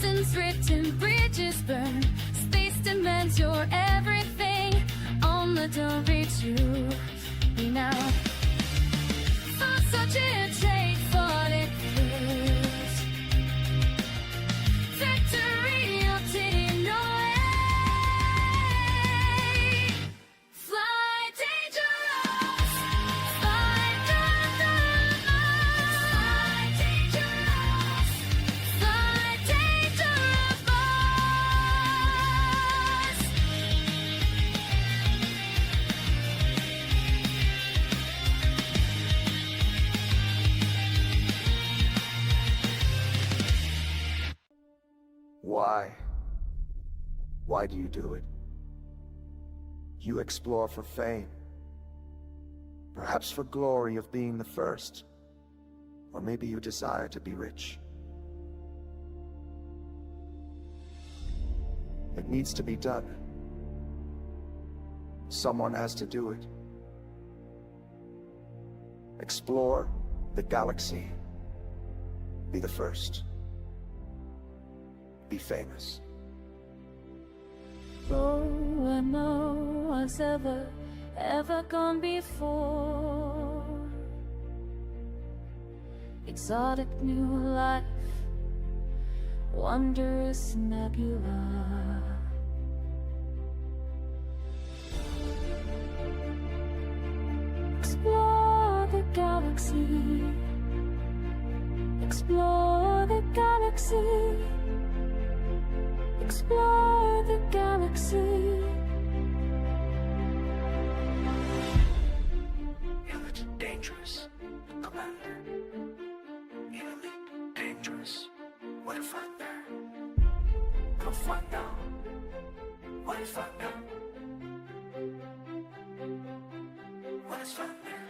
Lessons written, bridges burned. Space demands your everything. On the don't reach you now. For such a take, fought it first. Victory obtained, no way. Fly dangerous, fly dangerous, fly dangerous, fly dangerous. Why? Why do you do it? You explore for fame, perhaps for glory of being the first, or maybe you desire to be rich. It needs to be done. Someone has to do it. Explore the galaxy. Be the first. Be famous. Oh, and no one's ever gone before. Exotic new life, wondrous nebula. Explore the galaxy. Explore the galaxy. Explore the galaxy. Elite dangerous, Commander. Elite dangerous. What if I'm there? Go find out. What if I'm there? What if I'm there?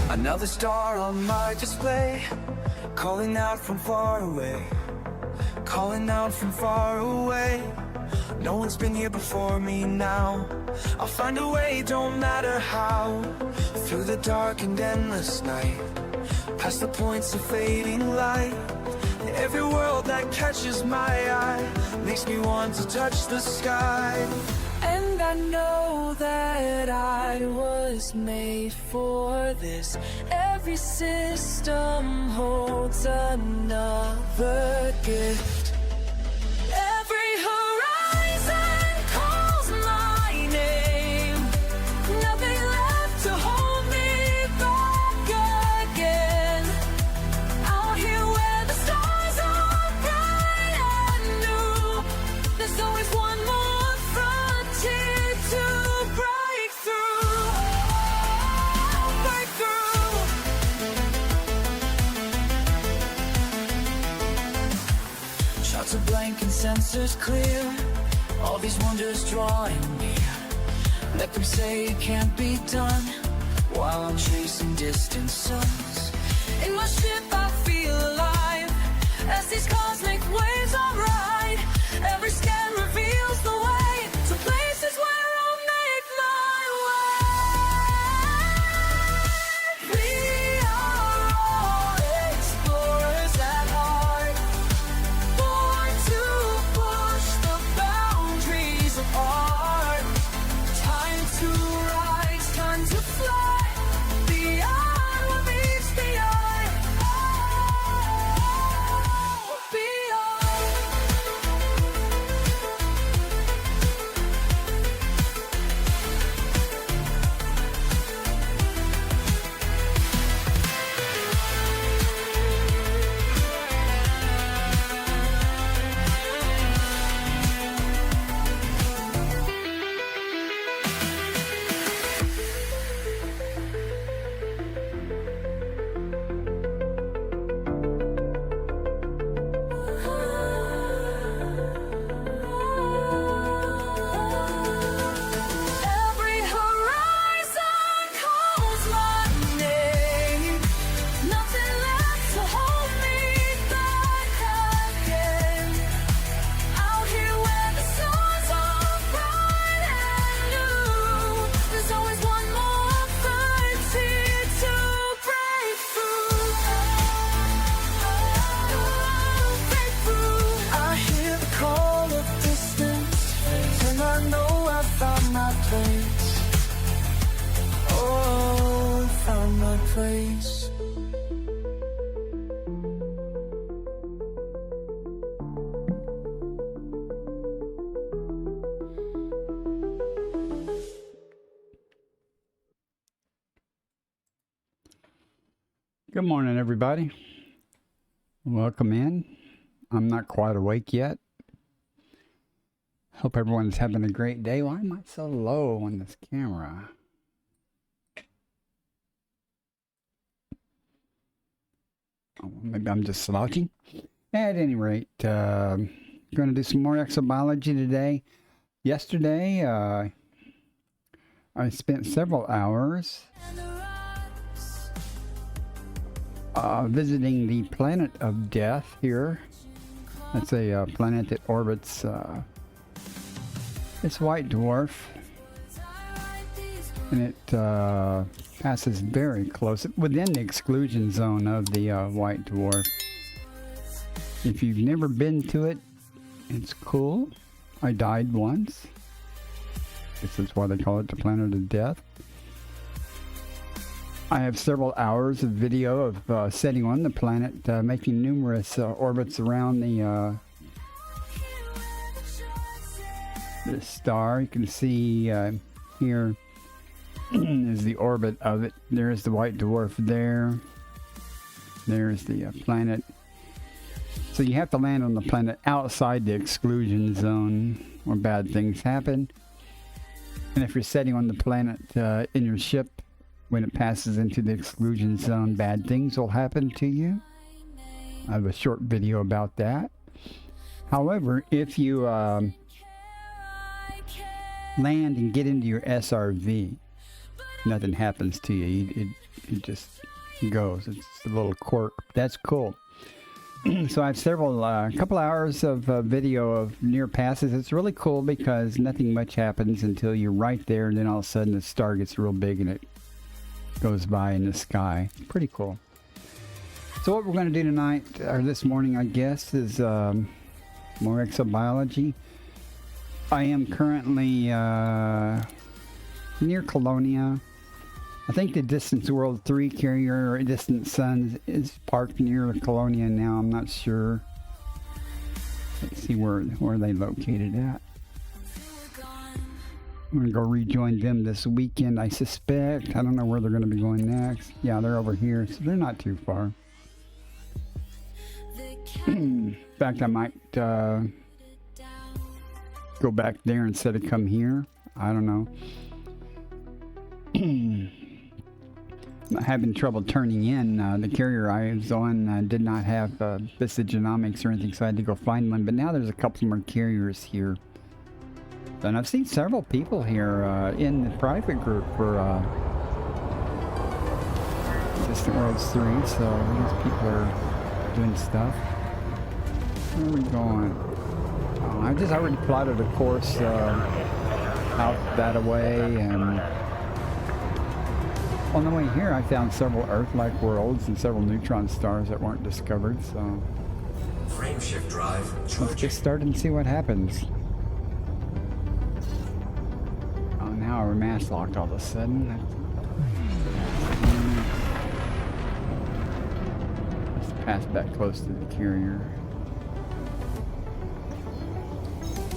Another star on my display, calling out from far away, calling out from far away. No one's been here before me now. I'll find a way, don't matter how. Through the dark and endless night, past the points of fading light. Every world that catches my eye makes me want to touch the sky. And I know that I was was made for this. Every system holds another gift. Every horizon calls my name. Nothing left to hold me back again. Out here where the stars are bright and new, there's always one more frontier to break through. Break through. Shots are blank and sensors clear. All these wonders drawing near. Let them say it can't be done, while I'm chasing distant suns. In my ship I feel alive, as these cosmic waves I ride. Every scan reveals the way to places where I'll make my way. We are all explorers at heart, born to push the boundaries of art. Time to rise, time to fly, beyond what meets the eye. Beyond. Every horizon calls my name. Nothing left to hold me back again. Out here where the stars are bright and new, there's always one more frontier to break through. Break through. I hear the call of distance, and I know I found my place. Oh, found my place. Good morning, everybody. Welcome in. I'm not quite awake yet. Hope everyone's having a great day. Why am I so low on this camera? Oh, maybe I'm just slouching. At any rate, going to do some more exobiology today. Yesterday, I spent several hours visiting the planet of death here. That's a planet that orbits it's White Dwarf, and it passes very close within the exclusion zone of the White Dwarf. If you've never been to it, it's cool. I died once. This is why they call it the planet of death. I have several hours of video of setting on the planet, making numerous orbits around the star. You can see here is the orbit of it. There's the White Dwarf there. There's the planet. So you have to land on the planet outside the exclusion zone where bad things happen. And if you're setting on the planet in your ship, when it passes into the exclusion zone, bad things will happen to you. I have a short video about that. However, if you land and get into your SRV, nothing happens to you. It just goes. It's a little quirk. That's cool. So I have couple hours of video of near passes. It's really cool because nothing much happens until you're right there, and then all of a sudden the star gets real big and it goes by in the sky. Pretty cool. So what we're going to do tonight, or this morning I guess, is more exobiology. I am currently near Colonia, I think the Distance World 3 carrier or Distant Sun is parked near Colonia now. I'm not sure. Let's see where they located at. I'm going to go rejoin them this weekend, I suspect. I don't know where they're going to be going next. Yeah, they're over here, so they're not too far. In fact, I might go back there instead of come here. I don't know. I'm having trouble turning in. The carrier I was on did not have Vista Genomics or anything, so I had to go find one. But now there's a couple more carriers here. And I've seen several people here in the private group for Distant Worlds 3, so these people are doing stuff. Where are we going? Oh, I just already plotted a course out that way, and on the way here I found several Earth-like worlds and several neutron stars that weren't discovered, so Frameshift drive let's get started and see what happens. Now we're mass locked all of a sudden. Let's pass back close to the carrier.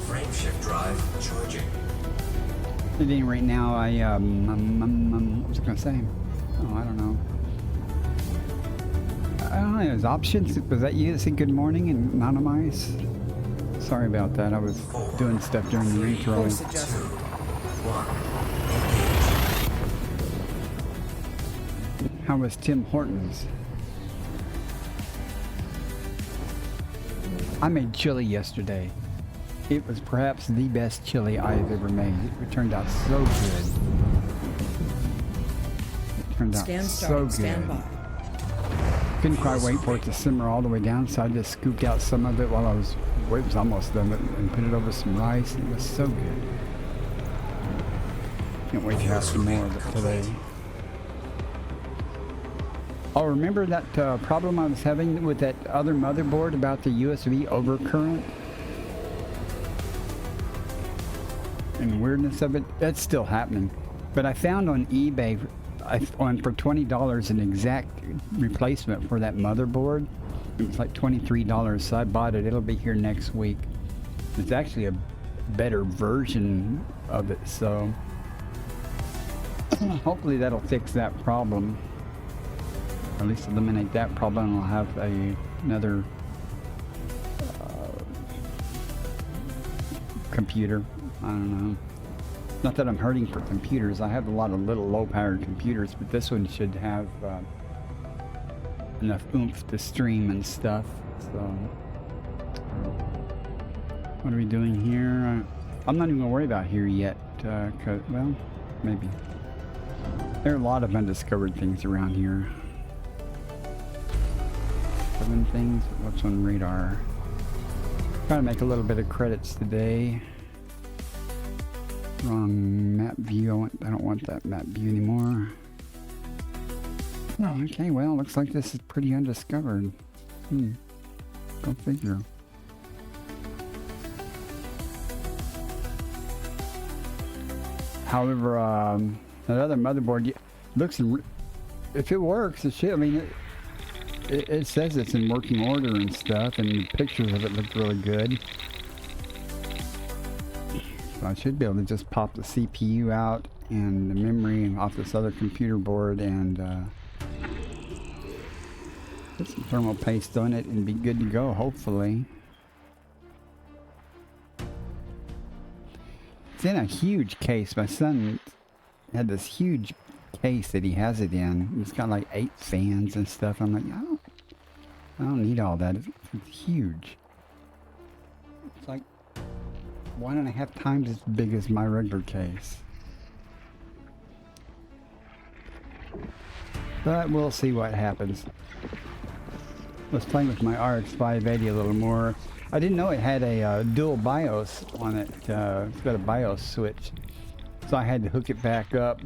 Frameshift drive charging. At any rate now, what was I gonna say? Oh, I don't know. I don't know. There's options. Was that you that said good morning and anonymize? Sorry about that. I was doing stuff during the intro. How was Tim Hortons? I made chili yesterday. It was perhaps the best chili I've ever made. It turned out so good. It turned out so good. Couldn't quite wait for it to simmer all the way down, so I just scooped out some of it while it was almost done and put it over some rice. It was so good. Can't wait to have some more of it today. Oh, remember that problem I was having with that other motherboard about the USB overcurrent? And weirdness of it? That's still happening. But I found on eBay for $20 an exact replacement for that motherboard. It was like $23, so I bought it. It'll be here next week. It's actually a better version of it, so hopefully that'll fix that problem. Or at least eliminate that problem, and I'll have another computer. I don't know. Not that I'm hurting for computers. I have a lot of little low-powered computers, but this one should have enough oomph to stream and stuff. So, what are we doing here? I'm not even gonna worry about here yet. 'Cause, well, maybe. There are a lot of undiscovered things around here. 7 things. What's on radar? Trying to make a little bit of credits today. Wrong map view. I don't want that map view anymore. Oh, okay, well, looks like this is pretty undiscovered. Go figure. However, that other motherboard looks, if it works, it should. I mean, it says it's in working order and stuff, and the pictures of it look really good. So I should be able to just pop the CPU out and the memory off this other computer board and put some thermal paste on it and be good to go, hopefully. It's in a huge case. My son had this huge case that he has it in. It's got like 8 fans and stuff. I'm like, I don't need all that. It's huge. It's like 1.5 times as big as my regular case. But we'll see what happens. I was playing with my RX 580 a little more. I didn't know it had a dual BIOS on it. It's got a BIOS switch. So I had to hook it back up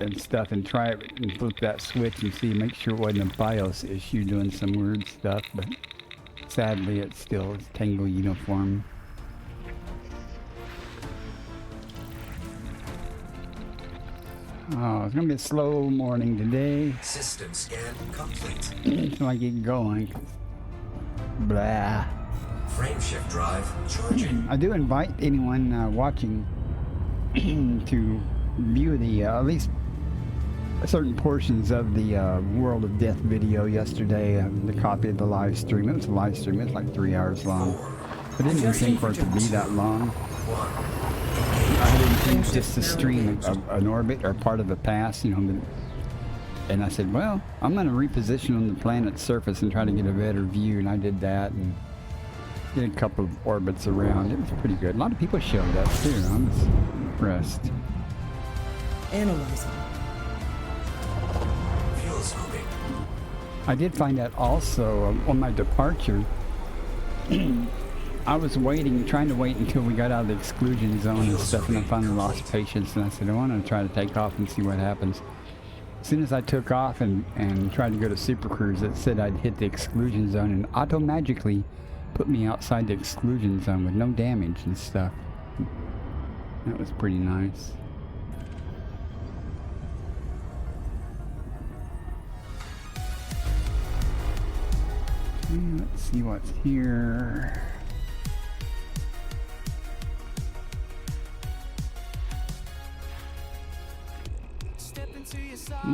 and stuff and try it and flip that switch and see, make sure it wasn't a BIOS issue doing some weird stuff. But sadly, it's still Tango Uniform. Oh, it's gonna be a slow morning today. System scan complete. Until I get going. Blah. Frame shift drive charging. I do invite anyone watching to view the at least certain portions of the World of Death video yesterday. The copy of the live stream. It was a live stream. It was like 3 hours long. I didn't even think for it to be that long. I didn't think just to stream an orbit or part of the past, you know. And I said, well, I'm going to reposition on the planet's surface and try to get a better view. And I did that and did a couple of orbits around. It was pretty good. A lot of people showed up too. I was impressed. Analyzing. Fuel scoping. I did find out also on my departure. I was trying to wait until we got out of the exclusion zone and stuff, and I finally lost patience, and I said, I want to try to take off and see what happens. As soon as I took off and tried to go to Super Cruise, it said I'd hit the exclusion zone and auto-magically put me outside the exclusion zone with no damage and stuff. That was pretty nice. Okay, let's see what's here.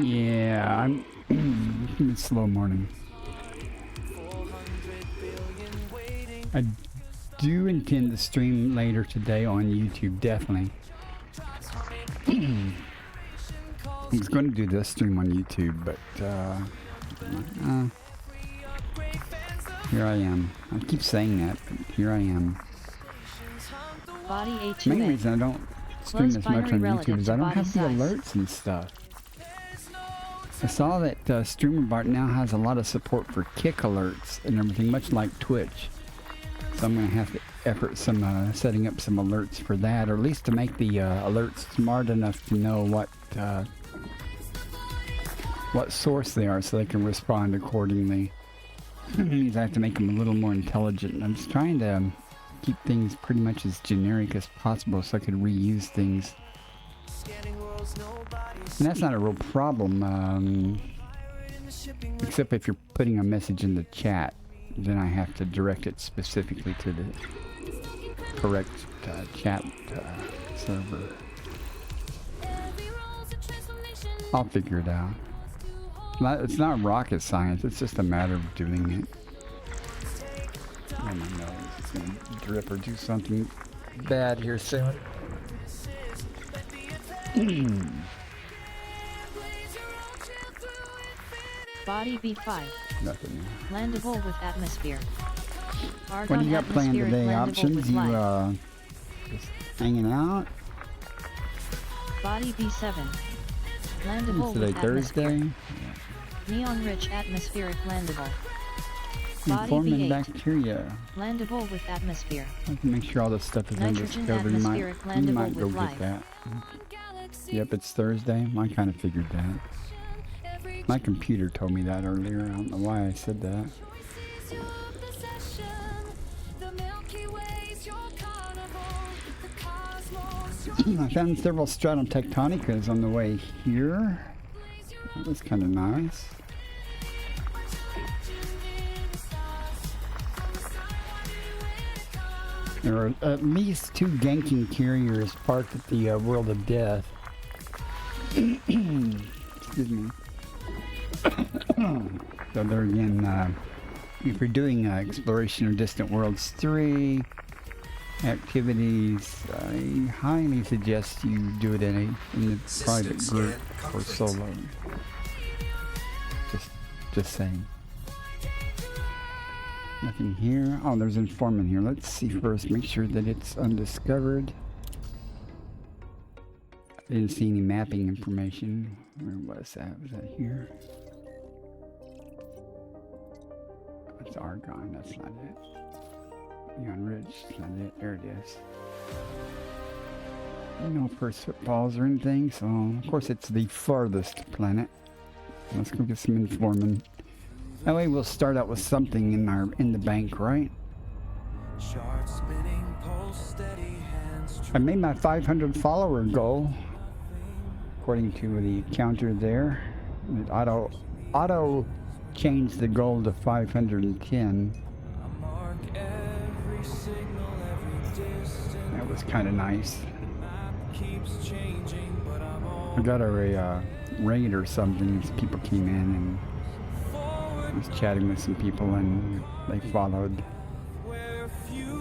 Yeah, it's a slow morning. I do intend to stream later today on YouTube, definitely. I was going to do this stream on YouTube, but here I am. I keep saying that, but here I am. Body A2A. The main reason I don't stream as much on YouTube is I don't have the alerts and stuff. I saw that StreamerBot now has a lot of support for kick alerts and everything, much like Twitch. So I'm going to have to effort some setting up some alerts for that, or at least to make the alerts smart enough to know what source they are, so they can respond accordingly. Means I have to make them a little more intelligent. I'm just trying to keep things pretty much as generic as possible, so I can reuse things. And that's not a real problem, except if you're putting a message in the chat, then I have to direct it specifically to the correct chat server. I'll figure it out. It's not rocket science, it's just a matter of doing it. Oh my nose, it's gonna drip or do something bad here soon. Body B5. Nothing. Landable with atmosphere. What do you got planned today? Options? You just hanging out? Body B7. Landable Today with Thursday? atmosphere. Neon-rich atmospheric landable. Body Informant B8. bacteria. Landable with atmosphere. I have to make sure all this stuff is Nitrogen undiscovered. You atmospheric might landable go with get life. that. Yep, it's Thursday. I kind of figured that. My computer told me that earlier. I don't know why I said that. I found several stratum tectonicas on the way here. That was kind of nice. There are at least 2 ganking carriers parked at the World of Death. Excuse me. So there again, if you're doing Exploration of Distant Worlds 3 activities, I highly suggest you do it in the private group or solo. Just saying. Nothing here. Oh, there's informant here. Let's see first. Make sure that it's undiscovered. I didn't see any mapping information. Where was that? Was that here? That's Argon. That's not it. Neon Ridge. That's not it. There it is. No first footballs or anything. So, of course, it's the farthest planet. Let's go get some informing. That way we'll start out with something in the bank, right? I made my 500 follower goal. according to the counter there. It auto changed the goal to 510. That was kind of nice. I got a raid or something. Some people came in and I was chatting with some people and they followed.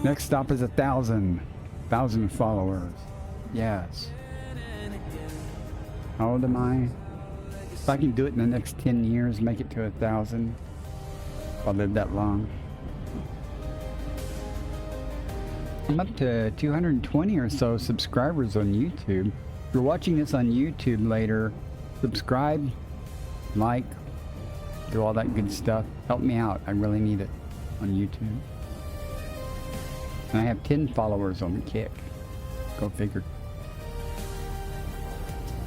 Next stop is 1,000 followers. Yes. How old am I? If I can do it in the next 10 years, make it to 1,000. If I live that long. I'm up to 220 or so subscribers on YouTube. If you're watching this on YouTube later, subscribe, like, do all that good stuff. Help me out. I really need it on YouTube. And I have 10 followers on Kick. Go figure.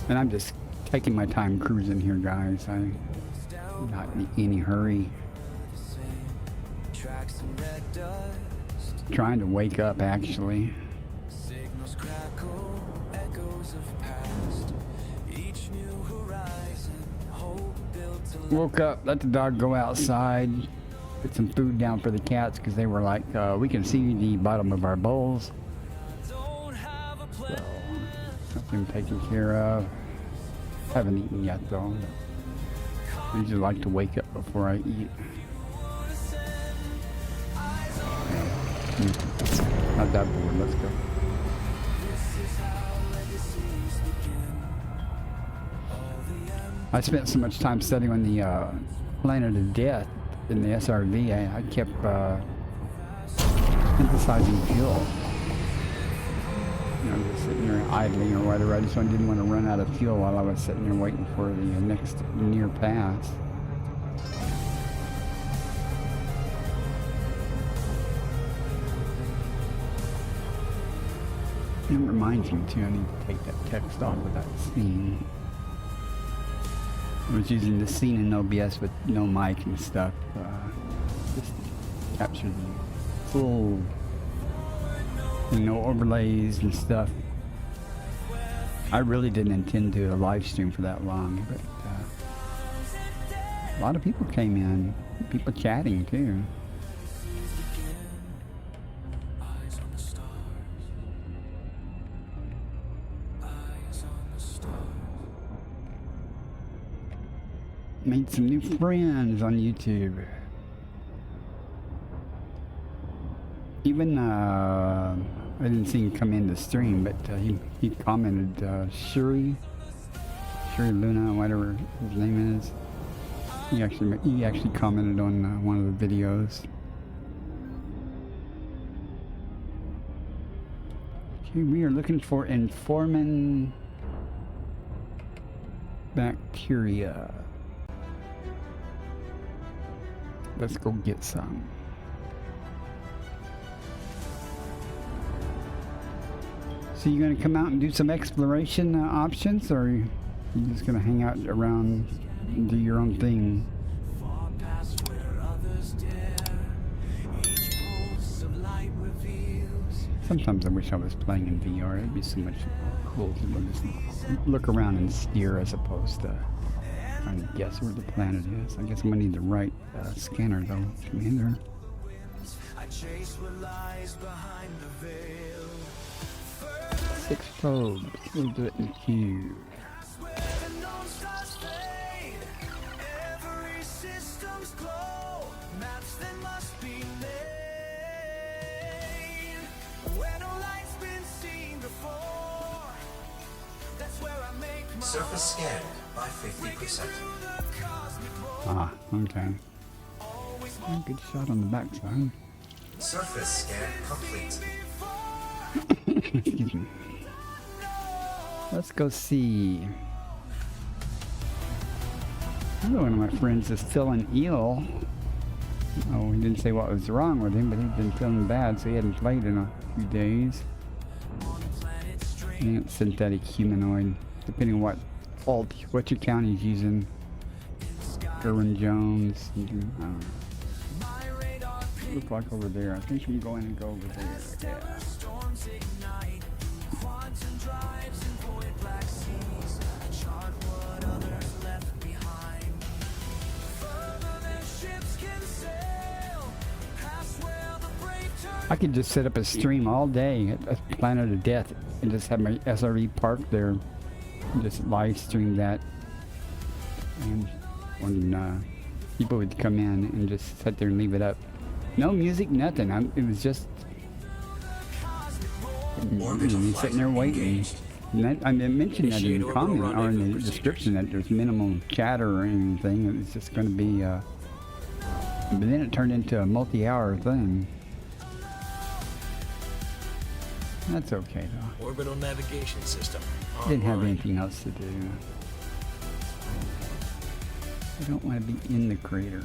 And I'm just taking my time cruising here, guys. I'm not in any hurry. Trying to wake up, actually. Woke up, let the dog go outside, put some food down for the cats because they were like, we can see the bottom of our bowls. So, something taken care of. Haven't eaten yet though. I usually like to wake up before I eat. Not that bored, let's go. I spent so much time studying on the planet of death in the SRV, I kept emphasizing fuel. You know, just sitting there idling or whatever. I just didn't want to run out of fuel while I was sitting there waiting for the next near pass. It reminds me too, I need to take that text off of that scene. I was using the scene in OBS with no mic and stuff, just to capture the full, you know, overlays and stuff. I really didn't intend to do a live stream for that long, but a lot of people came in, people chatting too. Made some new friends on YouTube. Even I didn't see him come in the stream, but he commented, Shuri Luna, whatever his name is. He actually commented on one of the videos. Okay, we are looking for Informin bacteria. Let's go get some. So you gonna come out and do some exploration options, or are you just gonna hang out around and do your own thing? Sometimes I wish I was playing in VR. It'd be so much cool to just look around and steer as opposed to trying to guess where the planet is. I guess I'm gonna need the right scanner though, Commander. 6 probes. We'll do it in queue. Surface scanned by 50%. Ah, okay. Oh, good shot on the backside. Surface scan complete. Excuse me. Let's go see. Another one of my friends is feeling ill. Oh, he didn't say what was wrong with him, but he'd been feeling bad, so he hadn't played in a few days. And synthetic humanoid, depending on what your county's using. Gerwin Jones. I don't know. Look like over there. I think I'm going to go over there. Yeah. I could just set up a stream all day at Planet of Death and just have my SRE parked there and just live stream that. And when people would come in and just sit there and leave it up. No music, nothing. It was just me sitting there waiting. And I mentioned that in the comment or in the description that there's minimal chatter or anything. It was just going to be, but then it turned into a multi-hour thing. That's okay though. Orbital navigation system. Didn't have anything else to do. I don't want to be in the crater. Okay.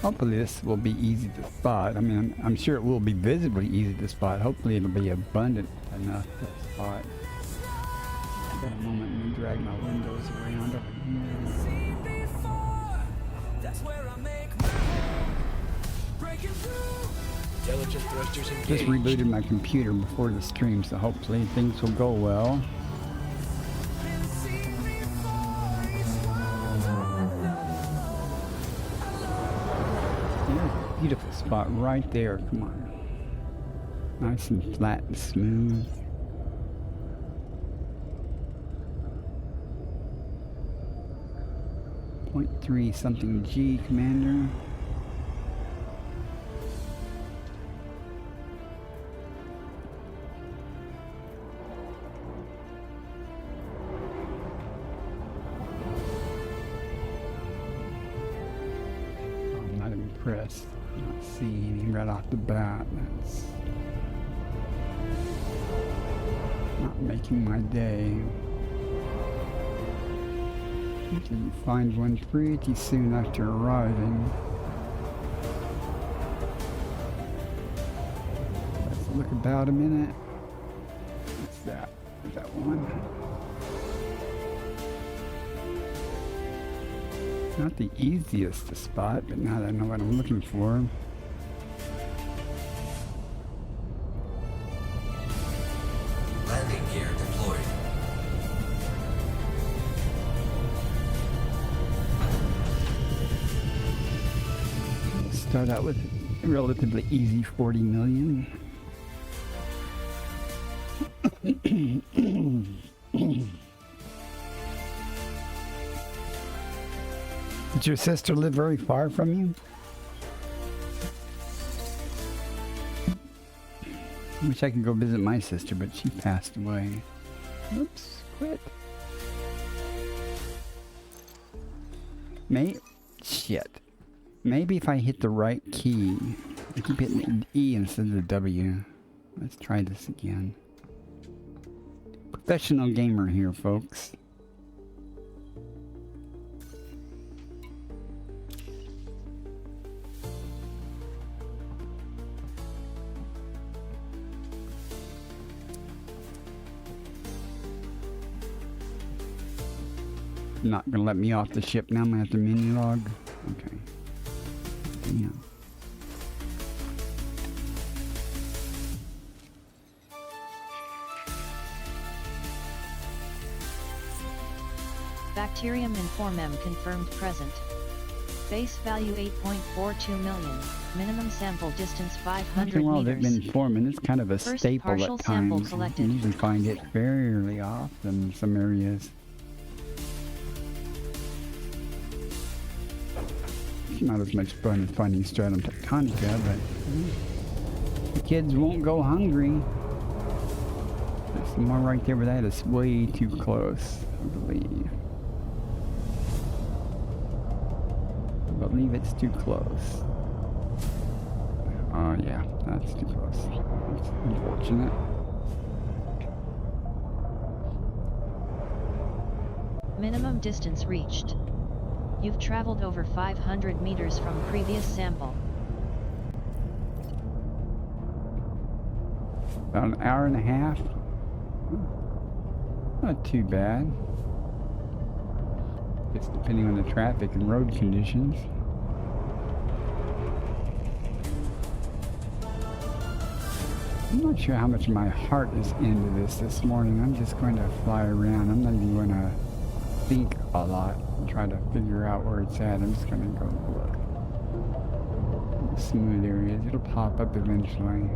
Hopefully this will be easy to spot. I mean, I'm sure it will be visibly easy to spot. Hopefully it'll be abundant enough to spot. I've got a moment, let me drag my windows around over here. Intelligent thrusters engaged. Just rebooted my computer before the stream, so hopefully things will go well. Beautiful spot right there. Come on. Nice and flat and smooth. .3 something G, Commander. I'm not impressed. Not seeing him right off the bat. That's not making my day. Usually find one pretty soon after arriving. Let's look about a minute. What's that? Is that one? Not the easiest to spot, but now that I know what I'm looking for. Landing gear deployed. We'll start out with a relatively easy 40 million. Did your sister live very far from you? I wish I could go visit my sister, but she passed away. Oops, quit. Shit. Maybe if I hit the right key. I keep hitting E instead of the W. Let's try this again. Professional gamer here, folks. Not gonna let me off the ship now. I'm gonna have to menu log. Okay. Yeah. Bacterium Informem confirmed present. Base value 8.42 million. Minimum sample distance 500 well, meters. they've been forming. It's kind of a First staple partial at sample times. collected. You usually find it fairly often in some areas. It's not as much fun as finding stratum tectonica, but the kids won't go hungry. There's some more right there, but that is way too close, I believe. I believe it's too close. Oh yeah, that's too close. That's unfortunate. Minimum distance reached. You've traveled over 500 meters from previous sample. About an hour and a half. Not too bad. Just depending on the traffic and road conditions. I'm not sure how much my heart is into this morning. I'm just going to fly around. I'm not even going to think a lot and try to figure out where it's at. I'm just going to go look. Smooth areas. It'll pop up eventually.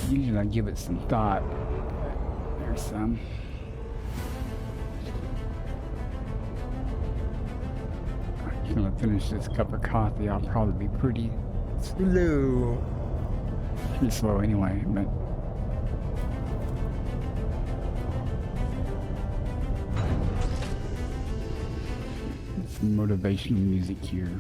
Usually I give it some thought. There's some. I'm gonna finish this cup of coffee. I'll probably be pretty slow. Pretty slow anyway, but some motivational music here.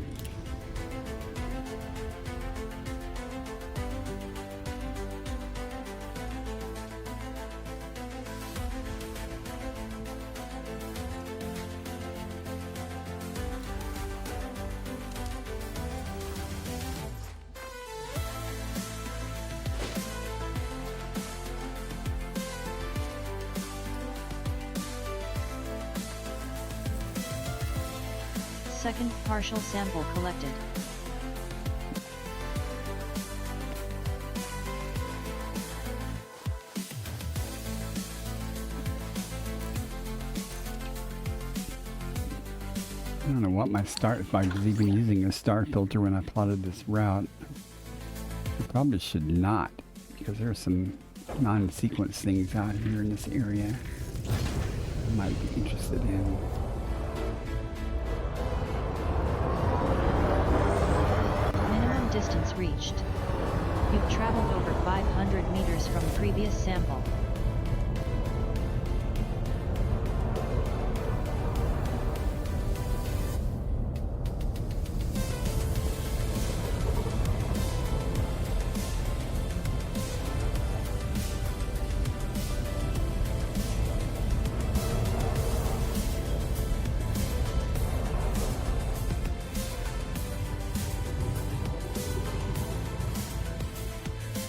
Second partial sample collected. I don't know what my start, if I was even using a star filter when I plotted this route. I probably should not, because there's some non-sequence things out here in this area I might be interested in. Minimum distance reached. You've traveled over 500 meters from previous sample.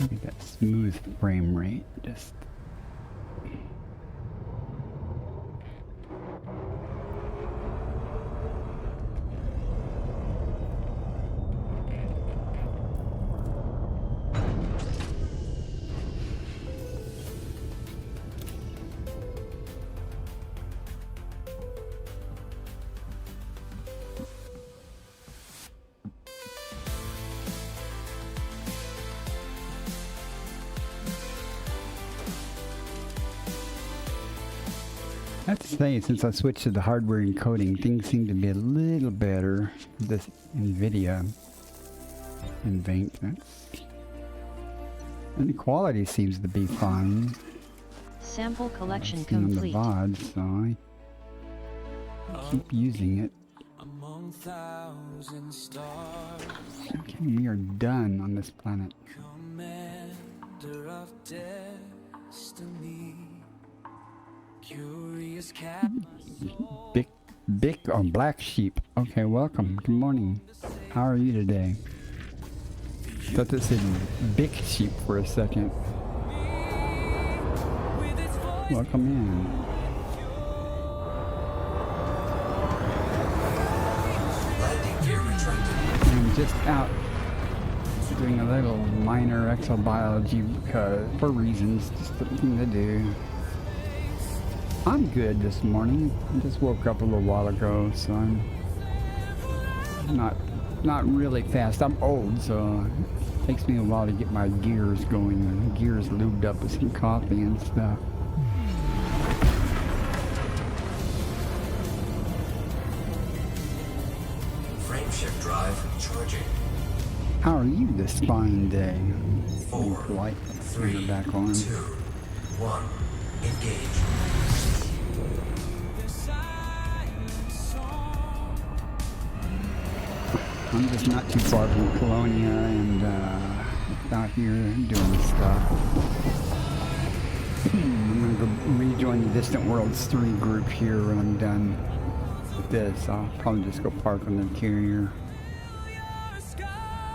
Look at that smooth frame rate, just I have to say, since I switched to the hardware encoding, things seem to be a little better. This NVIDIA Invink, and the quality seems to be fine. Sample collection On the complete. VOD, so I keep using it. Among thousand stars, Okay, we are done on this planet. commander of destiny, curious captain. Big or black sheep. Okay, welcome. Good morning. How are you today? Thought this said big sheep for a second. Welcome in. Landing gear retracted. I'm just out doing a little minor exobiology because for reasons, just the thing to do. I'm good this morning. I just woke up a little while ago, so I'm not really fast. I'm old, so it takes me a while to get my gears going. Gears lubed up with some coffee and stuff. Frameshift drive charging. How are you this fine day? 4, Light 3, back on. 2, 1. Engage. I'm just not too far from Colonia and out here doing stuff. I'm gonna go rejoin the Distant Worlds 3 group here when I'm done with this. I'll probably just go park on the carrier.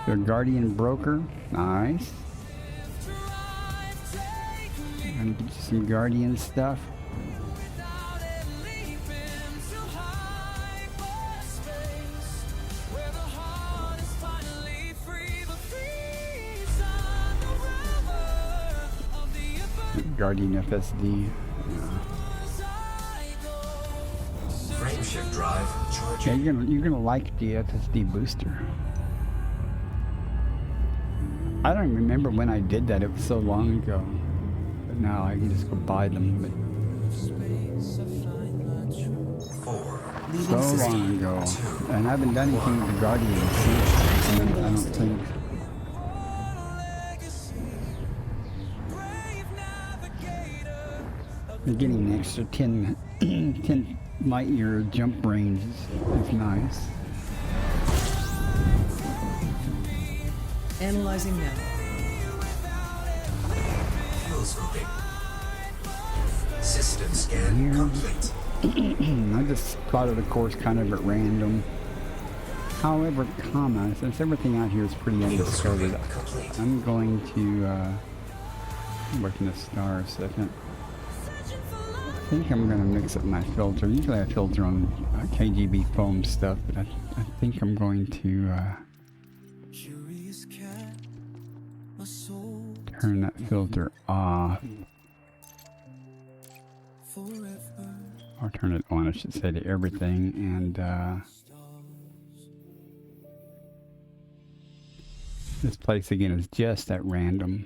The Guardian Broker, nice. I'm gonna get you some Guardian stuff. Guardian FSD. Frameshift drive Yeah, charging. you're gonna like the FSD booster. I don't remember when I did that. It was so long ago. But now I can just go buy them. But 4. so long ago, and I haven't done anything with the Guardian since. I don't think. They're getting an extra 10 light year jump range is nice. Analyzing now. Fuel scooping. System scan complete. I just plotted a course kind of at random. However, since everything out here is pretty Fuel undiscovered, scooping complete. I'm going to work in the star a second. I think I'm going to mix up my filter. Usually I filter on KGB foam stuff, but I think I'm going to turn that filter off. Or turn it on, I should say, to everything. And this place again is just at random.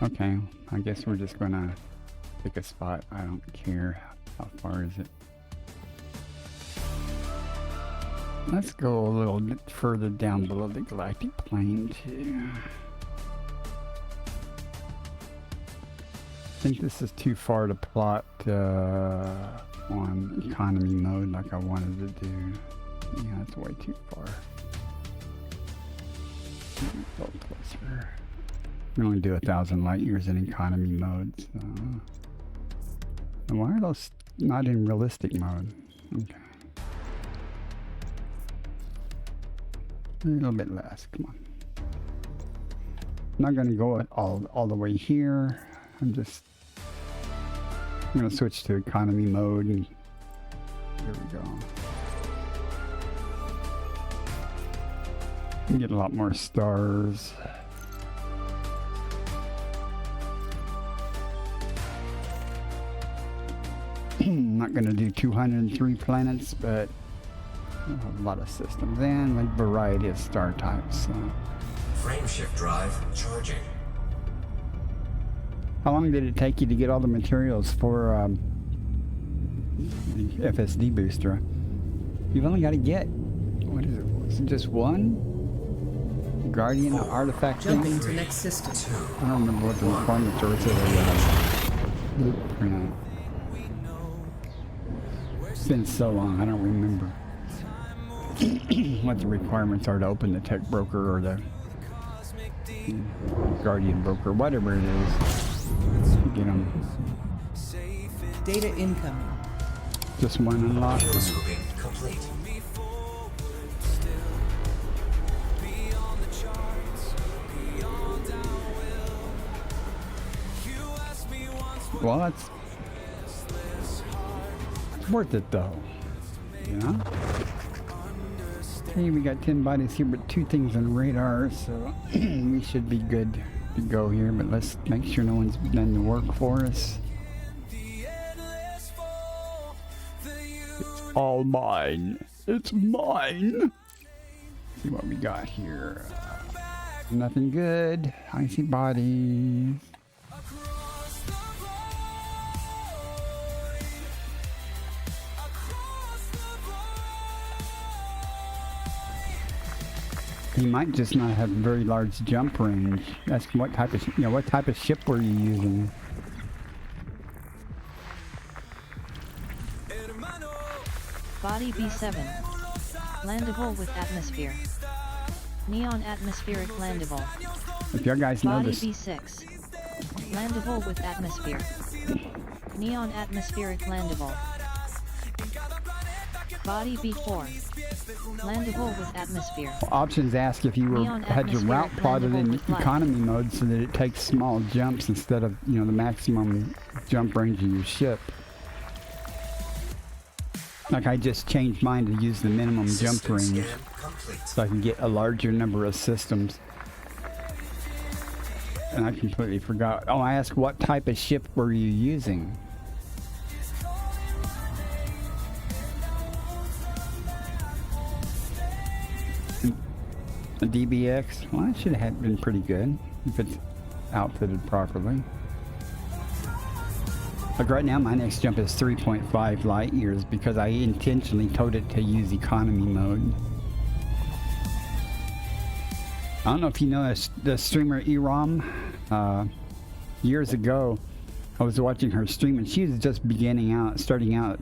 Okay, I guess we're just gonna pick a spot. I don't care. How far is it? Let's go a little bit further down below the galactic plane too. I think this is too far to plot on economy mode like I wanted to do. Yeah, it's way too far. A little closer. We only do 1,000 light years in economy mode, so. And why are those not in realistic mode? Okay. A little bit less, come on. I'm not gonna go all the way here. I'm gonna switch to economy mode and there we go. You get a lot more stars. I'm not gonna do 203 planets, but a lot of systems and a variety of star types. So. Frameshift drive charging. How long did it take you to get all the materials for the FSD booster? You've only got to get, what is it? Is it just one? Guardian artifact thing? Jumping to next system. I don't remember what the requirements are. It's a blueprint. It's been so long, I don't remember what the requirements are to open the tech broker or the Guardian broker, whatever it is. Get them. Data incoming. Just one unlock. Fuel scooping complete. Well, that's worth it though. You know? Okay, we got 10 bodies here, but 2 things on radar, so we should be good to go here, but let's make sure no one's done the work for us. It's all mine. It's mine. See what we got here. Nothing good. I see bodies. He might just not have very large jump range. That's what type of what type of ship were you using? Body B7. Landable with atmosphere. Neon atmospheric landable. If you guys know Body this, B6. Landable with atmosphere. Neon atmospheric landable. Body B4. Landable with atmosphere. options ask if you Neon had your route atmospheric plotted landable in with light. economy mode so that it takes small jumps instead of the maximum jump range of your ship. Like I just changed mine to use the minimum jump System range scan complete. so I can get a larger number of systems. And I completely forgot. Oh, I asked what type of ship were you using? A DBX? Well, that should have been pretty good if it's outfitted properly. Like right now, my next jump is 3.5 light years because I intentionally told it to use economy mode. I don't know if you know the streamer Erom. Years ago, I was watching her stream and she was just starting out,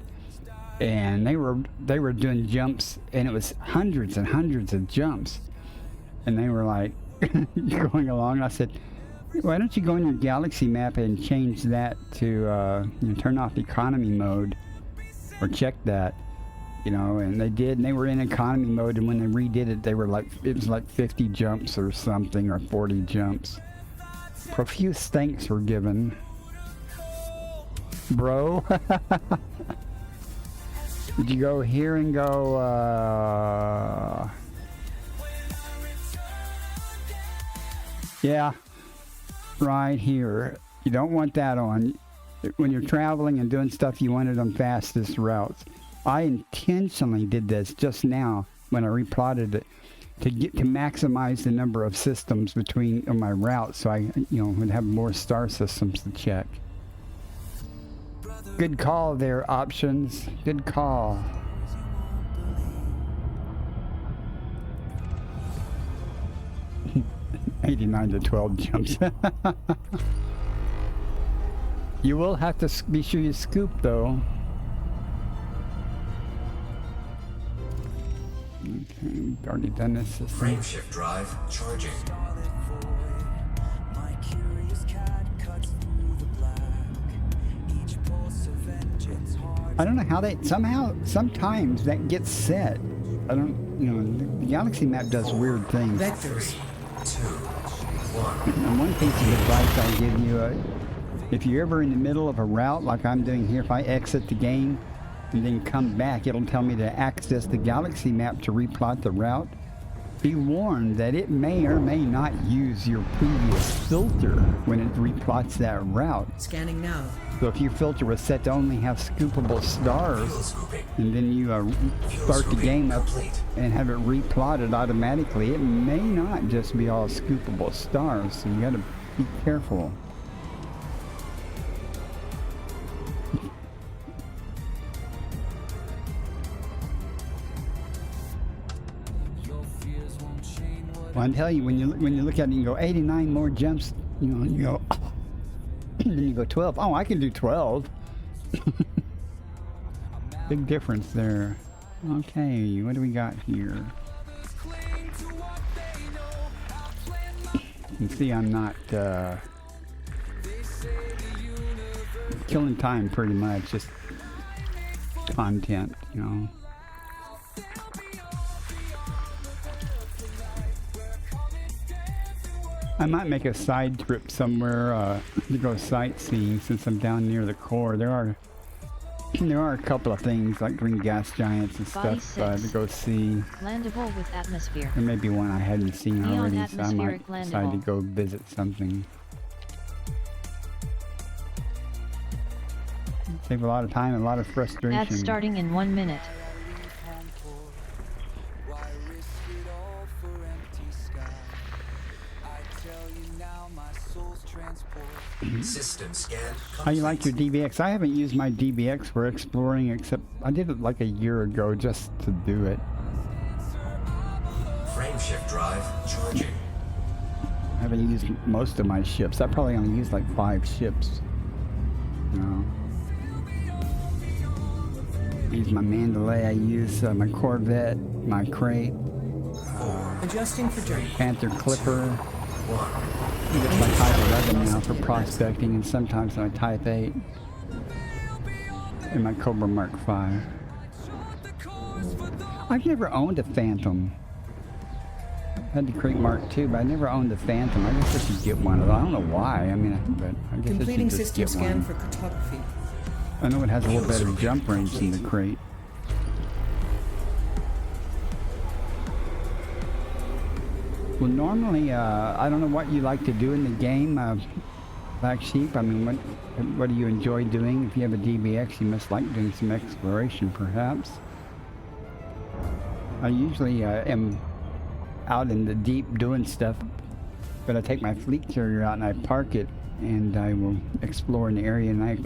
and they were doing jumps, and it was hundreds and hundreds of jumps, and they were like going along. I said, why don't you go in your galaxy map and change that to turn off economy mode, or check that, and they did, and they were in economy mode, and when they redid it, it was like 50 jumps or something, or 40 jumps. Profuse thanks were given, bro. Did you go here and go, yeah, right here. You don't want that on. When you're traveling and doing stuff, you want it on fastest routes. I intentionally did this just now when I replotted it to maximize the number of systems between my routes, so I would have more star systems to check. Good call there, options. Good call. $89 to 12 jumps. You will have to be sure you scoop though. Okay, we've already done this system. Frameshift drive charging. I don't know how sometimes that gets set. I don't, the galaxy map does weird things. Vectors. 2, 1. And one piece of advice I'll give you, if you're ever in the middle of a route like I'm doing here, if I exit the game and then come back, it'll tell me to access the galaxy map to replot the route. Be warned that it may or may not use your previous filter when it replots that route. Scanning now. So if your filter was set to only have scoopable stars, and then you start the game up and have it replotted automatically, it may not just be all scoopable stars, so you gotta be careful. Well, I tell you, when you look at it, you go 89 more jumps. You go, then you go 12. Oh, I can do 12. Big difference there. Okay, what do we got here? You can see I'm not killing time pretty much, just content, I might make a side trip somewhere to go sightseeing since I'm down near the core. There are a couple of things like green gas giants and stuff to go see. Landable with atmosphere. There may be one I hadn't seen Neon already, so I might landable. decide to go visit something. Save a lot of time and a lot of frustration. Ad starting in 1 minute. System scan complete. How you like your DBX? I haven't used my DBX for exploring, except I did it like a year ago just to do it. Frameshift drive charging. I haven't used most of my ships. I probably only used like 5 ships. I use my Mandalay, I use my Corvette, my Crate, Adjusting for journey. Panther Clipper. I get my Type 11 now for prospecting, and sometimes my Type 8 and my Cobra Mark 5. I've never owned a Phantom. I had the Crate Mark II, but I never owned a Phantom. I guess I should get one of those. I don't know why. I mean, but I guess Completing I should just system get scan one. for cartography. I know it has a little better jump range than the Crate. Well, normally, I don't know what you like to do in the game, Black Sheep. I mean, what do you enjoy doing? If you have a DBX, you must like doing some exploration, perhaps. I usually am out in the deep doing stuff, but I take my fleet carrier out and I park it, and I will explore an area, and I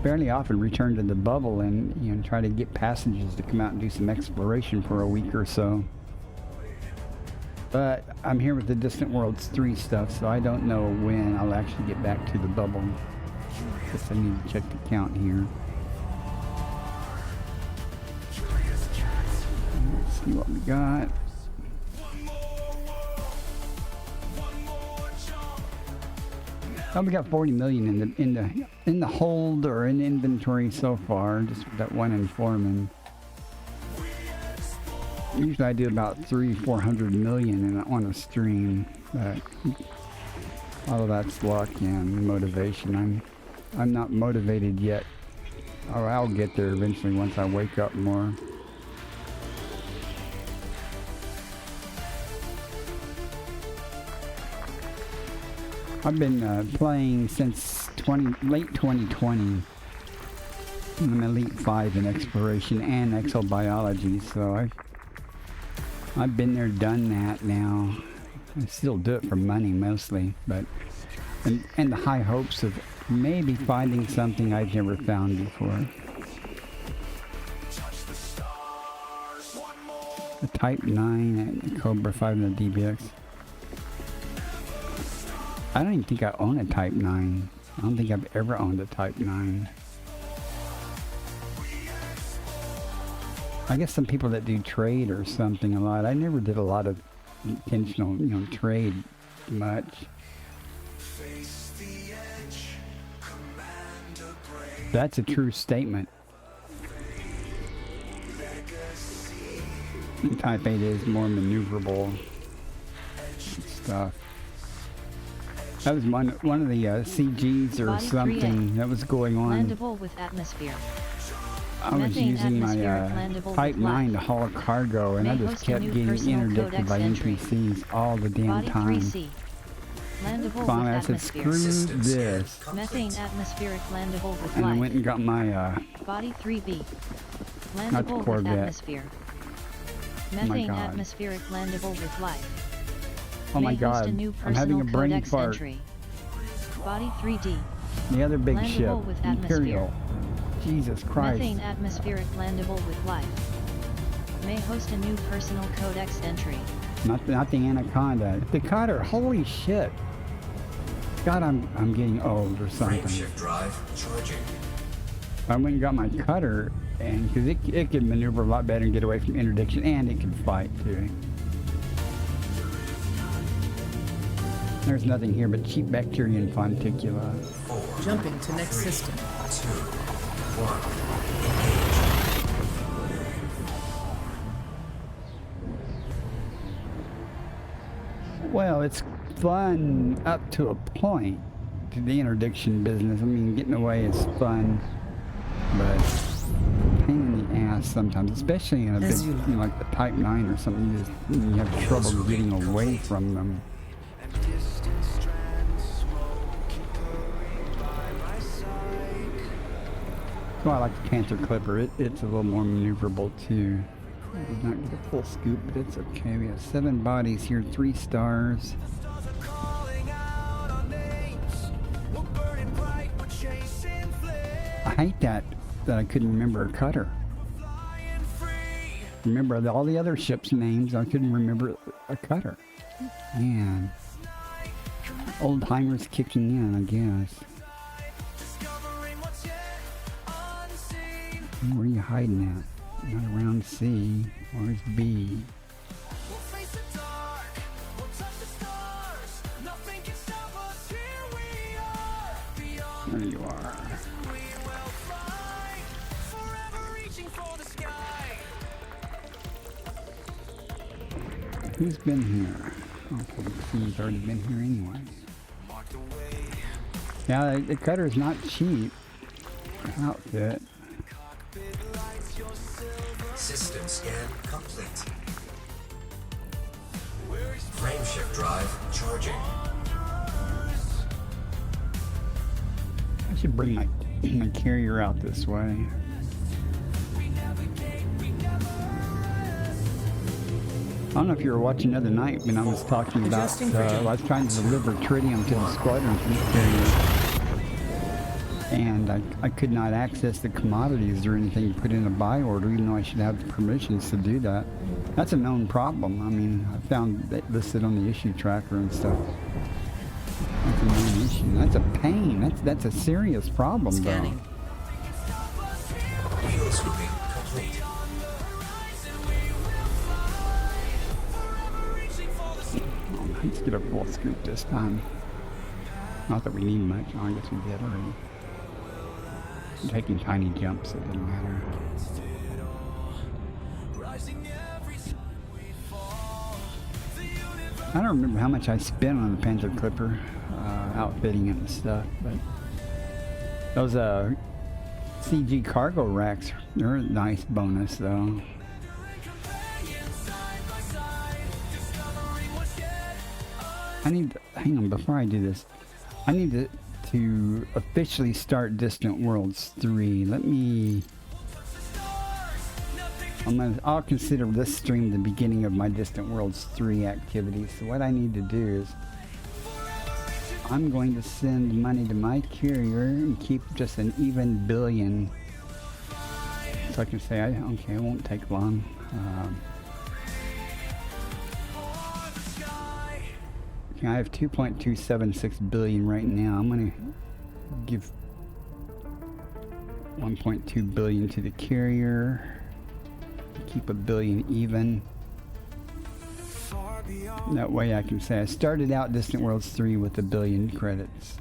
fairly often return to the bubble and, you know, try to get passengers to come out and do some exploration for a week or so. But I'm here with the Distant Worlds 3 stuff, so I don't know when I'll actually get back to the bubble. Guess I need to check the count here. Let's see what we got. Oh, we got 40 million in the hold or in inventory so far, just with that one informant. Usually I do about 300-400 million on a stream, but all of that's luck and motivation. I'm not motivated yet. Oh, I'll get there eventually once I wake up more. I've been playing since late 2020. I'm Elite 5 in exploration and exobiology, so I've been there, done that now. I still do it for money mostly, but and the high hopes of maybe finding something I've never found before. The Type 9 and the Cobra 5 and the DBX. I don't even think I own a Type 9. I don't think I've ever owned a Type 9. I guess some people that do trade or something a lot. I never did a lot of intentional, you know, trade much. That's a true statement. Type 8 is more maneuverable stuff. That was one of the CGs or Body something 3A. that was going on. Landable with atmosphere. I was Methane using my atmospheric landable Type with 9 to life. haul a cargo, and May I just host a kept new getting personal interdicted codex by entry. NPCs all the damn Body time. 3C. Landable Finally, I with said, atmosphere. screw System scan this. Methane complete. atmospheric landable with And I life. went and got my, Body 3B. Not the Landable with Corvette. atmosphere. my Methane God. atmospheric landable with life. oh my May host a god, new I'm having a personal brain codex fart. entry. Body 3D. The other big Landable ship, with atmosphere. Imperial. Jesus Christ. Methane atmospheric landable with life. May host a new personal codex entry. Not the Anaconda. The cutter, holy shit. God, I'm getting old or something. Frameshift drive charging. I went and got my cutter, and because it can maneuver a lot better and get away from interdiction, and it can fight too. There's nothing here but cheap bacteria and fonticula. 4, Jumping to next system. 2, 1. Well, it's fun up to a point to the interdiction business. I mean, getting away is fun, but pain in the ass sometimes, especially in a big, As you you know, like the Type 9 or something. You have trouble getting away from them. So I like the Panther Clipper. It's a little more maneuverable too. Did not get a full scoop, but it's okay. We have 7 bodies here, 3 stars. I hate that I couldn't remember a cutter. Remember all the other ships' names, I couldn't remember a cutter. Man. Old timers kicking in, I guess. Where are you hiding at? Not around C. Where's B? There you are. Who's been here? Oh, he's already been here anyway. Now, the cutter's not cheap. Outfit. System scan complete. Frameshift drive charging. I should bring my, my carrier out this way. I don't know if you were watching the other night when I was talking about, Adjusting for I was trying to deliver tritium to the squadron carrier. And I could not access the commodities or anything put in a buy order, even though I should have the permissions to do that. That's a known problem. I mean, I found that listed on the issue tracker and stuff. That's a known issue. That's a pain. That's a serious problem, Scanning. Fuel scooping complete. though. Let's get a full scoop this time. Not that we need much. I guess we did already. I'm taking tiny jumps, it doesn't matter. I don't remember how much I spent on the Panther Clipper, outfitting it and stuff, but those CG cargo racks, they're a nice bonus though. I need to, hang on, before I do this, I need to officially start Distant Worlds 3. Let me... I'll consider this stream the beginning of my Distant Worlds 3 activities. So what I need to do is I'm going to send money to my carrier and keep just an even billion. So I can say, okay, it won't take long. I have 2.276 billion right now. I'm gonna give 1.2 billion to the carrier. Keep a billion even. That way I can say I started out Distant Worlds 3 with a billion credits.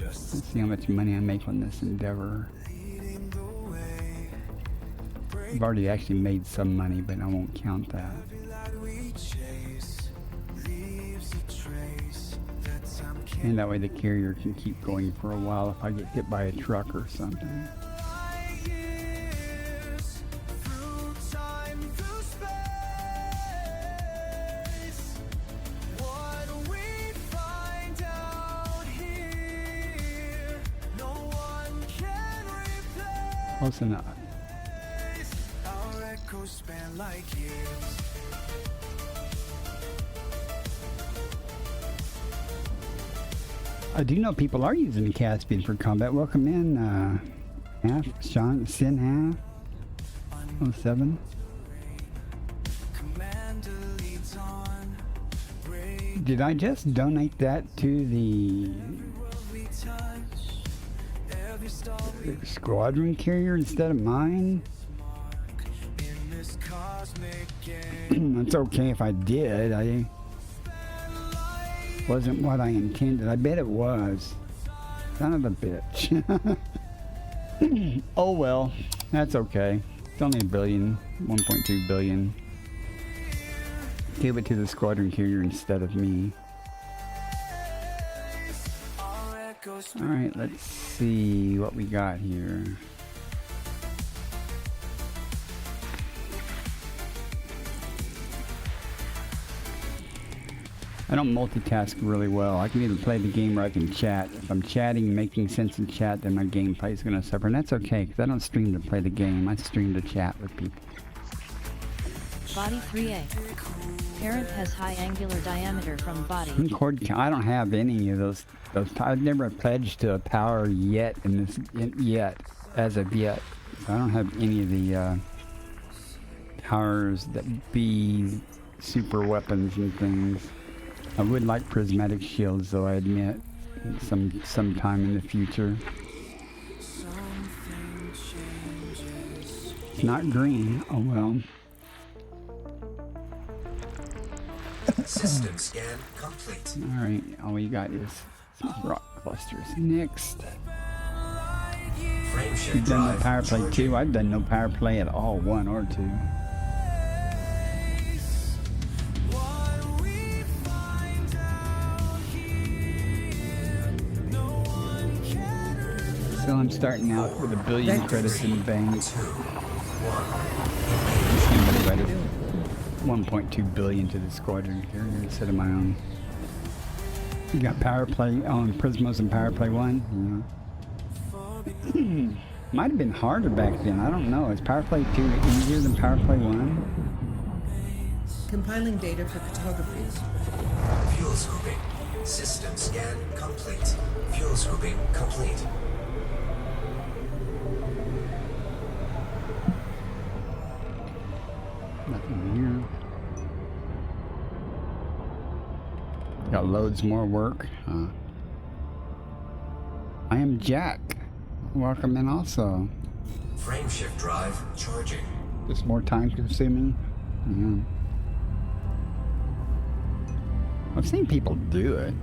Let's see how much money I make on this endeavor. I've already actually made some money, but I won't count that. And that way the carrier can keep going for a while if I get hit by a truck or something. Close enough. I do know people are using the Caspian for combat. Welcome in, Half, Sean, Sin Half, 07. Did I just donate that to the squadron carrier instead of mine? It's okay if I did. Wasn't what I intended. I bet it was. Son of a bitch. Oh well, that's okay. It's only a billion, 1.2 billion. Give it to the squadron carrier instead of me. Alright, let's see what we got here. I don't multitask really well. I can either play the game or I can chat. If I'm chatting, making sense in chat, then my gameplay is going to suffer. And that's okay, because I don't stream to play the game. I stream to chat with people. Body 3A. Parent has high angular diameter from body. I don't have any of those. I've never pledged to a power yet as of yet. I don't have any of the powers that be super weapons and things. I would like prismatic shields, though, I admit, sometime in the future. It's not green. Oh well. System scan complete. All right, all we got is some rock clusters. Next. Frameshift You've done no drive power play charging. too. I've done no power play at all, 1 or 2. So I'm starting out with a billion credits in the bank. 2, 1. Somebody read it. 1.2 billion to the squadron here instead of my own. You got power play on Prismos and power play 1. Yeah. Might have been harder back then. I don't know. Is power play 2 easier than power play 1? Compiling data for photography. Fuel scooping. System scan complete. Fuel scooping complete. Nothing here. Got loads more work. I am Jack. Welcome in also. Frame shift drive charging. Just more time consuming. Yeah. I've seen people do it.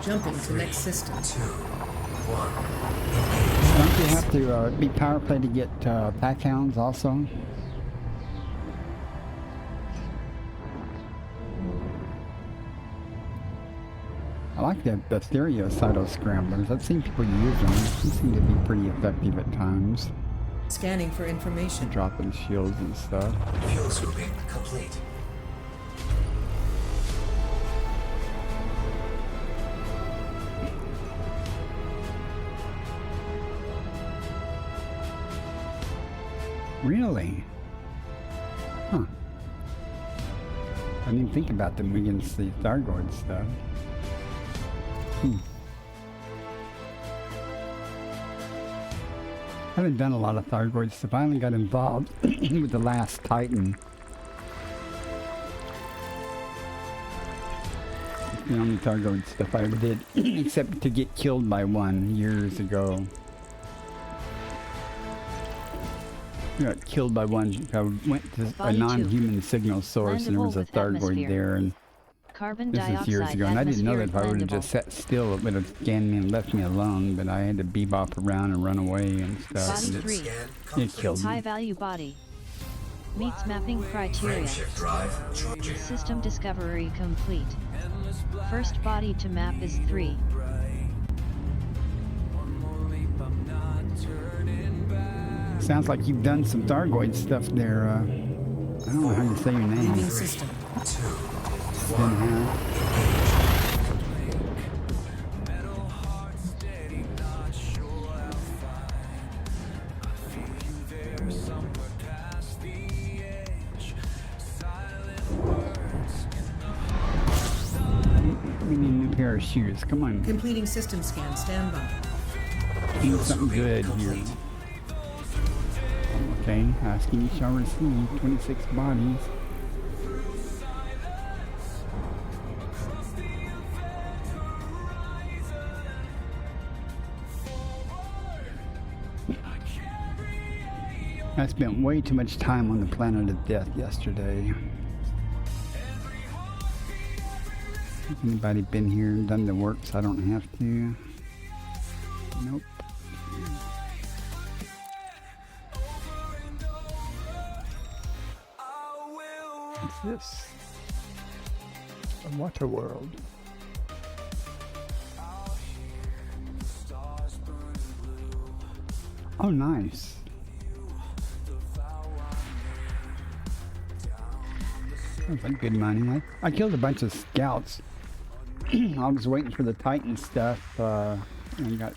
Jumping to next system. 2, 1. Don't you have to be power play to get pack hounds also? I like the stereo cyto scramblers. I've seen people use them. They seem to be pretty effective at times. Scanning for information. Dropping shields and stuff. Fuel scooping complete. Really? Huh. I didn't even think about them against the Thargoid stuff. I haven't done a lot of Thargoid stuff. I only got involved with the last Titan. The only Thargoid stuff I ever did, except to get killed by one years ago. I got killed by one. I went to a non-human signal source and there was a Thargoid there, and this is years ago, and I didn't know that if I would have just sat still it would have scanned me and left me alone, but I had to bebop around and run away and stuff. Body And 3. it killed me. High value body. Meets mapping criteria. Frame shift drive charging. System discovery complete. First body to map is 3. Sounds like you've done some Thargoid stuff there. I don't know how you say your name. Leaving system. 2, Didn't have. We need a new pair of shoes. Come on. Completing system scan. Stand by. Do something good here. Okay, asking you shall receive 26 bodies. I spent way too much time on the planet of death yesterday. Has anybody been here and done the work so I don't have to? Nope. What's this? A water world. Oh, nice. Sounds like good money. I killed a bunch of scouts. I was waiting for the Titan stuff. And got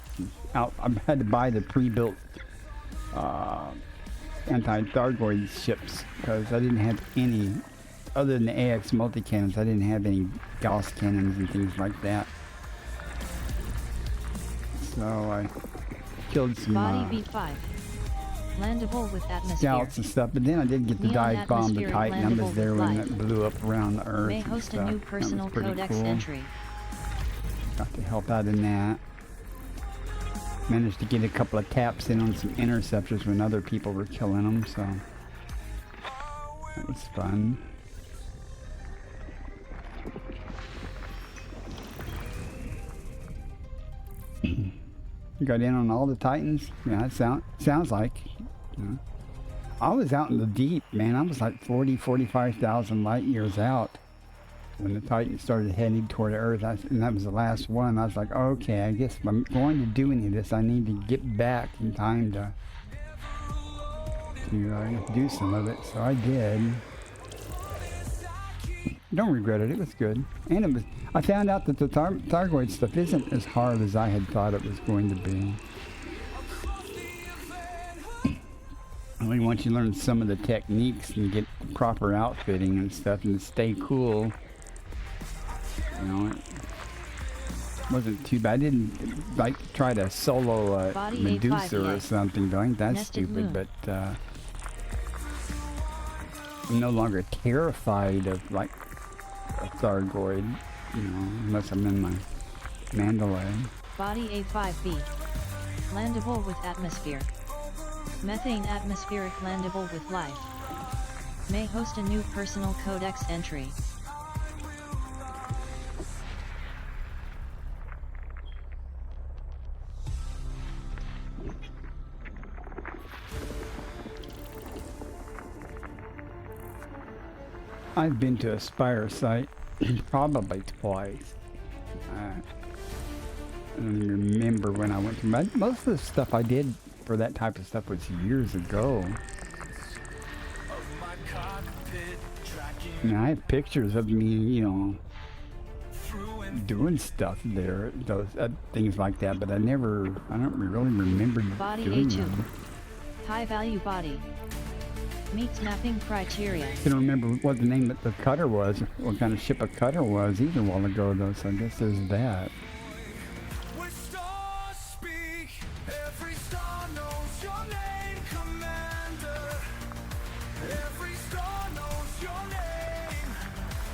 out. I had to buy the pre-built anti-Thargoid ships because I didn't have any, other than the AX multi-cannons, I didn't have any Gauss cannons and things like that. So I killed some Body B5. Landable with atmosphere. scouts and stuff, but then I did get the Neon dive bomb the atmospheric Titan. I was landable there with when light. it blew up around the Earth. May and host a stuff. new That personal was pretty codex cool. entry. Got to help out in that. Managed to get a couple of taps in on some interceptors when other people were killing them, so that was fun. You got in on all the Titans? Yeah, it sounds like. You know. I was out in the deep, man. I was like 40, 45,000 light years out. when the Titan started heading toward Earth, and that was the last one, I was like, okay, I guess if I'm going to do any of this, I need to get back in time to do some of it. So I did. Don't regret it. It was good, and I found out that the Thargoid stuff isn't as hard as I had thought it was going to be. Only once you learn some of the techniques and get proper outfitting and stuff and stay cool, you know, it wasn't too bad. I didn't like try to solo Medusa or something, don't that's Nested stupid, moon. but I'm no longer terrified of like a Thargoid, you know, unless I'm in my Mandalay. Body A5B. Landable with atmosphere. Methane atmospheric landable with life. May host a new personal codex entry. I've been to a Spire site probably twice. I don't even remember when I went to most of the stuff I did for that type of stuff was years ago. And I have pictures of me, you know, doing stuff there, those things like that, but I don't really remember Body doing A2. them. High value body. Meets mapping criteria. I don't remember what the name of the cutter was, what kind of ship a cutter was either a while ago though, so I guess there's that.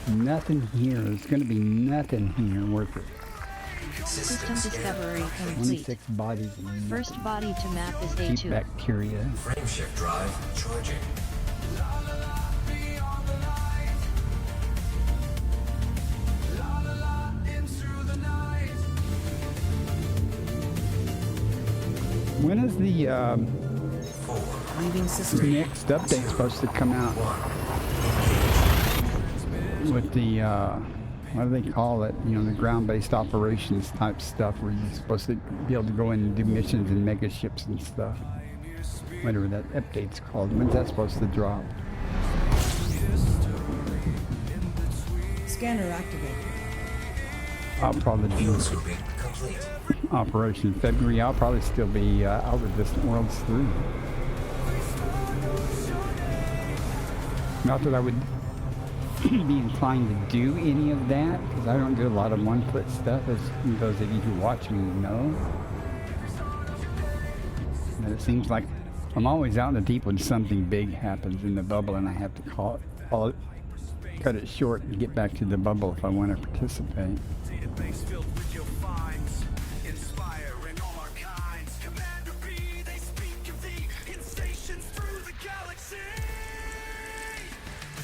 Nothing here. There's going to be nothing here worth it. System discovery complete. 26 bodies. And First body to map is cheap A2. bacteria. Frameshift drive charging. When is the Leaving system. next update supposed to come out? With the, what do they call it? You know, the ground-based operations type stuff where you're supposed to be able to go in and do missions and mega ships and stuff. Whatever that update's called. When's that supposed to drop? Scanner activated. I'll probably do Field scooping complete. Operation February. I'll probably still be out of Distant Worlds 3. Not that I would be inclined to do any of that, because I don't do a lot of one-foot stuff, as those of you who watch me know. But it seems like I'm always out in the deep when something big happens in the bubble, and I have to cut it short and get back to the bubble if I want to participate.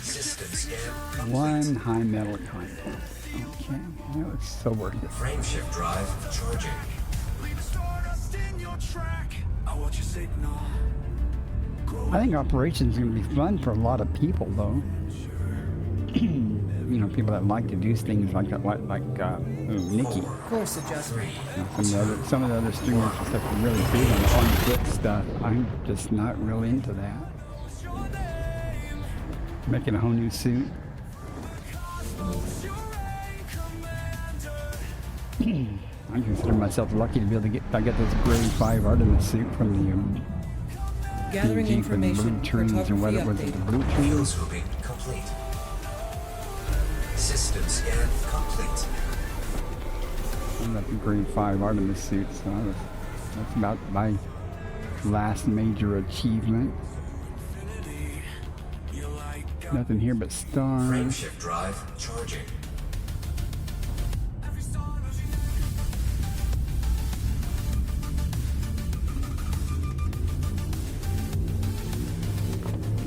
System scan One complete. high metal content. Okay, that was so worth it. Frameshift drive charging. I think Operation's going to be fun for a lot of people, though. You know, people that like to do things like Nikki. Course adjustment. You know, some of the other streamers and stuff are really big on the on-foot stuff. I'm just not real into that. Making a whole new suit. I consider myself lucky to be able to I got this grade 5 Artemis suit from the Gathering Jeep and information. blue trees and what it was, Cartography the blue update. Field trees. scooping complete. System scan complete. I got the grade 5 Artemis suit, so that's about my last major achievement. Nothing here but stars. Frameshift drive charging.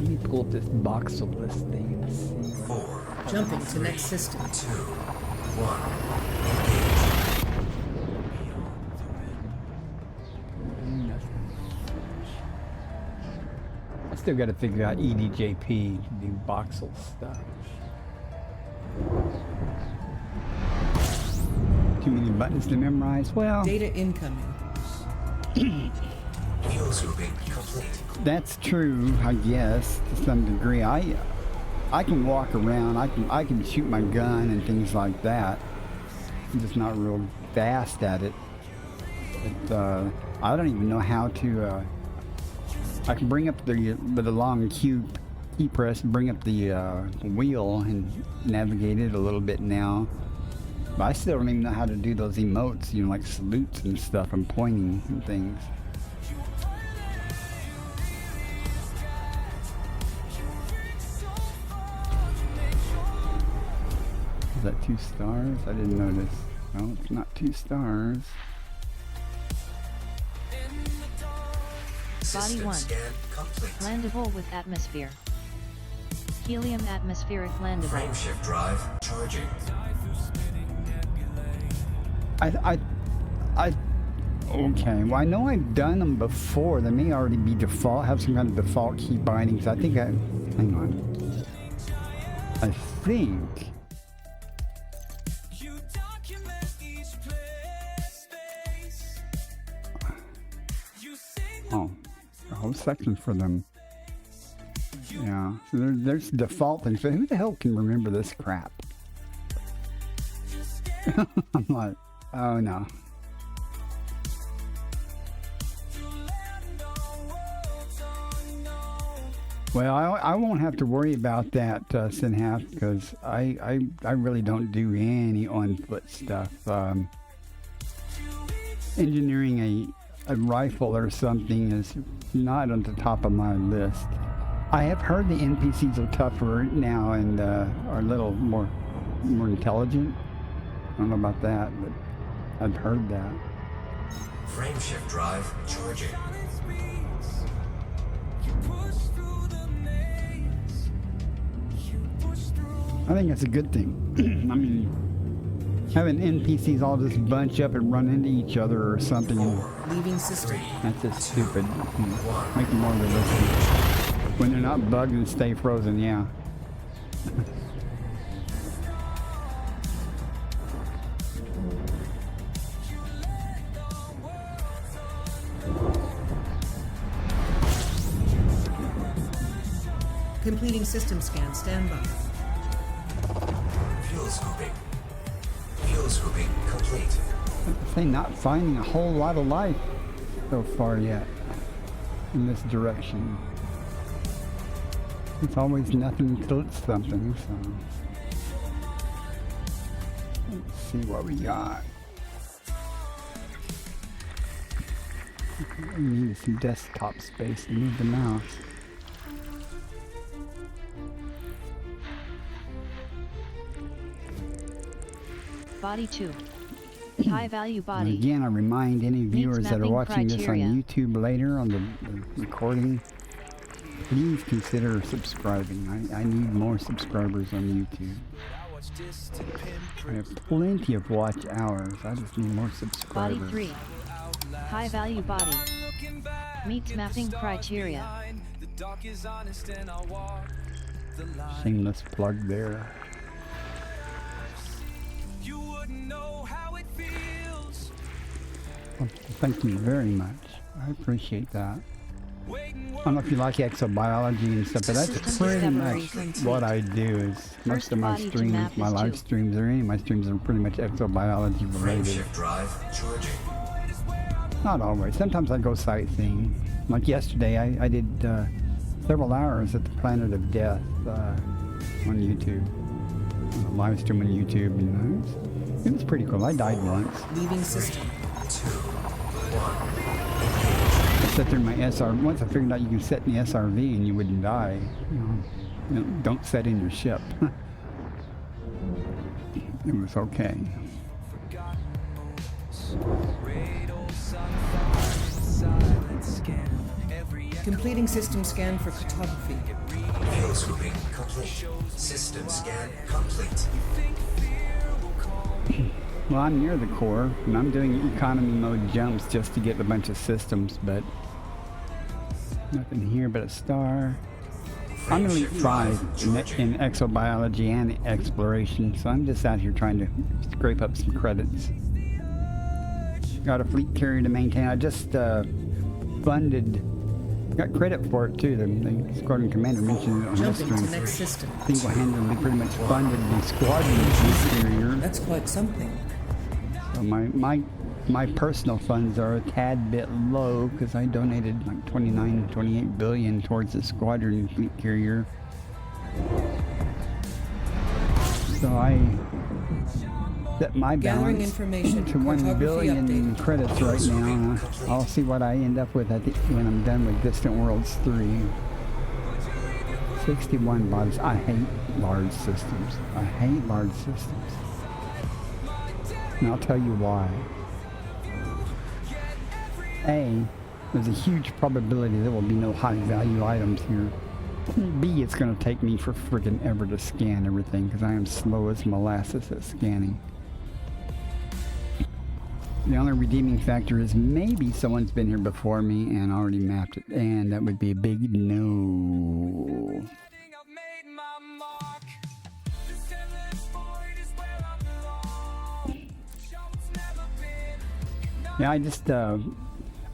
Let me pull up this boxel list thing and see. 4, Jumping to next system. 2, 1. I still got to figure out EDJP to do voxel stuff. Too many buttons to memorize. Well, Data incoming. Fuel scooping complete. that's true, I guess, to some degree. I can walk around. I can shoot my gun and things like that. I'm just not real fast at it. But I don't even know how to. I can bring up with a long key press, bring up the wheel and navigate it a little bit now. But I still don't even know how to do those emotes, you know, like salutes and stuff and pointing and things. Is that 2 stars? I didn't notice. No, it's not 2 stars. Body System 1. scan complete. Landable with atmosphere. Helium atmospheric landable. Frameshift drive charging. Okay, well I know I've done them before. They may already be have some kind of default key bindings. Hang on. I think. Oh, a whole section for them. Yeah, so there's default things. So who the hell can remember this crap? I'm like, oh no. Well, I won't have to worry about that, Sinhaf, because I really don't do any on-foot stuff. Engineering a rifle or something is not on the top of my list. I have heard the NPCs are tougher now and are a little more intelligent. I don't know about that, but I've heard that. Frameshift drive charging. I think that's a good thing. I mean, having NPCs all just bunch up and run into each other or something, Leaving system. that's just stupid. Make them more realistic. When they're not bugged and stay frozen, yeah. Completing system scan. Stand by. Fuel scooping. Fuel scooping complete. Say not finding a whole lot of life so far yet in this direction. It's always nothing until it's something, so let's see what we got. We need some desktop space to move the mouse. Body 2. High value And body. again, I remind any viewers that are mapping watching criteria. this on YouTube later on the recording, please consider subscribing. I need more subscribers on YouTube. I have plenty of watch hours. I just need more Body subscribers. 3. High value body. Meets mapping criteria. Shameless plug there. Well, thank you very much. I appreciate that. I don't know if you like exobiology and stuff, but that's System pretty discovery much complete. what I do. Is most of my body to streams, map my is live 2. streams, or any of my streams are pretty much exobiology related. Frameshift drive charging. Not always. Sometimes I go sightseeing. Like yesterday, I did several hours at the Planet of Death on YouTube. Live stream on YouTube, you know. It was pretty cool. I died once. Leaving system. 2, 1. I set there in my SR. Once I figured out you can set in the SRV and you wouldn't die. You know, don't set in your ship. It was okay. Completing system scan for cartography. Fuel scooping complete. System scan complete. Well, I'm near the core, and I'm doing economy mode jumps just to get a bunch of systems, but nothing here but a star. I'm an elite 5 in exobiology and exploration, so I'm just out here trying to scrape up some credits. got a fleet carrier to maintain. I just funded, got credit for it too. The squadron commander mentioned it on this Jumping to stream. next system. Single-handedly pretty much funded the squadron fleet carrier. That's quite something. So my personal funds are a tad bit low because I donated like 28 billion towards the squadron fleet carrier. So I set my Gathering balance information. to 1 Cartography billion updated. credits right now. I'll see what I end up with when I'm done with Distant Worlds 3. 61 bodies. I hate large systems. I hate large systems. And I'll tell you why. A, there's a huge probability there will be no high value items here. B, it's going to take me for friggin' ever to scan everything because I am slow as molasses at scanning. The only redeeming factor is maybe someone's been here before me and already mapped it, and that would be a big no. Yeah,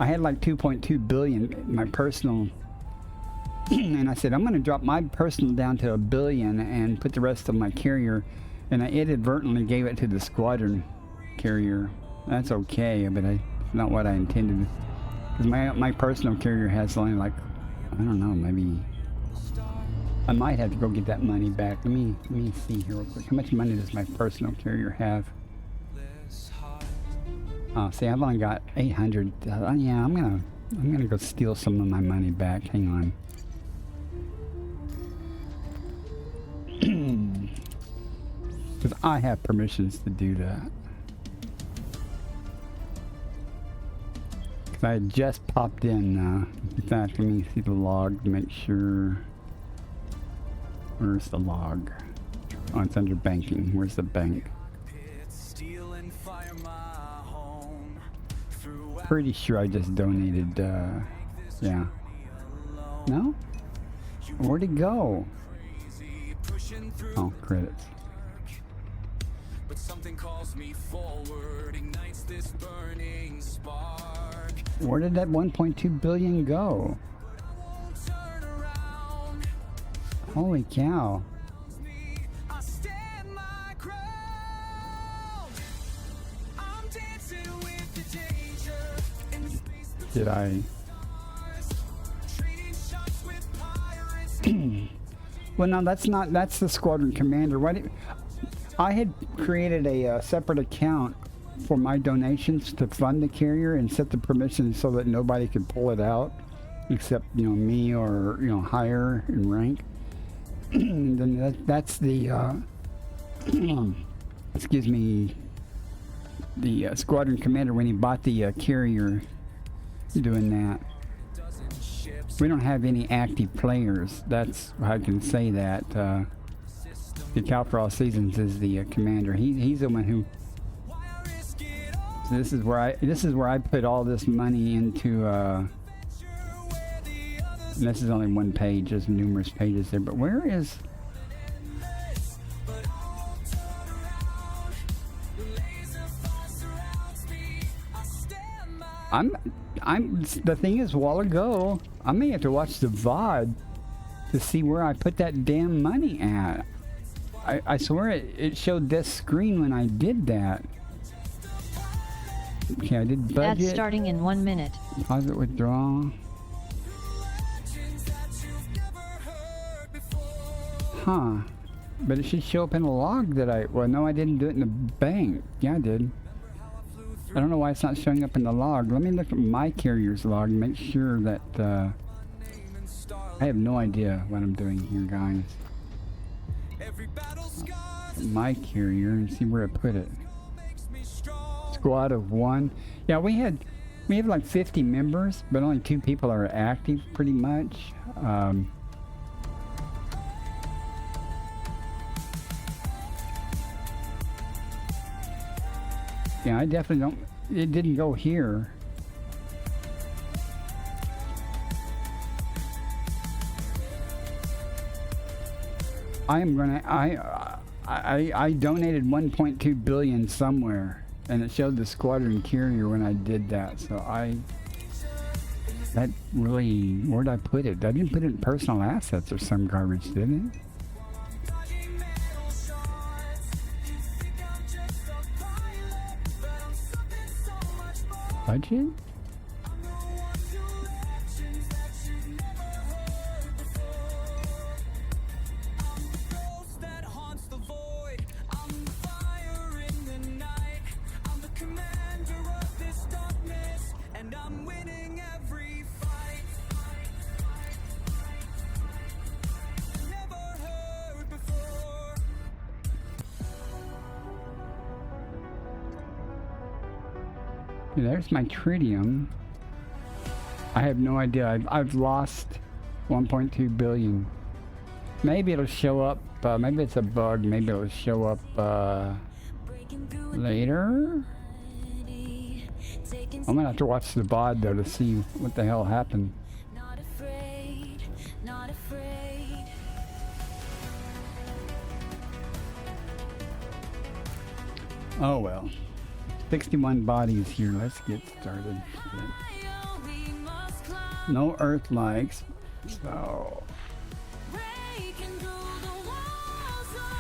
I had like 2.2 billion, my personal, and I said, I'm going to drop my personal down to 1 billion and put the rest of my carrier, and I inadvertently gave it to the squadron carrier. That's okay, but it's not what I intended. Because my personal carrier has only like, I don't know, maybe, I might have to go get that money back. Let me see here real quick. How much money does my personal carrier have? Oh, see, I've only got 800. Yeah, I'm gonna go steal some of my money back. Hang on. Because I have permissions to do that. Because I had just popped in. In fact, let me see the log to make sure. Where's the log? Oh, it's under banking. Where's the bank? Pretty sure I just donated, yeah. No? Where'd it go? Oh, credits. But something calls me forward, ignites this burning spark. Where did that 1.2 billion go? Holy cow. Did I? Well, no, that's the squadron commander. I had created a separate account for my donations to fund the carrier and set the permissions so that nobody could pull it out except, you know, me or, you know, higher in rank. And then that's the, excuse me, the squadron commander when he bought the carrier. Doing that. We don't have any active players. That's I can say that. The Cal for All Seasons is the commander. He's the one who. So this is where I put all this money into. And this is only one page. There's numerous pages there. But where is? The thing is, a while ago, I may have to watch the VOD to see where I put that damn money at. I swear it showed this screen when I did that. Okay, I did budget. Ads starting in 1 minute. Deposit withdrawal. Huh. But it should show up in a log that well, no, I didn't do it in the bank. Yeah, I did. I don't know why it's not showing up in the log. Let me look at my carrier's log and make sure that, I have no idea what I'm doing here, guys. My carrier and see where I put it. Squad of 1. Yeah, we have like 50 members, but only 2 people are active pretty much. Yeah, I definitely don't. It didn't go here. I donated 1.2 billion somewhere. and it showed the squadron carrier when I did that. So that really, where'd I put it? I didn't put it in personal assets or some garbage, did it? Budget? There's my tritium. I have no idea. I've lost 1.2 billion. Maybe it'll show up. Maybe it's a bug. Maybe it'll show up later. I'm gonna have to watch the VOD though to see what the hell happened. Not afraid, not afraid. Oh well. 61 bodies here. Let's get started. No Earth likes. So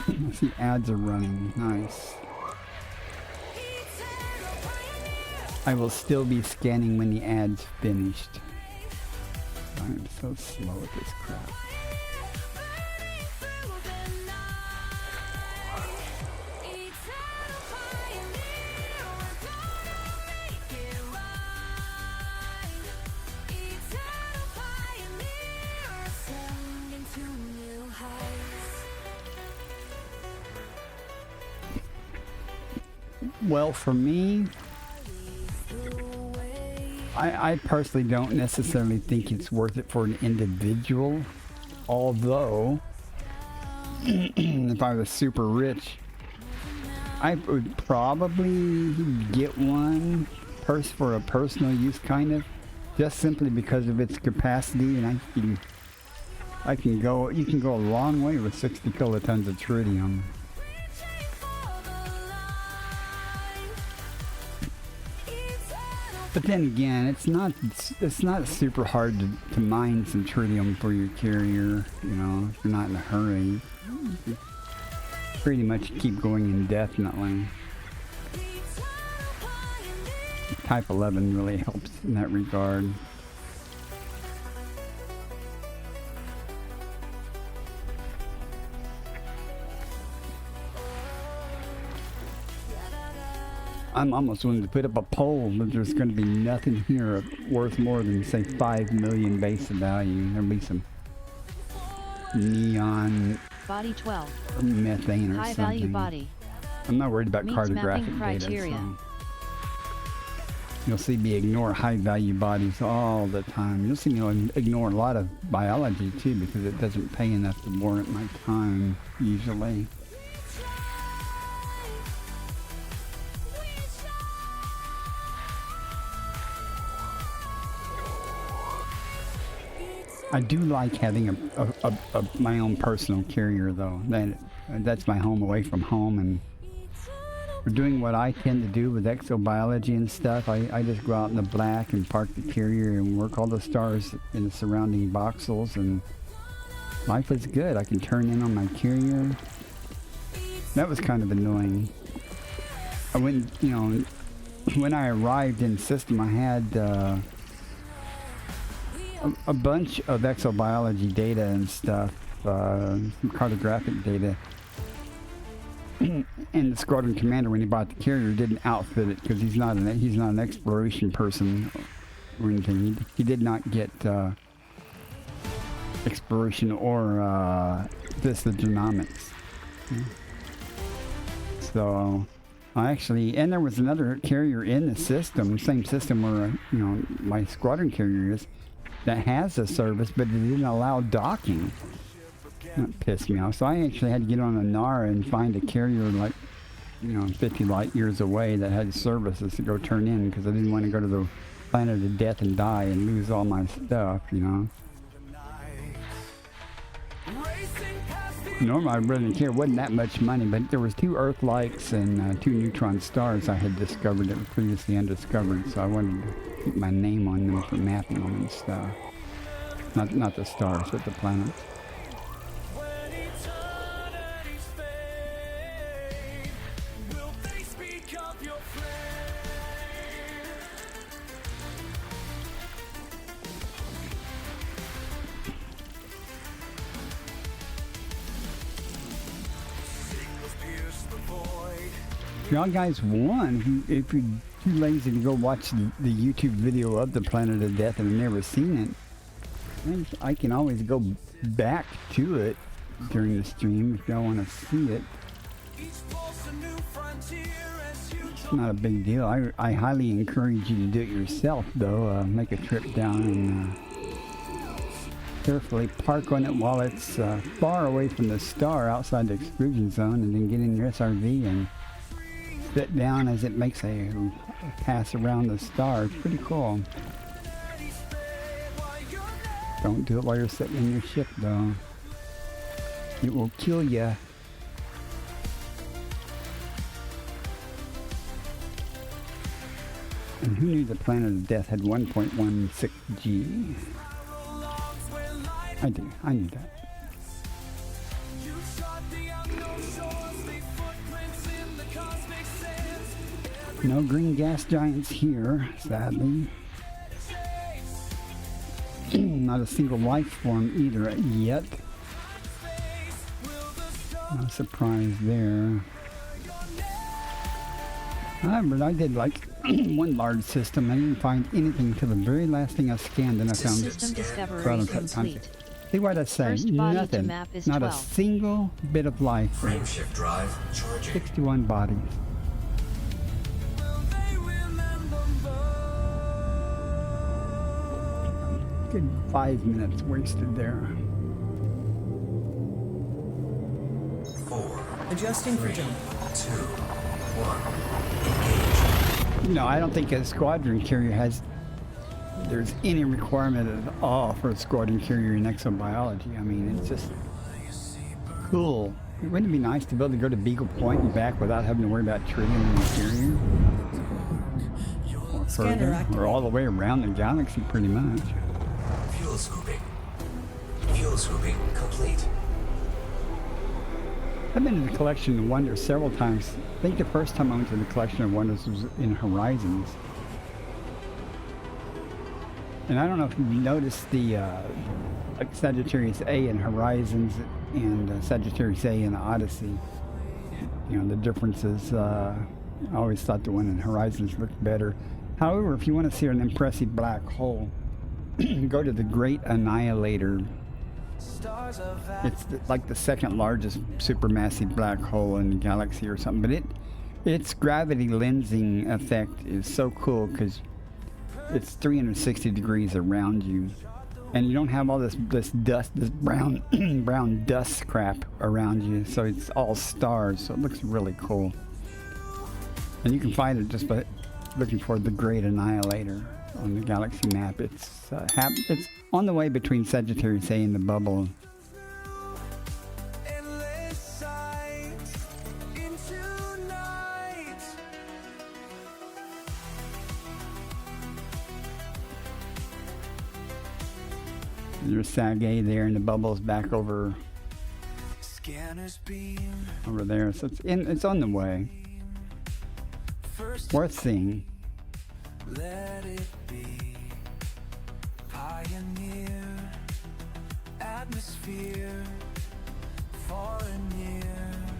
let's see, ads are running. Nice. I will still be scanning when the ad's finished. I'm so slow at this crap. Well, for me, I personally don't necessarily think it's worth it for an individual. Although, if I was super rich, I would probably get one for a personal use, kind of, just simply because of its capacity, and you can go a long way with 60 kilotons of tritium. But then again, it's not super hard to mine some tritium for your carrier, you know, if you're not in a hurry. You pretty much keep going indefinitely. Type 11 really helps in that regard. I'm almost willing to put up a poll that there's going to be nothing here worth more than, say, 5 million base of value. There'll be some neon Body 12. or methane or High something. value body. I'm not worried about Meets cartographic mapping data. criteria. So you'll see me ignore high value bodies all the time. You'll see me ignore a lot of biology too, because it doesn't pay enough to warrant my time usually. I do like having my own personal carrier, though. That's my home away from home, and for doing what I tend to do with exobiology and stuff, I just go out in the black and park the carrier and work all the stars in the surrounding voxels, and life is good. I can turn in on my carrier. That was kind of annoying. When I arrived in system, I had a bunch of exobiology data and stuff, some cartographic data. And the squadron commander, when he bought the carrier, didn't outfit it because he's not an exploration person or anything. He did not get exploration or this the genomics. So and there was another carrier in the system, same system where my squadron carrier is, that has a service, but it didn't allow docking. That pissed me off. So I actually had to get on a NAR and find a carrier 50 light years away that had services to go turn in, because I didn't want to go to the planet of death and die and lose all my stuff, Normally I really didn't care. It wasn't that much money, but there was 2 Earth-likes and 2 neutron stars I had discovered that were previously undiscovered, so I wanted to keep my name on them for mapping them and stuff. Not the stars, but the planets. Y'all guys won. If you're too lazy to go watch the YouTube video of the Planet of Death and have never seen it, I can always go back to it during the stream if y'all want to see it. It's not a big deal. I highly encourage you to do it yourself, though. Make a trip down and carefully park on it while it's far away from the star outside the exclusion zone, and then get in your SRV and sit down as it makes a pass around the star. It's pretty cool. Don't do it while you're sitting in your ship, though. It will kill you. And who knew the Planet of Death had 1.16 G? I knew that. No green gas giants here, sadly. Not a single life form either yet. No surprise there. But I did like one large system. I didn't find anything until the very last thing I scanned, and I found System discovery complete. See what I say? First body to Nothing. map is Not 12. a single bit of life. Frameshift drive charging. 61 bodies. Good 5 minutes wasted there. 4, Adjusting for 3, 2, jump. 1. Engage. No, I don't think a squadron carrier there's any requirement at all for a squadron carrier in exobiology. I mean, it's just cool. Wouldn't it be nice to be able to go to Beagle Point and back without having to worry about triggering the carrier? Or Scanner further, activated. or all the way around the galaxy, pretty much. Fuel scooping. Fuel scooping complete. I've been in the Collection of Wonders several times. I think the first time I went to the Collection of Wonders was in Horizons. And I don't know if you've noticed the like Sagittarius A in Horizons and Sagittarius A in Odyssey. You know, the differences. I always thought the one in Horizons looked better. However, if you want to see an impressive black hole, go to the Great Annihilator. It's like the second largest supermassive black hole in the galaxy or something. But its gravity lensing effect is so cool because it's 360 degrees around you, and you don't have all this dust, this brown brown dust crap around you. So it's all stars. So it looks really cool. And you can find it just by looking for the Great Annihilator on the galaxy map. It's on the way between Sagittarius A and the bubble. There's Sag A there, and the bubble's back over there. So it's on the way. Worth seeing. Let it be. Pioneer. Atmosphere. Far and near.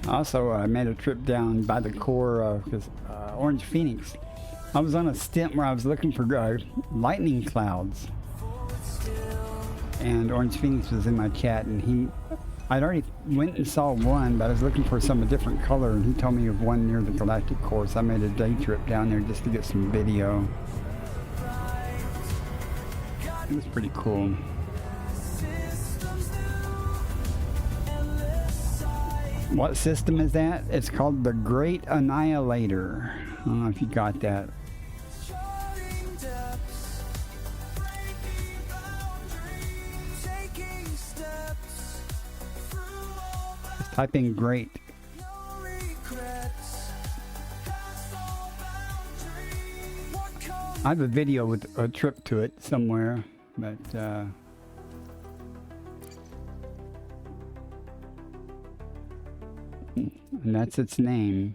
Also, I made a trip down by the core because Orange Phoenix. I was on a stint where I was looking for lightning clouds. And Orange Phoenix was in my chat, and I'd already went and saw one, but I was looking for some a different color, and he told me of one near the galactic core, so I made a day trip down there just to get some video. It was pretty cool. What system is that? It's called the Great Annihilator. I don't know if you got that. Type in great. No regrets. Past all boundaries. What comes I have a video with a trip to it somewhere, but and that's its name.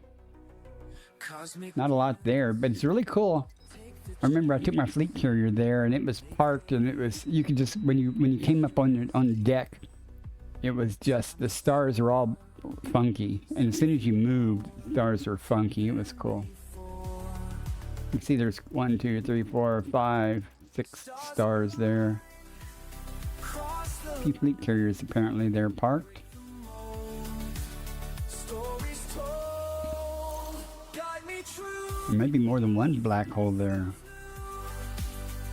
cosmic Not a lot there, but it's really cool. I remember I took my fleet carrier there, and it was parked, and it was, you could just, when you came up on the deck, it was just, the stars are all funky, and as soon as you moved, stars were funky. It was cool. You can see there's 1, 2, 3, 4, 5, 6 stars there. cross the Few fleet carriers apparently they're parked. stories told. Guide me true. There may be more than one black hole there.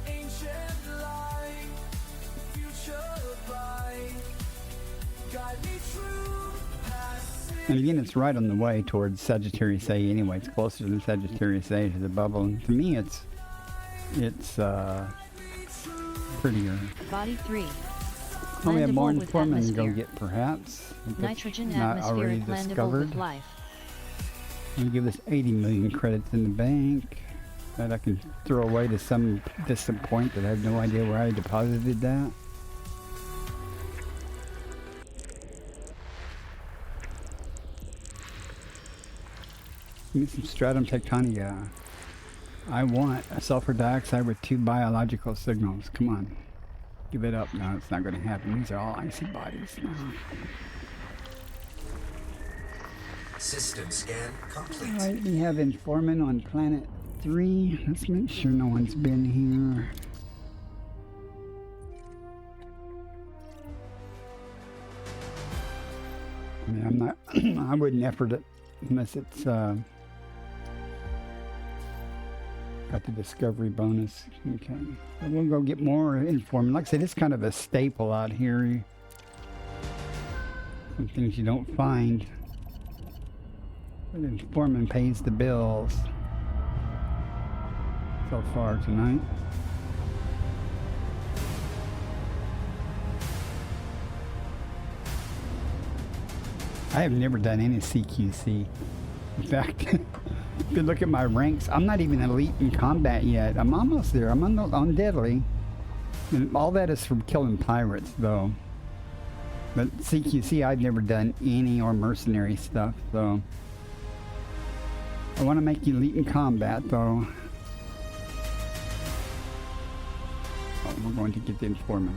Ancient light. Future bright. Guide me true. Passing. And again, it's right on the way towards Sagittarius A anyway. It's closer than Sagittarius A to the bubble. And to me, it's prettier. Body 3. Oh, we have more Landable with information to go atmosphere. get, perhaps. If it's Nitrogen not already atmospheric landable discovered. with life. And give us 80 million credits in the bank that I can throw away to some distant point that I have no idea where I deposited that. Give me some stratum tectonica. I want a sulfur dioxide with 2 biological signals. Come on. Give it up. No, it's not going to happen. These are all icy bodies now. System scan complete. Alright, we have informant on planet 3. Let's make sure no one's been here. I mean, I'm not, I wouldn't effort it unless it's got the discovery bonus. Okay, so we'll go get more informant. Like I said, it's kind of a staple out here. Some things you don't find. But informant pays the bills so far tonight. I have never done any CQC. In fact, if you look at my ranks, I'm not even elite in combat yet. I'm almost there. I'm on deadly. And all that is from killing pirates, though. But CQC, I've never done any or mercenary stuff, so. I want to make you elite in combat, though. Oh, we're going to get the informant.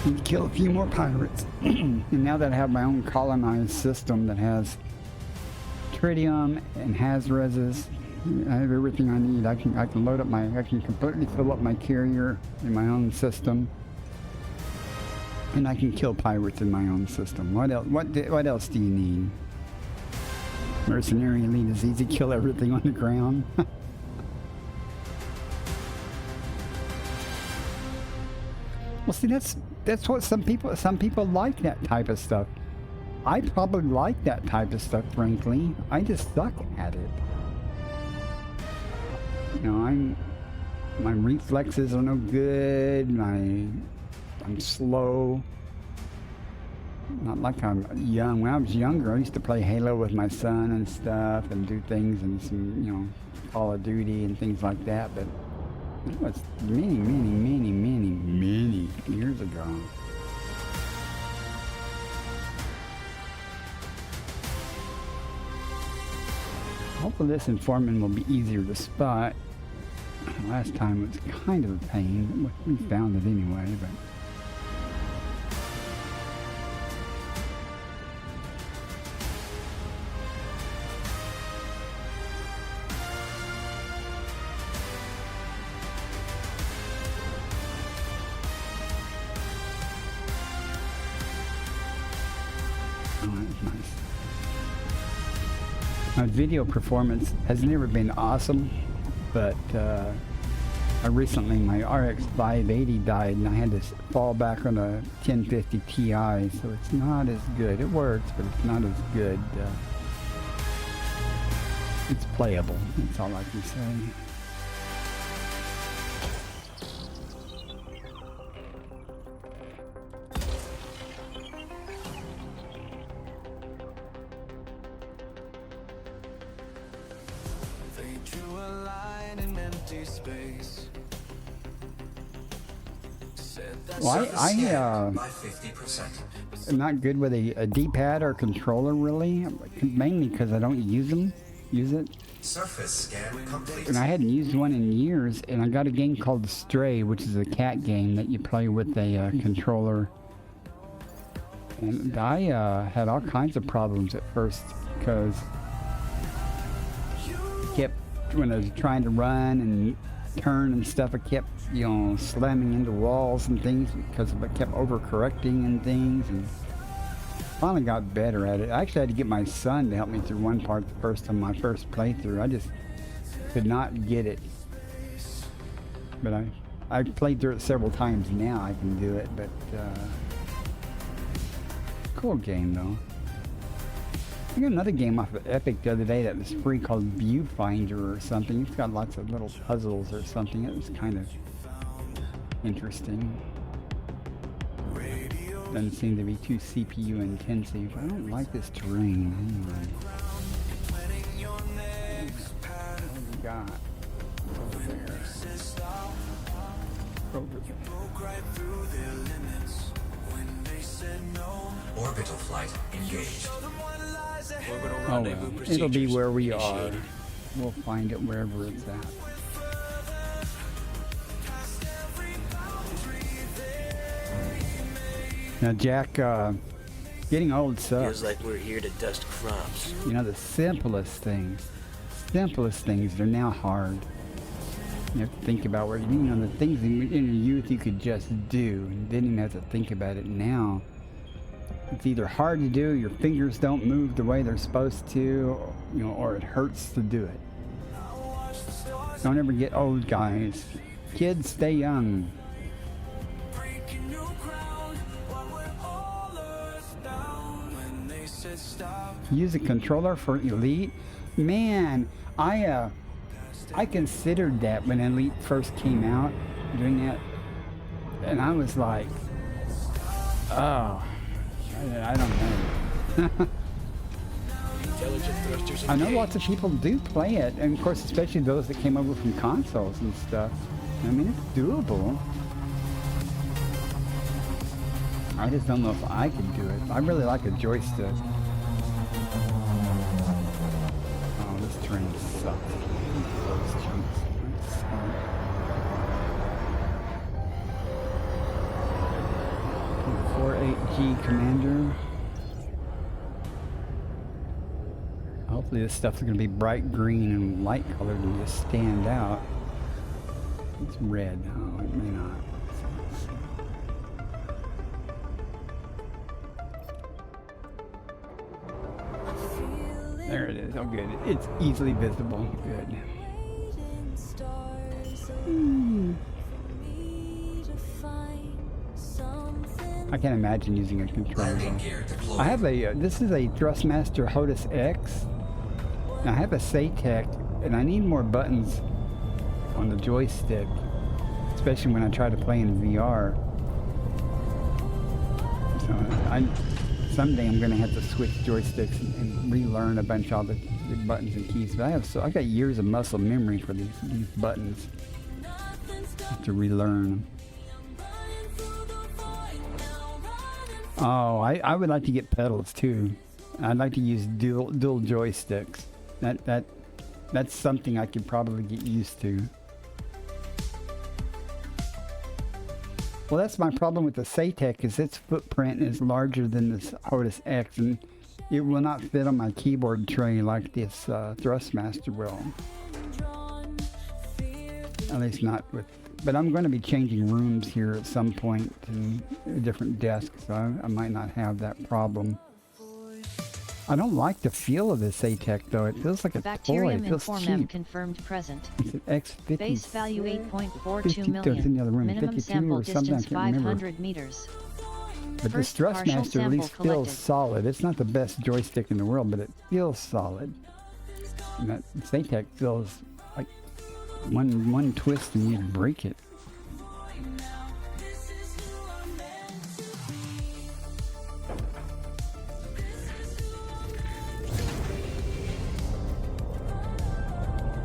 And kill a few more pirates. And now that I have my own colonized system that has tritium and has reses, I have everything I need. I can load up I can completely fill up my carrier in my own system. And I can kill pirates in my own system. What else? What else do you need? Mercenary elite is easy. Kill everything on the ground. Well, see, that's what some people like, that type of stuff. I probably like that type of stuff, frankly. I just suck at it. You know, my reflexes are no good. I'm slow. Not like I'm young. When I was younger, I used to play Halo with my son and stuff, and do things and some, you know, Call of Duty and things like that. But it was many years ago. Hopefully this informant will be easier to spot. Last time it was kind of a pain. We found it anyway, but. My video performance has never been awesome, but my RX 580 died and I had to fall back on a 1050 Ti, so it's not as good. It works, but it's not as good. It's playable, that's all I can say. empty space. Well, Surface I scanned by 50%. am not good with a D-pad or controller really, mainly because I don't use it. Surface scan complete. And I hadn't used one in years, and I got a game called Stray, which is a cat game that you play with a controller. And I had all kinds of problems at first because when I was trying to run and turn and stuff, I kept, slamming into walls and things because I kept overcorrecting and things, and finally got better at it. I actually had to get my son to help me through one part the first time, my first playthrough. I just could not get it. But I played through it several times now. I can do it, but cool game though. I got another game off of Epic the other day that was free called Viewfinder or something. It's got lots of little puzzles or something. It was kind of interesting. Doesn't seem to be too CPU intensive. I don't like this terrain anyway. What do we got? Over there. Over there. Orbital flight engaged. Orbital Oh rendezvous well, it'll be procedures where we are. initiated. We'll find it wherever it's at. Now, Jack, getting old sucks. Feels like we're here to dust crops. The simplest things, they're now hard. You have to think about where, the things in your youth you could just do and didn't even have to think about it. Now, it's either hard to do, your fingers don't move the way they're supposed to, or it hurts to do it. Don't ever get old, guys. Kids, stay young. Use a controller for Elite? Man, I considered that when Elite first came out, doing that, and I was like, oh, I don't know. Intelligent thrusters I know engaged. lots of people do play it, and of course, especially those that came over from consoles and stuff. I mean, it's doable. I just don't know if I can do it. I really like a joystick. Oh, this train sucks. Those chunks. That's smart. 48G Commander. Hopefully this stuff's going to be bright green and light colored and just stand out. It's red. Oh, it may not. There it is. Oh, good. It's easily visible. Good. I can't imagine using a controller. Landing gear deployed. I have a, this is a Thrustmaster HOTUS X. And I have a SATEC, and I need more buttons on the joystick, especially when I try to play in VR. So someday I'm going to have to switch joysticks and relearn a bunch of the buttons and keys. But I got years of muscle memory for these buttons. I have to relearn them. Oh, I would like to get pedals too. I'd like to use dual joysticks. That's something I could probably get used to. Well, that's my problem with the SATEC, is its footprint is larger than this HOTUS X, and it will not fit on my keyboard tray like this Thrustmaster will. At least not with. But I'm going to be changing rooms here at some point to a different desk, so I might not have that problem. I don't like the feel of this SATEC though. It feels like a toy. Bacterium It feels Informem cheap. confirmed present. It's an X50. Base value 8.42 50 million. in the other room, Minimum 52 sample or something, I distance can't remember. 500 meters. But this First partial Thrustmaster at sample least feels collected. solid. It's not the best joystick in the world, but it feels solid. And that SATEC feels like one twist and you'd break it.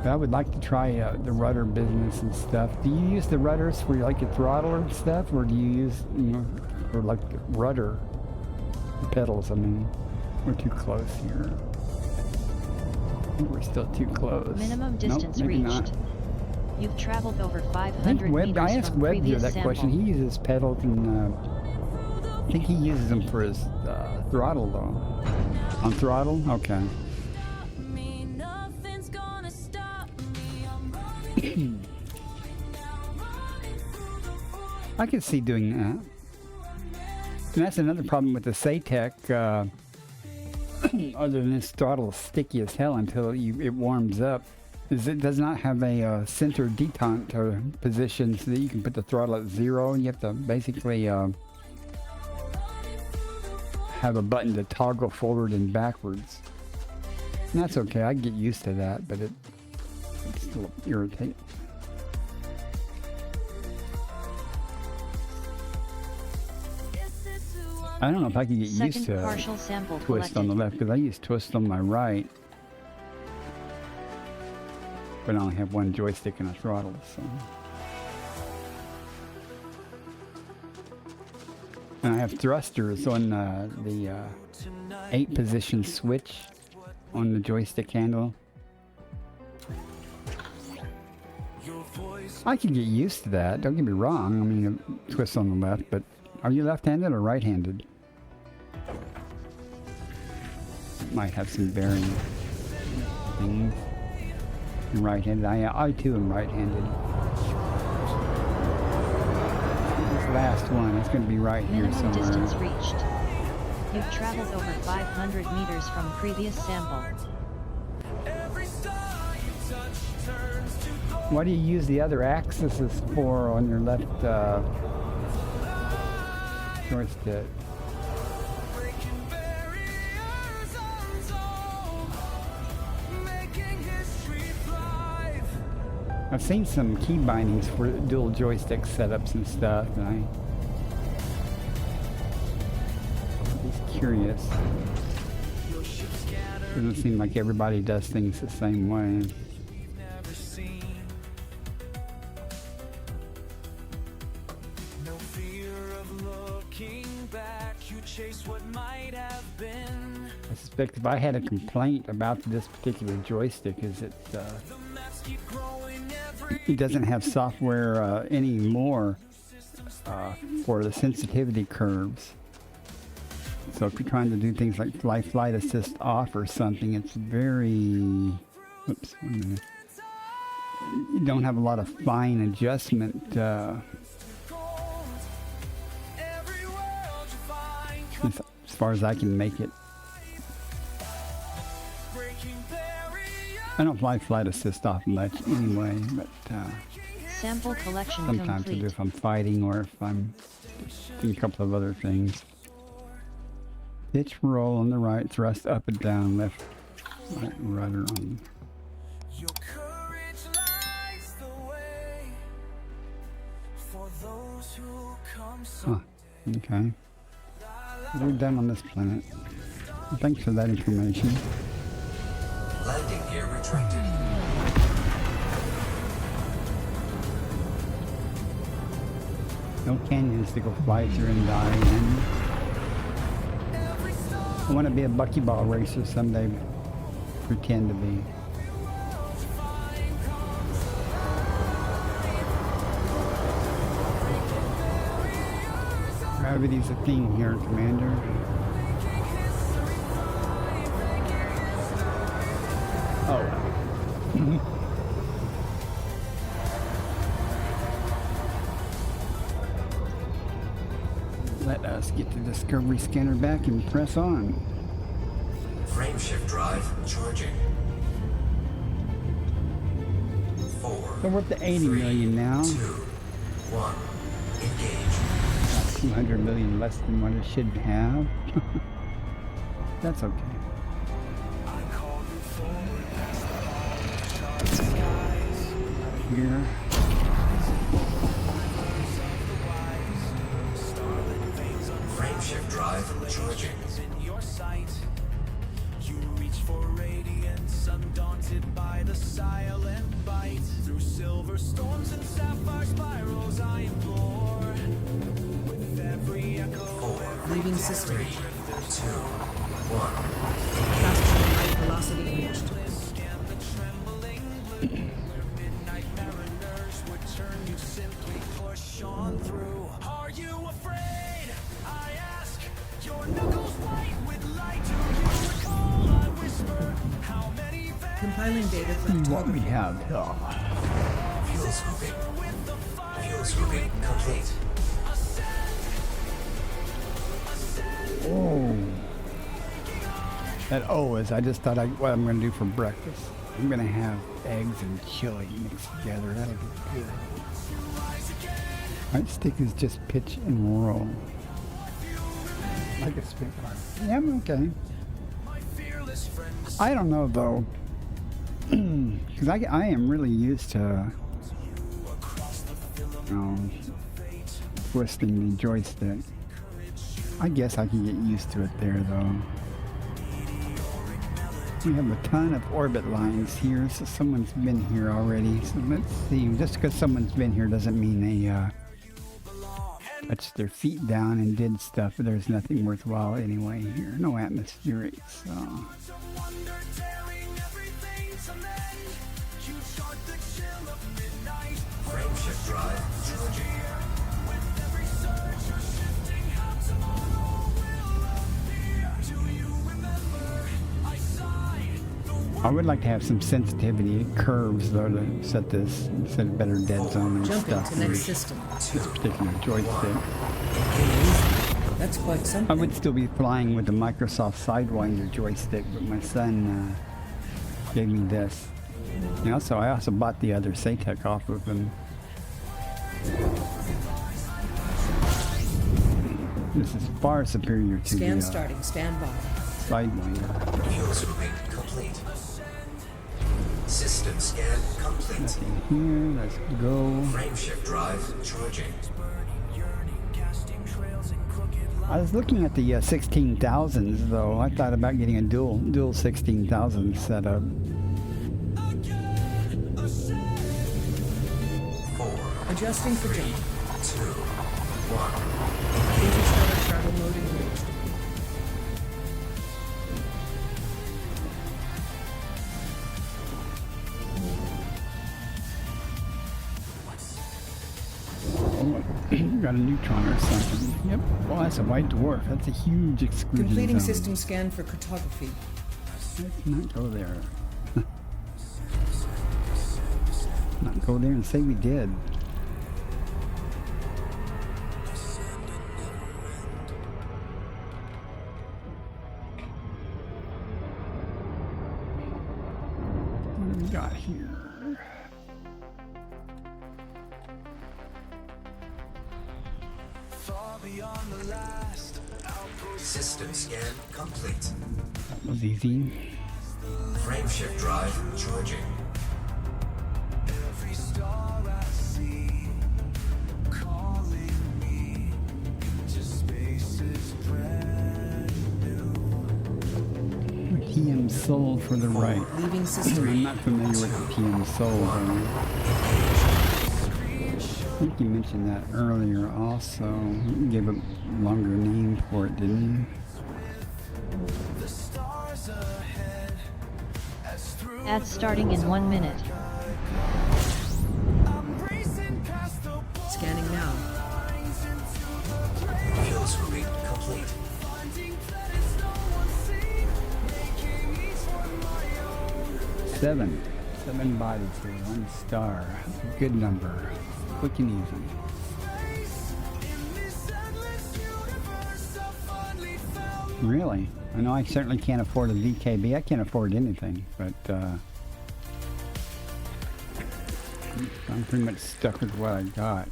But I would like to try the rudder business and stuff. Do you use the rudders for like your throttle and stuff, or do you use, you know, or like rudder the pedals? I mean, we're too close here. I think we're still too close. Minimum distance nope, maybe reached. Not. You've traveled over I 500 think Webb, meters I asked from Webb here previous that sample. question. He uses pedals and I think he uses them for his throttle though. On throttle? Okay. Me, nothing's gonna stop me. I'm running now, running through the void. I could see doing that. And that's another problem with the Satec. Other than this throttle is sticky as hell until it warms up, is it does not have a center detente position so that you can put the throttle at 0, and you have to basically have a button to toggle forward and backwards. And that's okay, I can get used to that, but it's still irritating. I don't know if I can get used Second to partial sample twist on the collected. left, because I use twist on my right. But I only have one joystick and a throttle, so. And I have thrusters on the 8-position switch on the joystick handle. I can get used to that, don't get me wrong. I mean, twist on the left, but are you left-handed or right-handed? Might have some bearing things. I'm right-handed. I too am right-handed. This last one, it's going to be right here Minimum somewhere. distance reached. You've traveled over 500 meters from previous sample. What do you use the other axes for on your left joystick? I've seen some key bindings for dual joystick setups and stuff, and I'm just curious. Doesn't seem like everybody does things the same way. I suspect if I had a complaint about this particular joystick is that it doesn't have software anymore for the sensitivity curves. So if you're trying to do things like flight assist off or something, it's very, oops, 1 minute. You don't have a lot of fine adjustment as far as I can make it. I don't fly flight assist off much anyway, but Sample collection sometimes I do complete. if I'm fighting or if I'm doing a couple of other things. Pitch roll on the right, thrust up and down, left, right, rudder on. Your courage lies the way for those who come Huh, okay. We're done on this planet. Thanks for that information. Landing gear retracted. No canyons to go fly through and die in. I want to be a buckyball racer someday. Pretend to be. Gravity's a thing here, Commander. Oh. Let us get the Discovery scanner back and press on. Frameshift drive charging. 4. So we're up to 80 million now. 2, 1. Engage. 200 million less than what it should have. That's okay. Here. Frameshift drive charging. You reach for radiance, undaunted by the silent bite. Through silver storms and sapphire spirals I implore. With every echo, Leaving system. 3, 2, 1. Faster than light velocity reached. scan the trembling blue. Where midnight mariners would turn, you simply push on through. Are you afraid? I ask. Your knuckles white with light. Do you recall I whispered how many Compiling data for See what we photography. have here. Fuel scooping. Fuel scooping complete. Oh. That O is, I just thought what I'm going to do for breakfast. I'm going to have eggs and chili mixed together. That'll be good. White stick is just pitch and roll. Like a spitfire. Yeah, I'm okay. I don't know though. Because I am really used to twisting the joystick. I guess I can get used to it there though. We have a ton of orbit lines here, so someone's been here already. So let's see. Just because someone's been here doesn't mean they touched their feet down and did stuff. There's nothing worthwhile anyway here. No atmospheric, so. Frame shift drive. I would like to have some sensitivity curves though to set this, set a better dead zone and Jumping stuff. to next with system. this particular joystick. That's quite I something. would still be flying with the Microsoft Sidewinder joystick, but my son gave me this. And also, I also bought the other Satec off of him. This is far superior to Scan the starting. Stand by. Sidewinder. Fuel scooping complete. System scan complete. Nothing here. Let's go. Frame shift drive charging. I was looking at the 16,000s though. I thought about getting a dual 16,000 setup. 4, Adjusting for jump. 2, 1. Interstellar travel mode engaged. Got a neutron or something. Yep. Well, that's a white dwarf. That's a huge exclusion Completing zone. system scan for cartography. Let's not go there. Not go there and say we did. What do we got here? System scan complete. That was easy. Frame shift drive charging. Every star I see calling me to spaces brand new. PM Soul for the right. Leaving system. I'm not familiar with the PM Soul though. I think you mentioned that earlier also. You gave a longer name for it, didn't you? The stars ahead as through Ads starting in 1 minute. I'm racing past the Scanning now. lines into the gray, Fuel scooping complete. finding planets no one's seen, making each one my own. 7 bodies here, 1 star. That's a good number. Quick and easy. In this endless universe, I finally found Really? I know I certainly can't afford a VKB. I can't afford anything, but I'm pretty much stuck with what I got.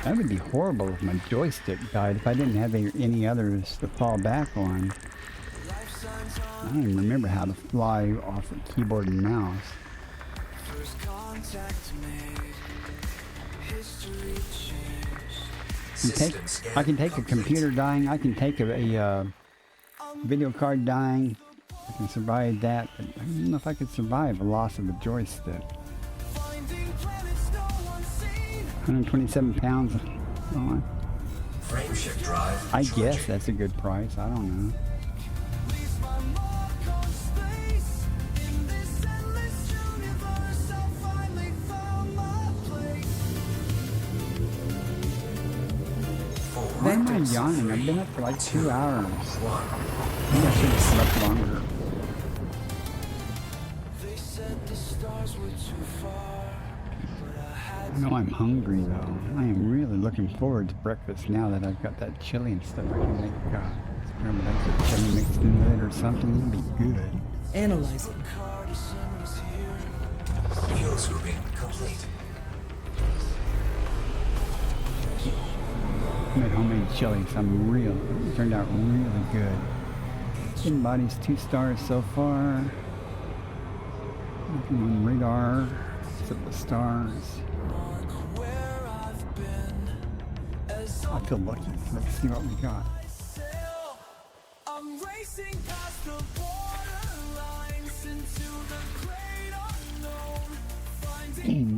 That would be horrible if my joystick died, if I didn't have any others to fall back on. I don't even remember how to fly off a keyboard and mouse. first contact made, history changed. I can take a computer dying. I can take a Video card dying. I can survive that, but I don't know if I could survive the loss of a joystick. 127 pounds. Oh, Frame shift drive. I charging. guess that's a good price. I don't know. Why am I yawning? I've been up for like 2 hours. Maybe I should have slept longer. I know I'm hungry though. I am really looking forward to breakfast now that I've got that chili and stuff. I can make scrambled eggs with chili mixed in with it or something. It'll be good. Analyzing. Fuel scooping complete. I made homemade chili, so it turned out really good. Hidden body's 2 stars so far. Nothing on radar, except the stars. I feel lucky. Let's see what we got.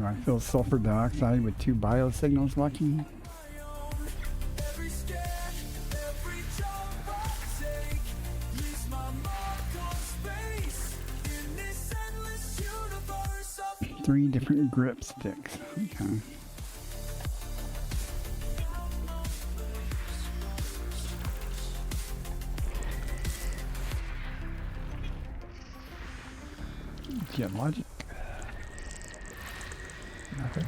I feel sulfur dioxide with 2 biosignals lucky. Three different grip sticks. Okay. Logic. Nothing.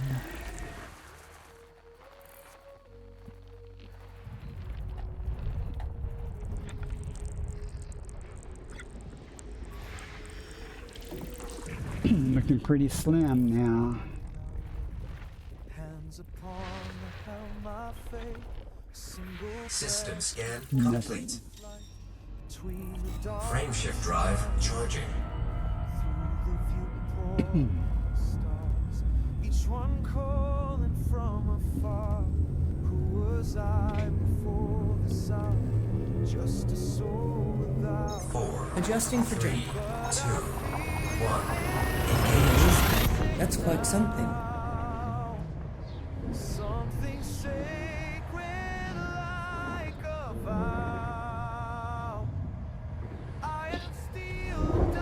Looking pretty slim now. System scan complete. Frame shift drive charging. Each one calling from afar. Who was I before the sun? Just a soul without. 4, Adjusting for 3, jump. 2, 1. Engage. That's quite something. Something sacred like a vow. I am steel, I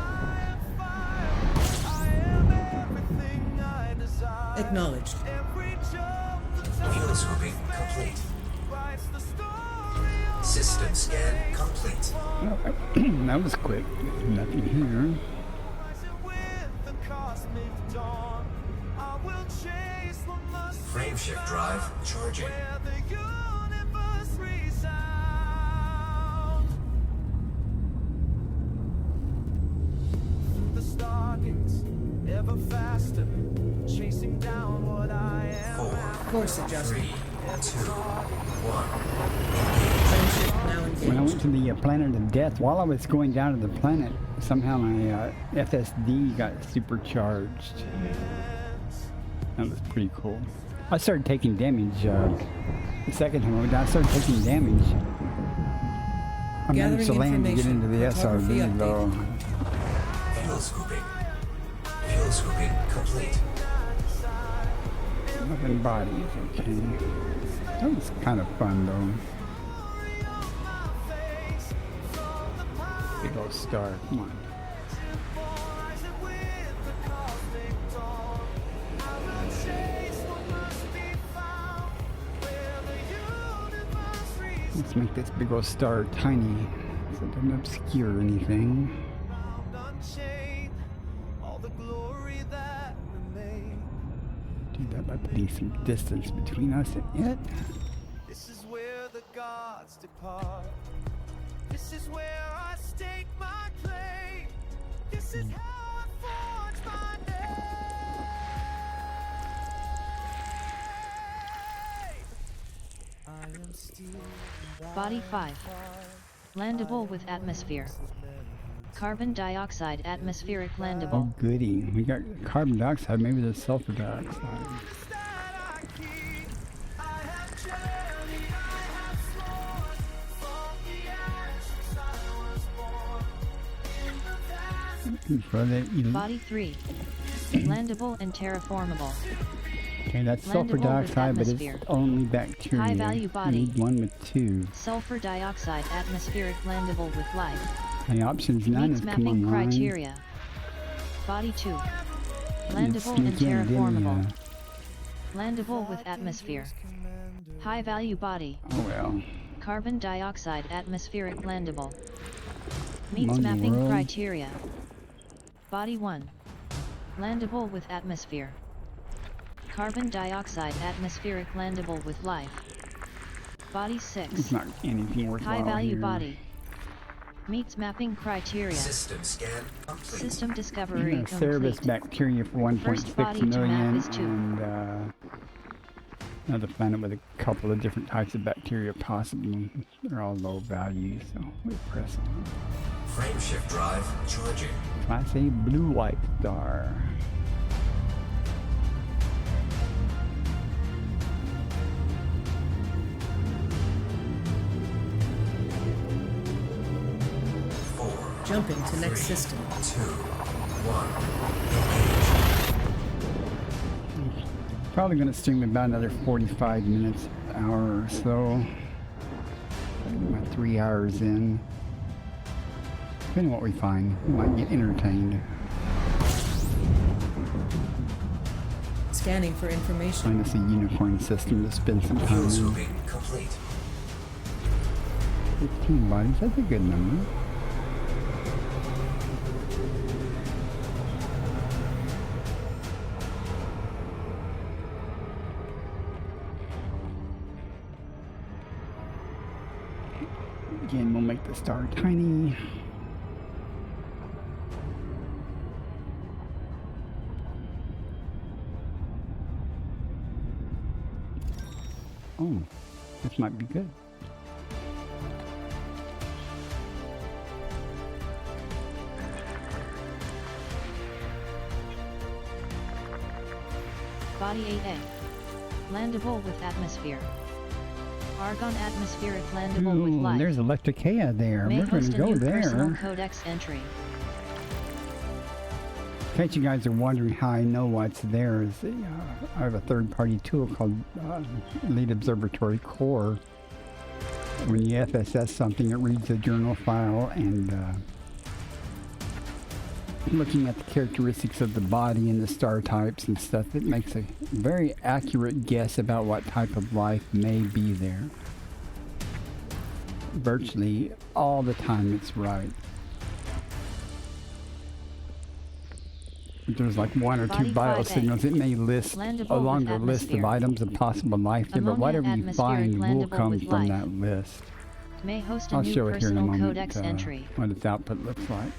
am fire. I am everything I desire. Acknowledged. Every jump the Fuel scooping complete. writes the story of System scan complete. That was quick. Nothing here. rising with the cosmic dawn. I will chase the must Frame shift drive charging. where the universe resound. Through the stargates, ever faster, chasing down what I am. 4, Course adjustment. 3, 2, 1. Friendship now When I engaged. went to the planet of death, while I was going down to the planet, somehow my FSD got supercharged. That was pretty cool. I started taking damage the second time I went down. I started taking damage. I managed to Gathering land to get into the information. SRV though. Fuel scooping. Fuel scooping complete. Nothing bodies, okay. That was kind of fun though. Big old star, come on. Let's make this big old star tiny so it doesn't obscure anything. Do that by putting some distance between us and it. This is where the gods depart. This is where I stake my claim. This is how I forge my name. I am steel. Body 5. Landable with atmosphere. Carbon dioxide atmospheric landable. Oh goody, we got carbon dioxide, maybe there's sulfur dioxide. For the Body 3. Landable and terraformable. okay, that's sulfur Landable with dioxide, but it's atmosphere. only bacteria. High value body. You need one with 2. Sulfur dioxide atmospheric landable with life. The options none Meets is come mapping online. criteria. Body 2. You Landable and sneak in, didn't terraformable. ya? Landable with atmosphere. High value body. Oh well. Carbon dioxide atmospheric landable. Meets Among the mapping world. criteria. Body 1. Landable with atmosphere. Carbon dioxide atmospheric landable with life. Body 6. It's not anything worthwhile High value here. body. Meets mapping criteria. System scan complete. System discovery Cerebus complete. bacteria for First body 1.6 to map million, is 2. and another planet with a couple of different types of bacteria possible. They're all low value, so we press on. Frame shift drive charging. Class A blue white star. Jumping to next system. 2, 1. Probably going to stream about another 45 minutes, hour or so. About 3 hours in. Depending on what we find, we might get entertained. Scanning for information. Find us a unicorn system to spend some time Fuel in. swooping complete. 15 bodies, that's a good number. Again, we'll make the star tiny. Oh, this might be good. Body 8A. Landable with atmosphere. Argon atmospheric landable with Ooh, life. there's Electricaea there. May We're going host to a go new personal there. codex entry. In case you guys are wondering how I know what's there, is I have a third-party tool called Lead Observatory Core. When you FSS something, it reads a journal file, and looking at the characteristics of the body and the star types and stuff, it makes a very accurate guess about what type of life may be there. Virtually all the time it's right. If there's like 1 or 2 Body 5A. biosignals, it may list Landable a with longer list of atmosphere. items of possible life there, but Ammonia whatever you atmospheric find will landable come with from life. that list. May host a I'll new show it here in a personal moment codex entry. what its output looks like.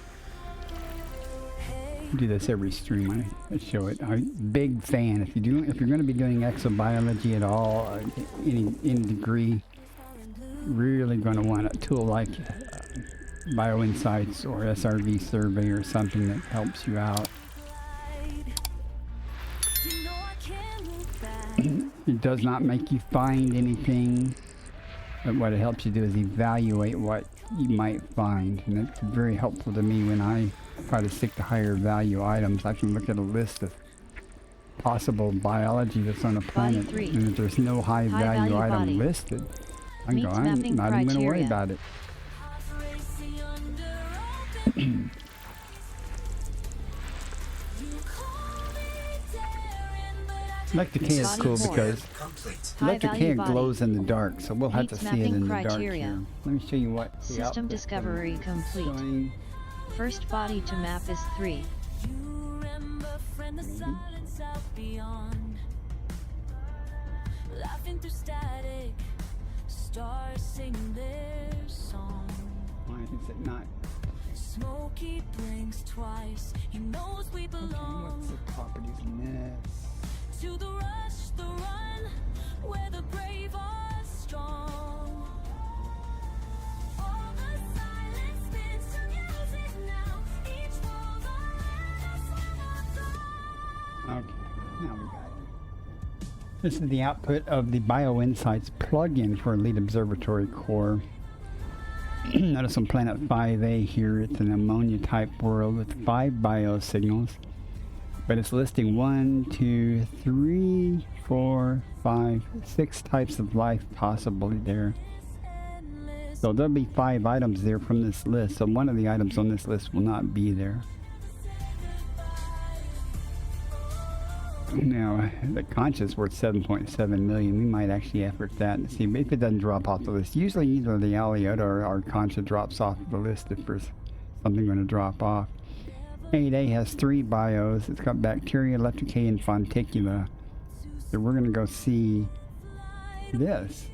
I do this every stream. I show it. I'm a big fan. If you're going to be doing exobiology at all, any degree, really going to want a tool like BioInsights or SRV Survey or something that helps you out. It does not make you find anything, but what it helps you do is evaluate what you might find, and it's very helpful to me when I try to stick to higher value items. I can look at a list of possible biology that's on a planet, 3. and if there's no high value value item body. listed, I can go, Meets I'm mapping not even going to worry criteria. about it. Electricaea is Body cool 4. because Complete. High value Electricaea body. glows in the dark, so we'll have to Meets see it in the mapping dark criteria. here. Let me show you what the System output discovery is complete. showing. First body to map is 3. Laughing through static, stars sing their song. Why is it not? Smokey blinks twice. He knows we Okay, belong. what's the properties in this? To the rush, the run, where the brave are strong. All the silence spins to music now. Each world Okay, now we got it. This is the output of the BioInsights plugin for Elite Observatory Core. Notice on planet 5A here, it's an ammonia type world with 5 biosignals. But it's listing 1, 2, 3, 4, 5, 6 types of life possible there. So there'll be 5 items there from this list. So one of the items on this list will not be there. Now, the conch is worth 7.7 million. We might actually effort that and see if it doesn't drop off the list. Usually either the Aliota or concha drops off the list if there's something going to drop off. 8A has 3 bios. It's got bacteria, electricae, and fonticula. So we're going to go see this.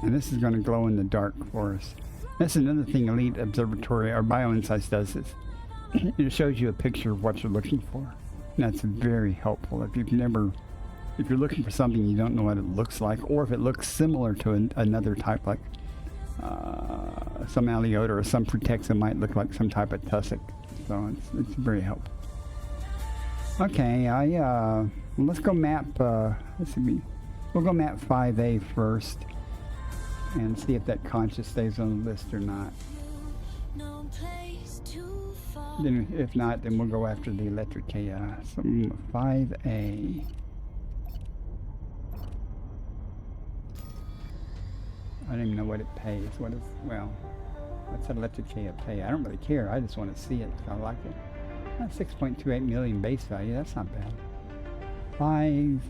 And this is going to glow in the dark for us. That's another thing Elite Observatory or BioInsights does is it shows you a picture of what you're looking for. And that's very helpful. If you're looking for something you don't know what it looks like, or if it looks similar to another type like some Aliota or some Protexa might look like some type of tussock. So it's very helpful. Okay, let's go map. Let's see, we'll go map 5A first, and see if that concha stays on the list or not. Then, if not, then we'll go after the Electricae. So 5A. I don't even know what it pays. What is, well, what's that Electricae pay? I don't really care. I just want to see it. I like it. 6.28 million base value. That's not bad. 5A.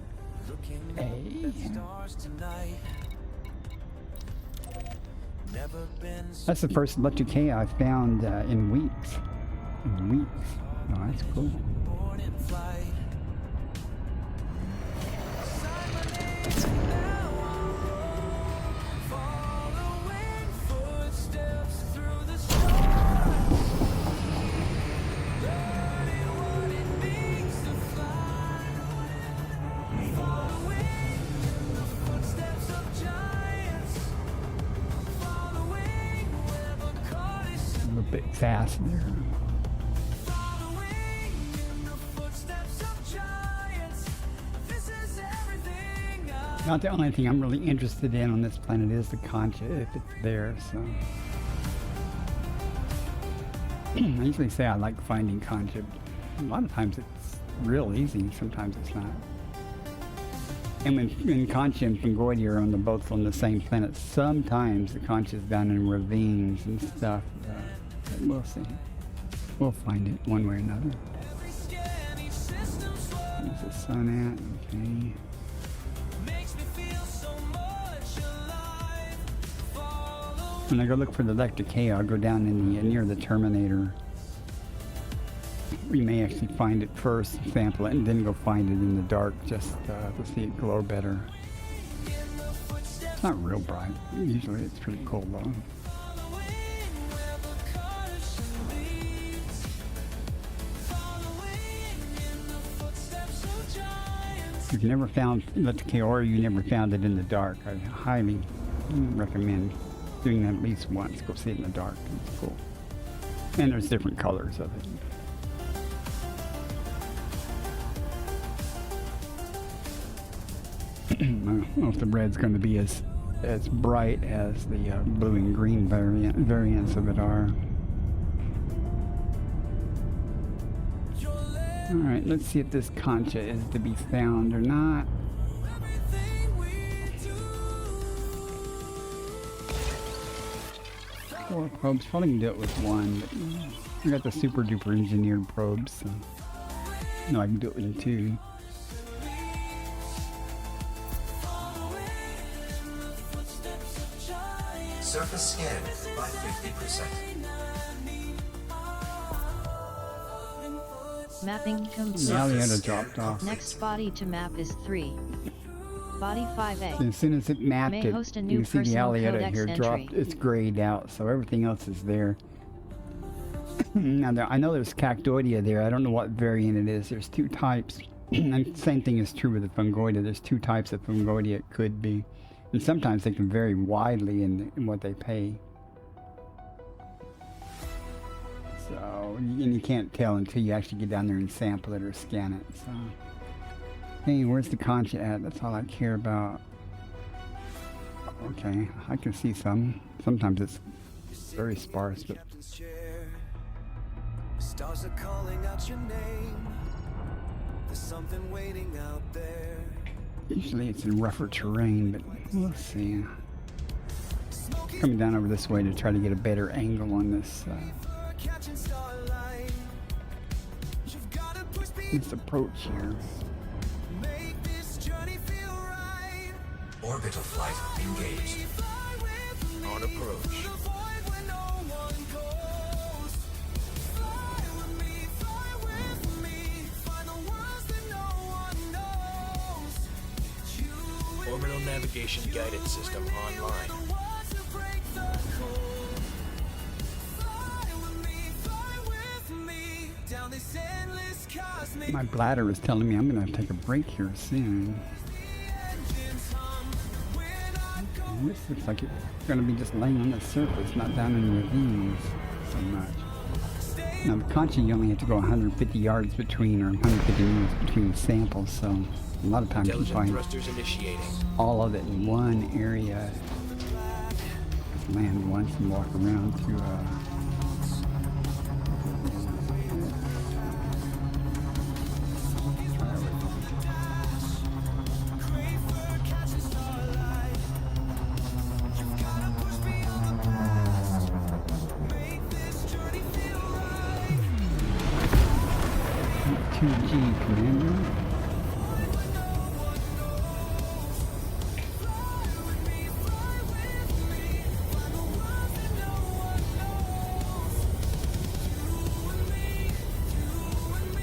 That's the first Electricae I found in weeks. Oh, that's cool. A little bit fast there. Not the only thing I'm really interested in on this planet is the concha, if it's there, so. I usually say I like finding concha. A lot of times it's real easy, sometimes it's not. And when concha and fungoidia are on both on the same planet, sometimes the concha is down in ravines and stuff. But we'll see. We'll find it one way or another. There's the sun at, okay. When I go look for the Electricae, I'll go down in the near the Terminator. We may actually find it first, sample it, and then go find it in the dark just to see it glow better. It's not real bright. Usually it's pretty cool though. If you've never found Electricae or you never found it in the dark, I highly recommend doing that at least once. Go see it in the dark. It's cool. And there's different colors of it. I don't know if the red's going to be as bright as the blue and green variants of it are. Alright, let's see if this concha is to be found or not. Four probes, probably can do it with one, but I got the super duper engineered probes, so no, I can do it with 2. Surface scan by 50%. Mapping complete. The Aliota dropped off. Next body to map is 3. Body 5A. As soon as it mapped May it, host a you new can see the personal Aliota codex here entry. dropped. It's grayed out, so everything else is there. Now, I know there's Cactoidea there. I don't know what variant it is. There's 2 types. And same thing is true with the Fungoidia. There's 2 types of Fungoidia it could be. And sometimes they can vary widely in what they pay. So, and you can't tell until you actually get down there and sample it or scan it. So, hey, where's the concha at? That's all I care about. Okay, I can see some. Sometimes it's very sparse, but Stars are calling out your name. There's something waiting out there. usually it's in rougher terrain, but we'll see. Coming down over this way to try to get a better angle on this Catching starlight. You've got to push me. this approach here. Make this journey feel right. Orbital flight engaged. Fly with me. On approach. Through the void where no one goes. Fly with me. Find the worlds that no one knows. You and Orbital navigation guidance system online. the ones who break the code. Fly with me. Down this endless cosmic My bladder is telling me I'm going to have to take a break here soon. engines hum. We're not going. And this looks like it's going to be just laying on the surface, not down in the ravines so much. Now the concha, you only have to go 150 yards between, or 150 meters between samples, so a lot of times you Intelligent find thrusters initiating. all of it in one area. Just land once and walk around through a 2G commander.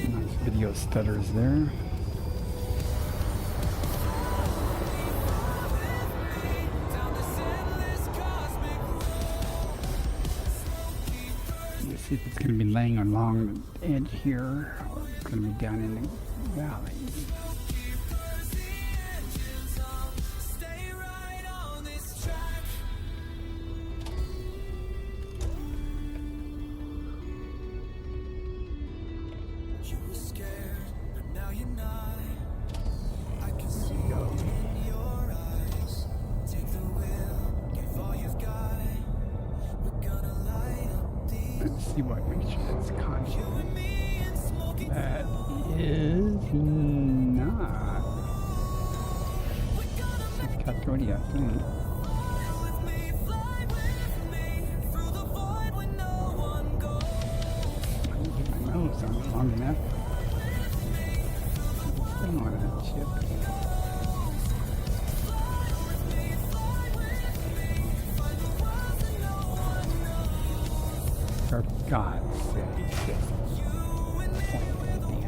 Nice video stutters there. Let's see if it's going to be laying along the edge here, or it's going to be down in the valley. Stay right on this track. You were scared, but now you're not. I can see it in your eyes. Take the wheel, give all you've got. We're gonna light up these. Let's see what makes sure that's conscious. You and me and smoking. That is not. It's Catodia, I think. Fly with me through the void when no one goes. I can get my nose on it long enough. Still on that chip. For God's sake, just point the damn thing.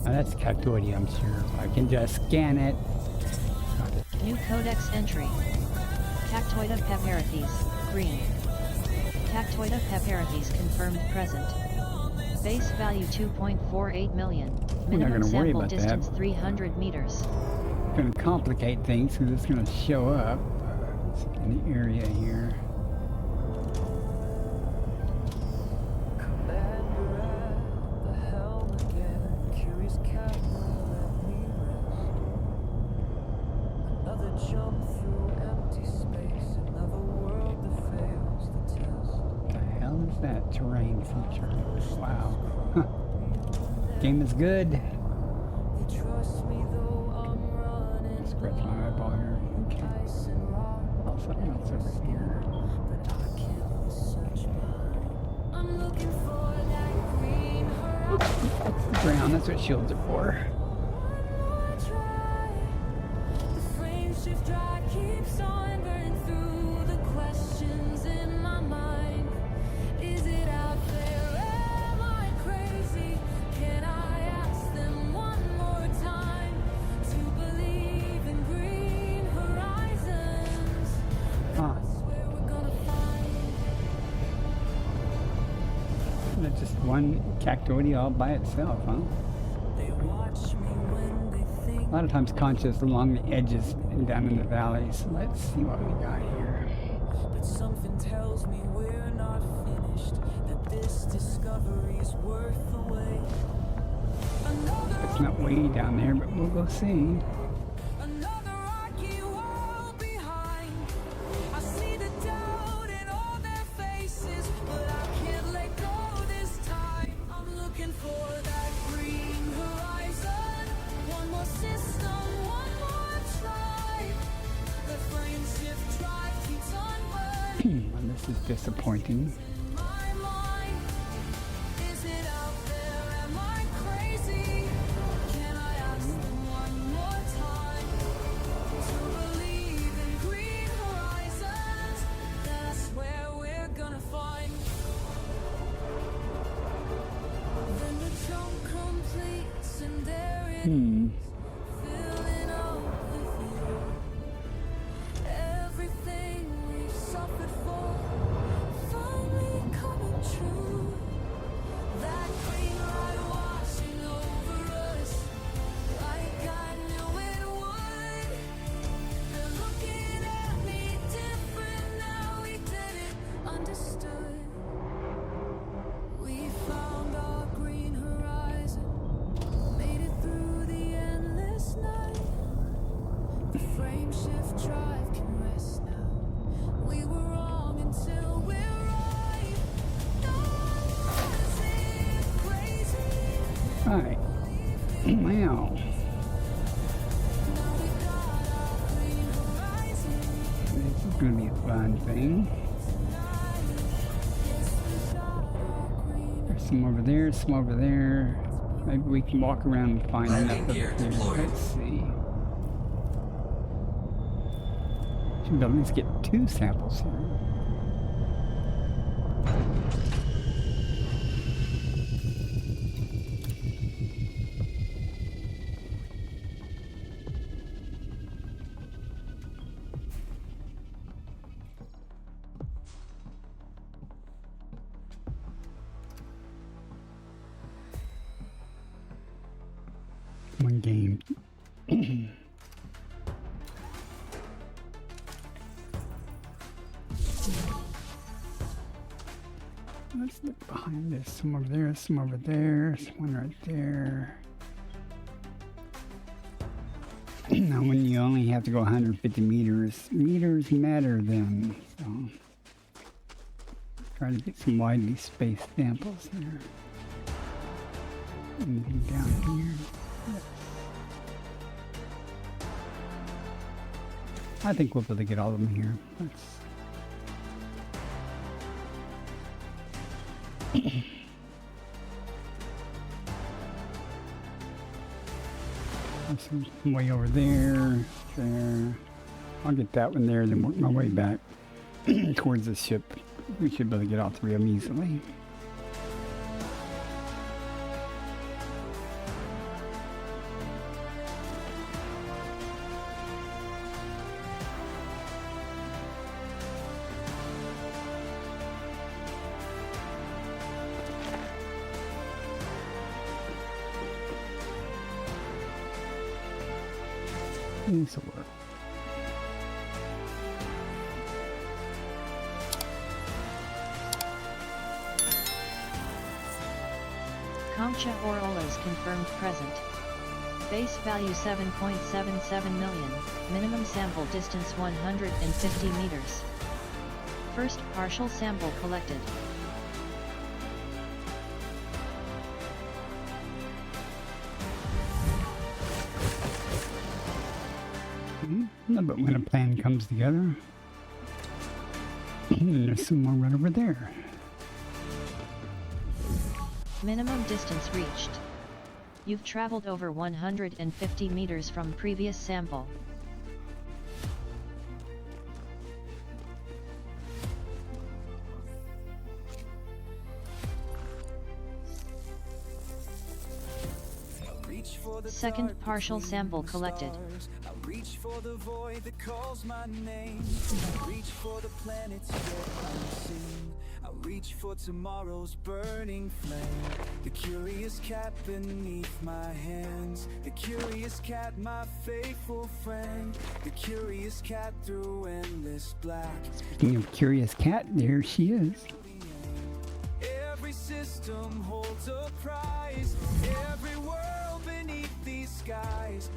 Now that's Cactoidy, I'm sure. I can just scan it. New codex entry. Cactoida peperathes, green. Cactoida peperathes confirmed present. Base value 2.48 million. Minimum gonna worry sample about that. distance 300 meters. Going to complicate things because it's going to show up in the area here. Commander at the helm again. Curious captain, let me rest. Another jump through empty space. Another world that fails the test. What the hell is that terrain feature? Wow. Game is good. They trust me though I'm running. Scratch my eyeball here. Okay. Ice and rock. Oh, something else over here. But I can't search mine. I'm looking for that green horizon. That's the ground. That's what shields are for. The flame shift dry keeps on burning through the questions in my mind. Is it out there? Am I crazy? Can I ask them one more time to believe in green horizons? Huh. That's where we're gonna find. That's just one Cactoidy all by itself, huh? They watch me when they think. A lot of times conchas along the edges and down in the valleys. Let's see what we got here. But something tells me we're not finished. That this discovery's worth the wait. Another It's not way down there, but we'll go see. Well, this is disappointing. My mind, is it out there? Am I crazy? Can I ask them one more time to believe in green horizons? That's where we're gonna find. Then the jump completes and there it is, filling up with you. Everything we've suffered for finally coming true. That green light washing over us like I knew it would. They're looking at me different now. We did it, understood. We found our green horizon, made it through the endless night. The frame shift drive can rest now. We were wrong until we're right. No, is it crazy? Alright. Wow. Now we got our green horizon. This is going to be a fun thing. Yes, we got our green. There's some over there, some over there. Maybe we can walk around and find enough Landing of gear it here. deployed. Let's see. Should at least get 2 samples here. One game. Let's look behind this. Some over there, some over there, someone right there. Now, when you only have to go 150 meters, meters matter then. So, try to get some widely spaced samples here. Anything down here? Yes. I think we'll be able to get all of them here. There's some way over there, there. I'll get that one there, then work my way back towards the ship. We should be able to get all 3 of them easily. This will work. Concha Orioles confirmed present. Base value 7.77 million, minimum sample distance 150 meters. First partial sample collected. No, but when a plan comes together, there's some more right over there. Minimum distance reached. You've traveled over 150 meters from previous sample. Second partial sample collected. I reach for the void that calls my name. I reach for the planets yet unseen. I reach for tomorrow's burning flame. The curious cat beneath my hands. The curious cat, my faithful friend. The curious cat through endless black. Speaking of curious cat, there she is. Every system holds a prize. Every world beneath these skies.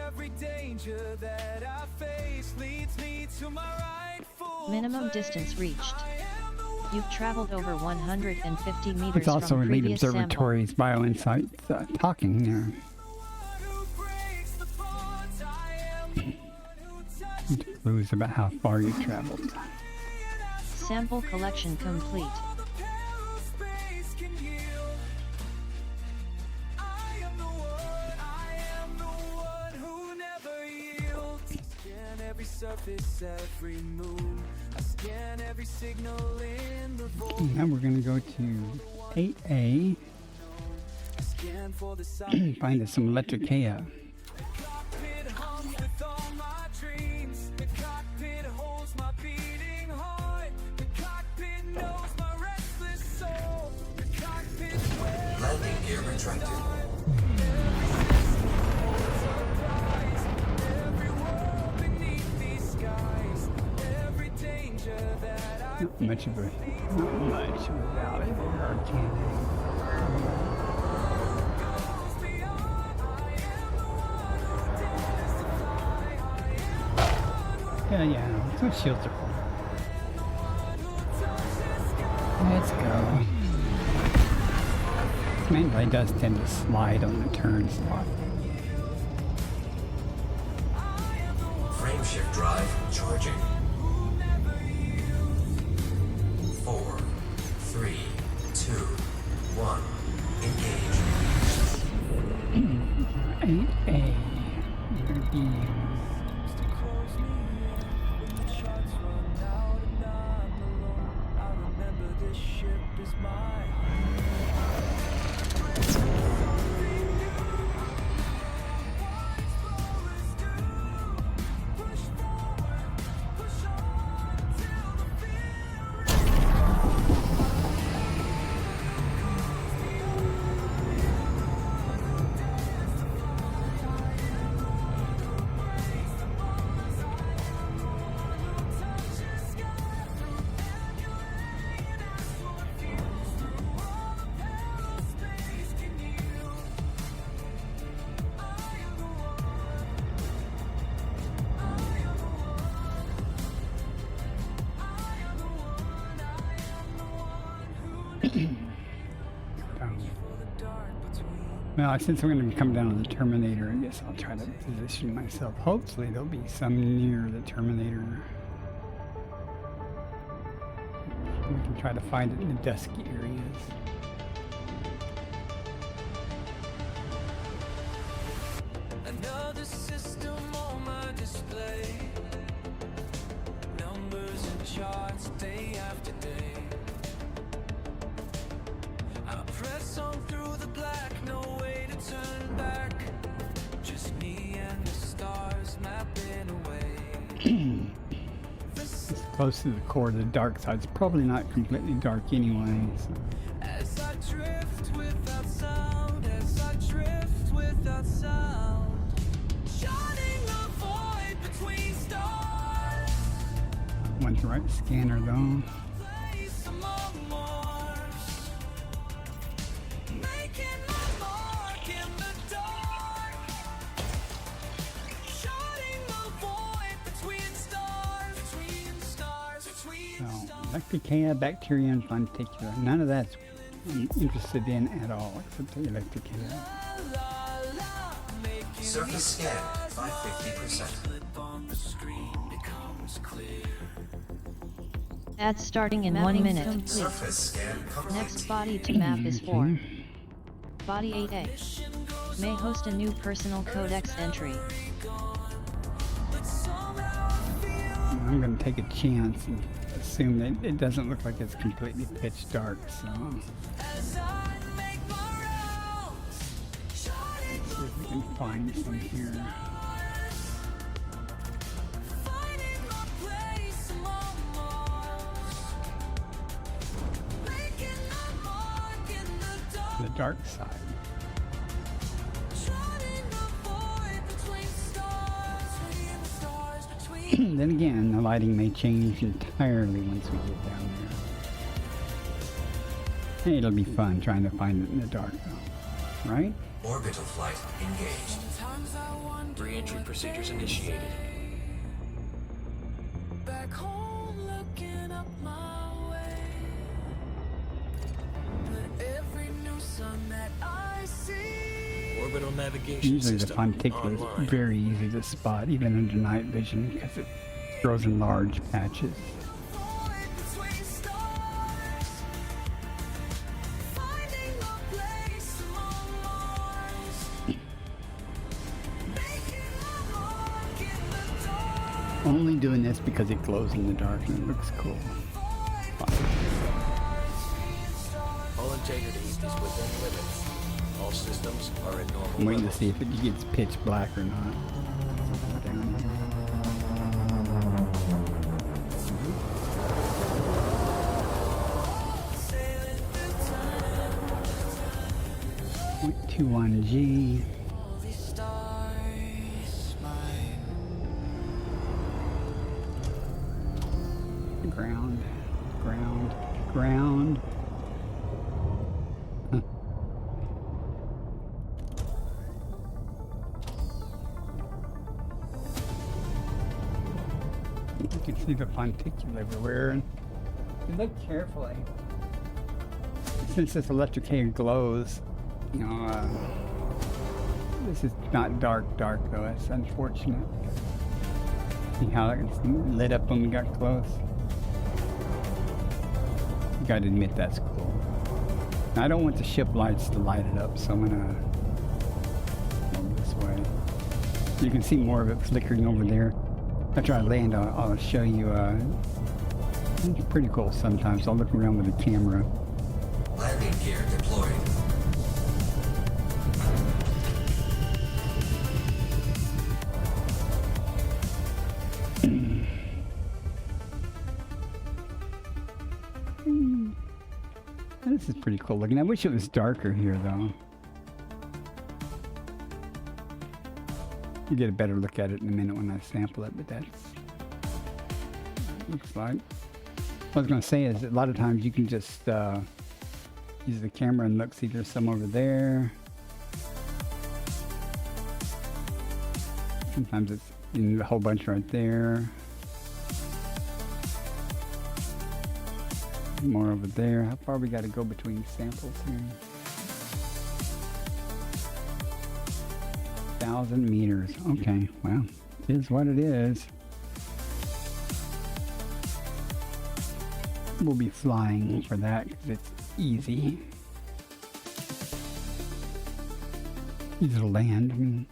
Every danger that I face leads me to my rightful Minimum place. distance reached. You've traveled over 150 meters It's also from Elite previous sample. Observatory's BioInsight talking there. Clues about how far you traveled. Sample collection complete. Surface, every move, I scan every signal in the void. Now we're going to go to 8A. Find us some Electricia. Cockpit hums with all my dreams. The cockpit holds my beating heart. The cockpit knows my restless soul. The cockpit where Landing gear retracted. Not much of a valley there, candy. Yeah, that's what shields are for. Let's go. This main blade does tend to slide on the turns a lot. Frame shift drive charging. 4, 3, 2, 1. Engage. 8A. Gonna be well, since we're going to come down to the Terminator, I guess I'll try to position myself. Hopefully there'll be some near the Terminator. We can try to find it in the dusky areas. Another system on my display. Numbers and charts day after day. I press on through the black, no way to turn back. Just me and the stars mapping away. It's close to the core of the dark side. It's probably not completely dark anyway. So. As I drift without sound, as I drift without sound, shining a void between stars. Went the right scanner though. Place among Mars, making my mark in the dark, shining a void between stars, between stars, between So, stars. Electricia, Bacteria, and Fonticula. None of that's I'm interested in at all, except the Electricia. Surface scan by 50%. On the screen becomes clear. Ads starting in 1 minute. Complete. Surface scan complete. Next body to map is 4. Body 8A. May host a new personal codex entry. I'm going to take a chance and assume that it doesn't look like it's completely pitch dark, so As I make my rounds, shining let's see if we can find some here. finding my place among Mars, making my mark in the dark, The dark side. shining a void between stars, between Then again, the lighting may change entirely once we get down there. It'll be fun trying to find it in the dark, though. Right? Orbital flight engaged. Sometimes I wonder Re-entry what procedures they initiated. back home looking up my way. But every new sun that I see, Orbital navigation Usually the system Fonticula is online. very easy to spot, even under night vision, because it grows in large patches. void between Only doing this because it glows in the dark and it looks cool. All integrity is within limits. All systems are at normal I'm waiting to levels. see if it gets pitch black or not. Down here. 0.21G. Ground, ground, ground. Huh. You can see the fonticule everywhere. And if you look carefully, since this electric haze glows, you know, this is not dark though. It's unfortunate. See how it's lit up when we got close? You gotta admit that's cool. Now, I don't want the ship lights to light it up, so I'm gonna go this way. You can see more of it flickering over there. After I land, I'll show you. It's pretty cool sometimes. I'll look around with the camera. Landing gear deployed. This is pretty cool looking. I wish it was darker here, though. You get a better look at it in a minute when I sample it, but that's looks like. What I was going to say is that a lot of times you can just use the camera and look. See, there's some over there. Sometimes it's in a whole bunch right there. More over there. How far we got to go between samples here? 1,000 meters. Okay, well, it is what it is. We'll be flying for that because it's easy. Easy to land. I mean,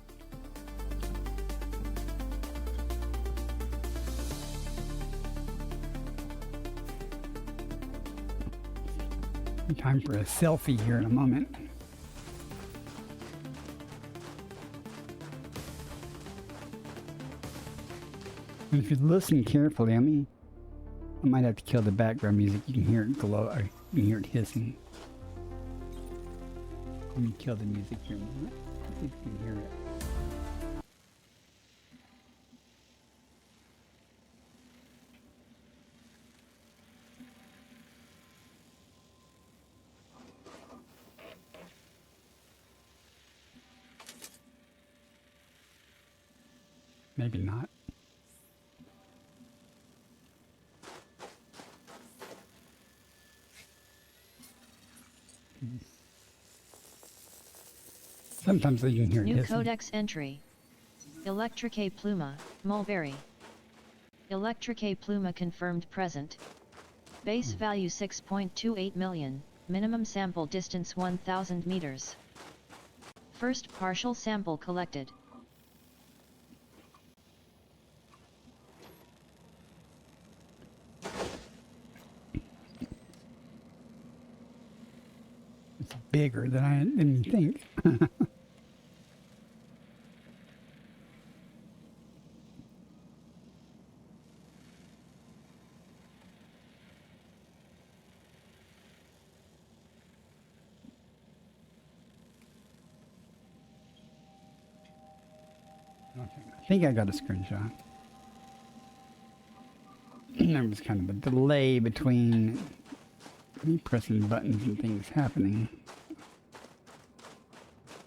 time for a selfie here in a moment. And if you listen carefully, I mean, I might have to kill the background music. You can hear it glow, or you can hear it hissing. Let me kill the music here in a moment. I think you can hear it. Maybe not. Sometimes you can hear New it. codex entry. Electrique Pluma, Mulberry. Electrique Pluma confirmed present. Base value 6.28 million, minimum sample distance 1,000 meters. First partial sample collected. It's bigger than I didn't think. I think I got a screenshot. There was kind of a delay between me pressing buttons and things happening.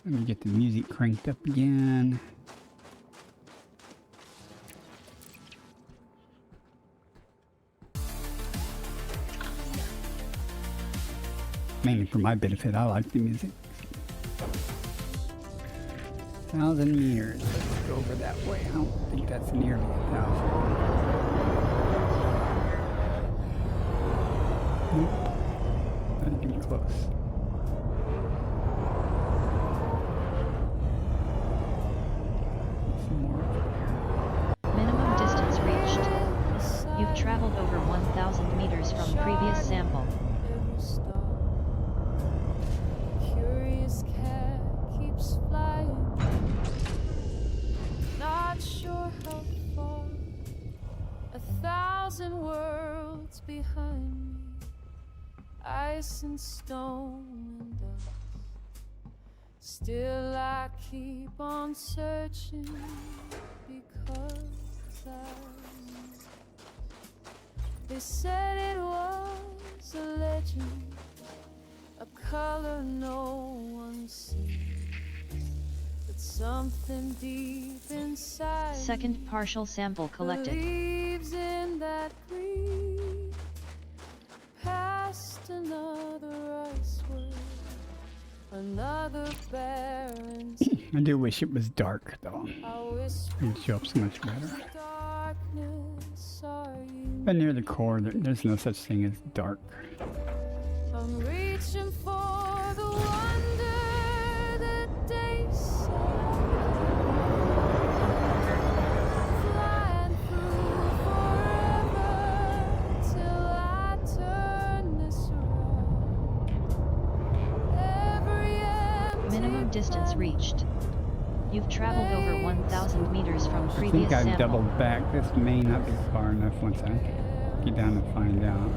Let me get the music cranked up again. Mainly for my benefit, I like the music. 1,000 meters. Let's go over that way. I don't think that's nearly 1,000. Nope. Not even close. Minimum distance reached. 1,000 meters from previous sample. Every star. Curious cat keeps flying. Not sure how far. 1,000 worlds behind me. Ice and stone and dust. Still I keep on searching because they said it was a legend, a color no one sees, but something deep inside Second partial sample collected. believes in that greed. Past another ice world, another barren I do wish it was dark though. I whisper It'd show up so much better. darkness, are you? But near the core, there's no such thing as dark. I'm reaching for the wonder that they say. Flying through forever till I turn this around. Every empty Minimum distance planet reached. You've traveled over 1,000 meters from I previous think I've sample. doubled back. This may not be far enough once I get down and find out.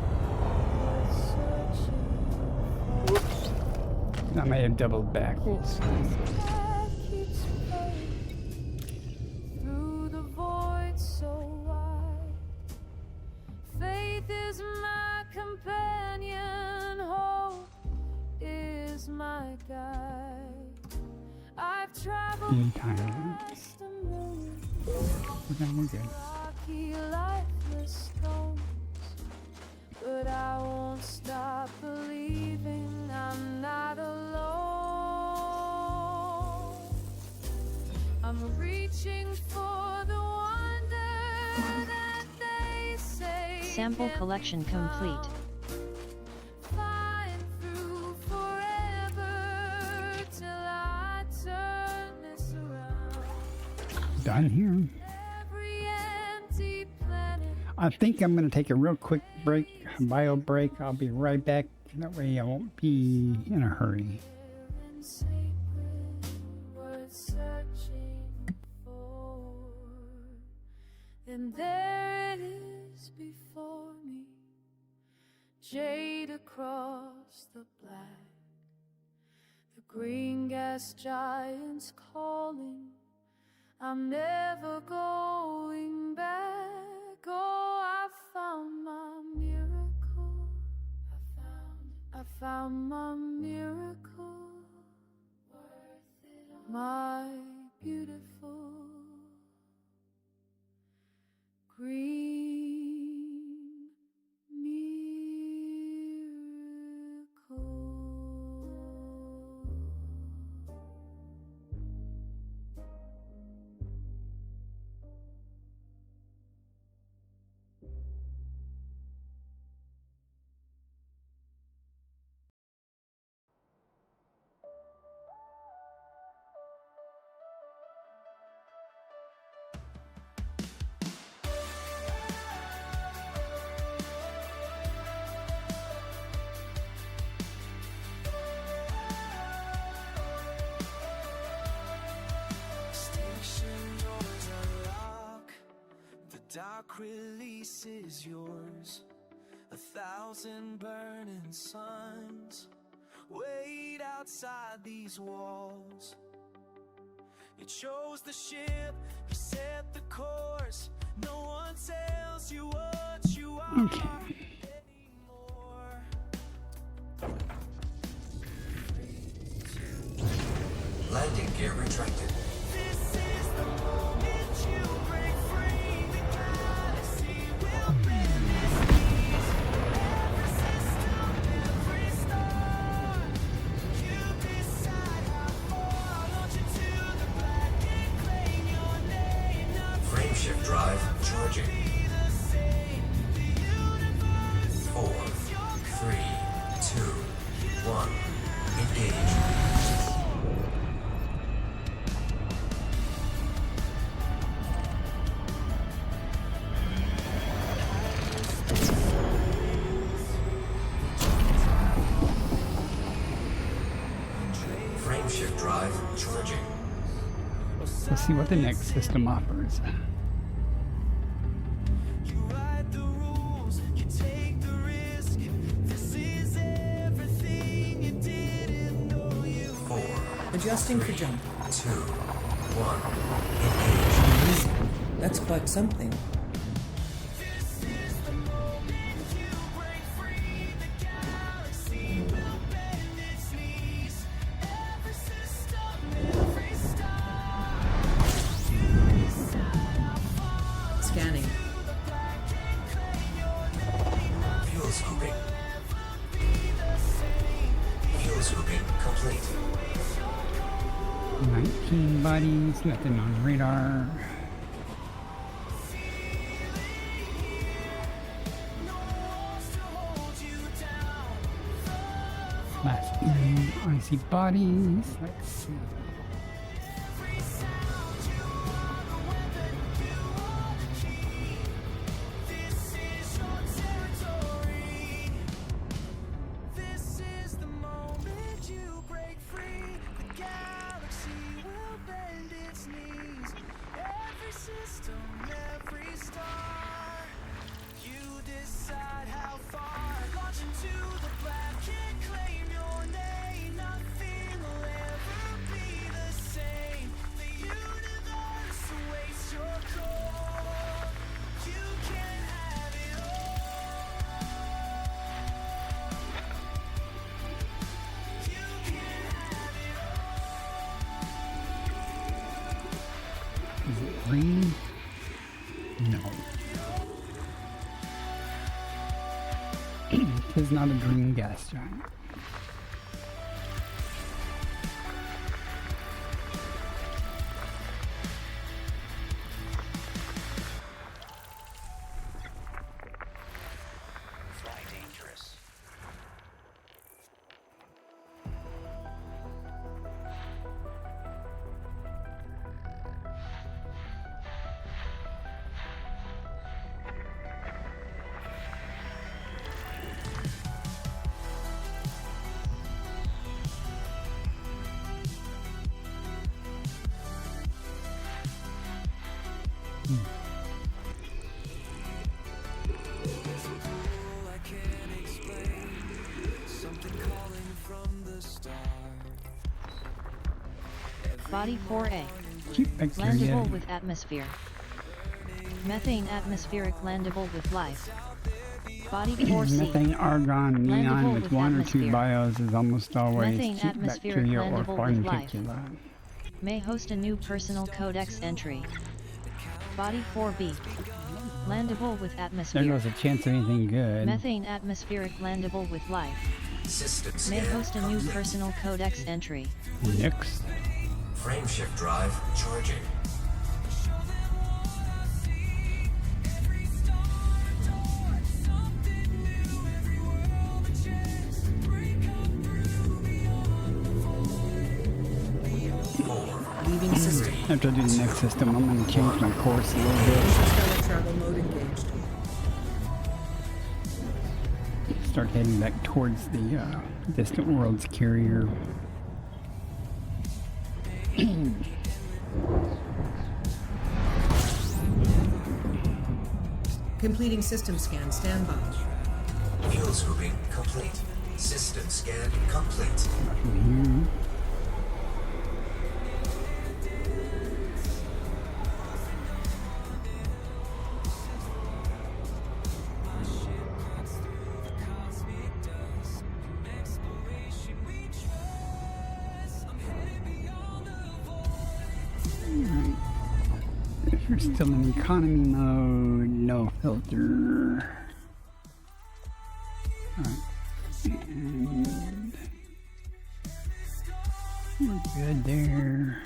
I may have doubled back. We'll see. that keeps flowing through the void so wide. Faith is my companion, hope is my guide. I've traveled Anytime. past a million Okay, we're good. rocky, lifeless stones, but I won't stop believing I'm not alone. I'm reaching for the wonder that they say. Sample can collection be complete. found. Flying through forever till I turn this around. Done here. Every empty planet. I think I'm going to take a real quick break, a bio break. I'll be right back. That way I won't be in a hurry. And sacred worth searching for. Then there it is before me, jade across the black. The green gas giants calling. I'm never going back. Oh, I found my miracle. I found my miracle. Worth it all. My beautiful green miracle. Station doors unlock. The dark release is yours. 1,000 burning suns wait outside these walls. You chose the ship, you set the course. No one tells you what you are Okay. anymore. Landing gear retracted. This is the moment you break free. The galaxy will bend its knees. Every system, every star. You decide how far. Launch into the black and claim your name. Not Frameshift drive charging. be the same. The universe 4, waits your 3, 2, 1. Engage. see what the next system offers. You write the rules, you take the risk. This is everything you didn't know you. 4, Adjusting for jump. 2, 1. Engage. That's quite something. This is the moment you break free. The galaxy will bend its knees. Every system, every star. You decide how far Scanning. to the black and claim your name. Fuel scooping. Be the same. Fuel scooping complete. 19 bodies, nothing on radar. Last in, I see bodies. Let's see. This is your territory. This is the moment you break free. The galaxy will bend its knees. Every system, every star. You decide how far. Launch into the black and claim your name. Nothing will ever be the same. The universe awaits your call. You can have it all. You can have it all. Is it green? No. It is not a green gas giant. Fly dangerous. I can't explain. Something calling from the stars. Body 4A. Keep bacteria. Landable with atmosphere. Methane atmospheric landable with life. Body 4C. Methane, argon, neon Landable with with one or two atmosphere. bios is almost always Methane cheap atmospheric bacteria or landable with life. cornicula. May host a new personal codex entry. Body 4B. Landable with There atmosphere. goes a chance of anything good. Methane atmospheric landable with life. System May scan host a new complete. personal codex entry. Next. Frameshift drive charging. Leaving system. After I do the next system, I'm going to change my course a little bit. Interstellar travel mode engaged. Start heading back towards the distant worlds carrier. Completing system scan. Stand by. Fuel scooping complete. System scan complete. From here. Alright. If you're still in economy mode, no filter. Alright. And we're good there.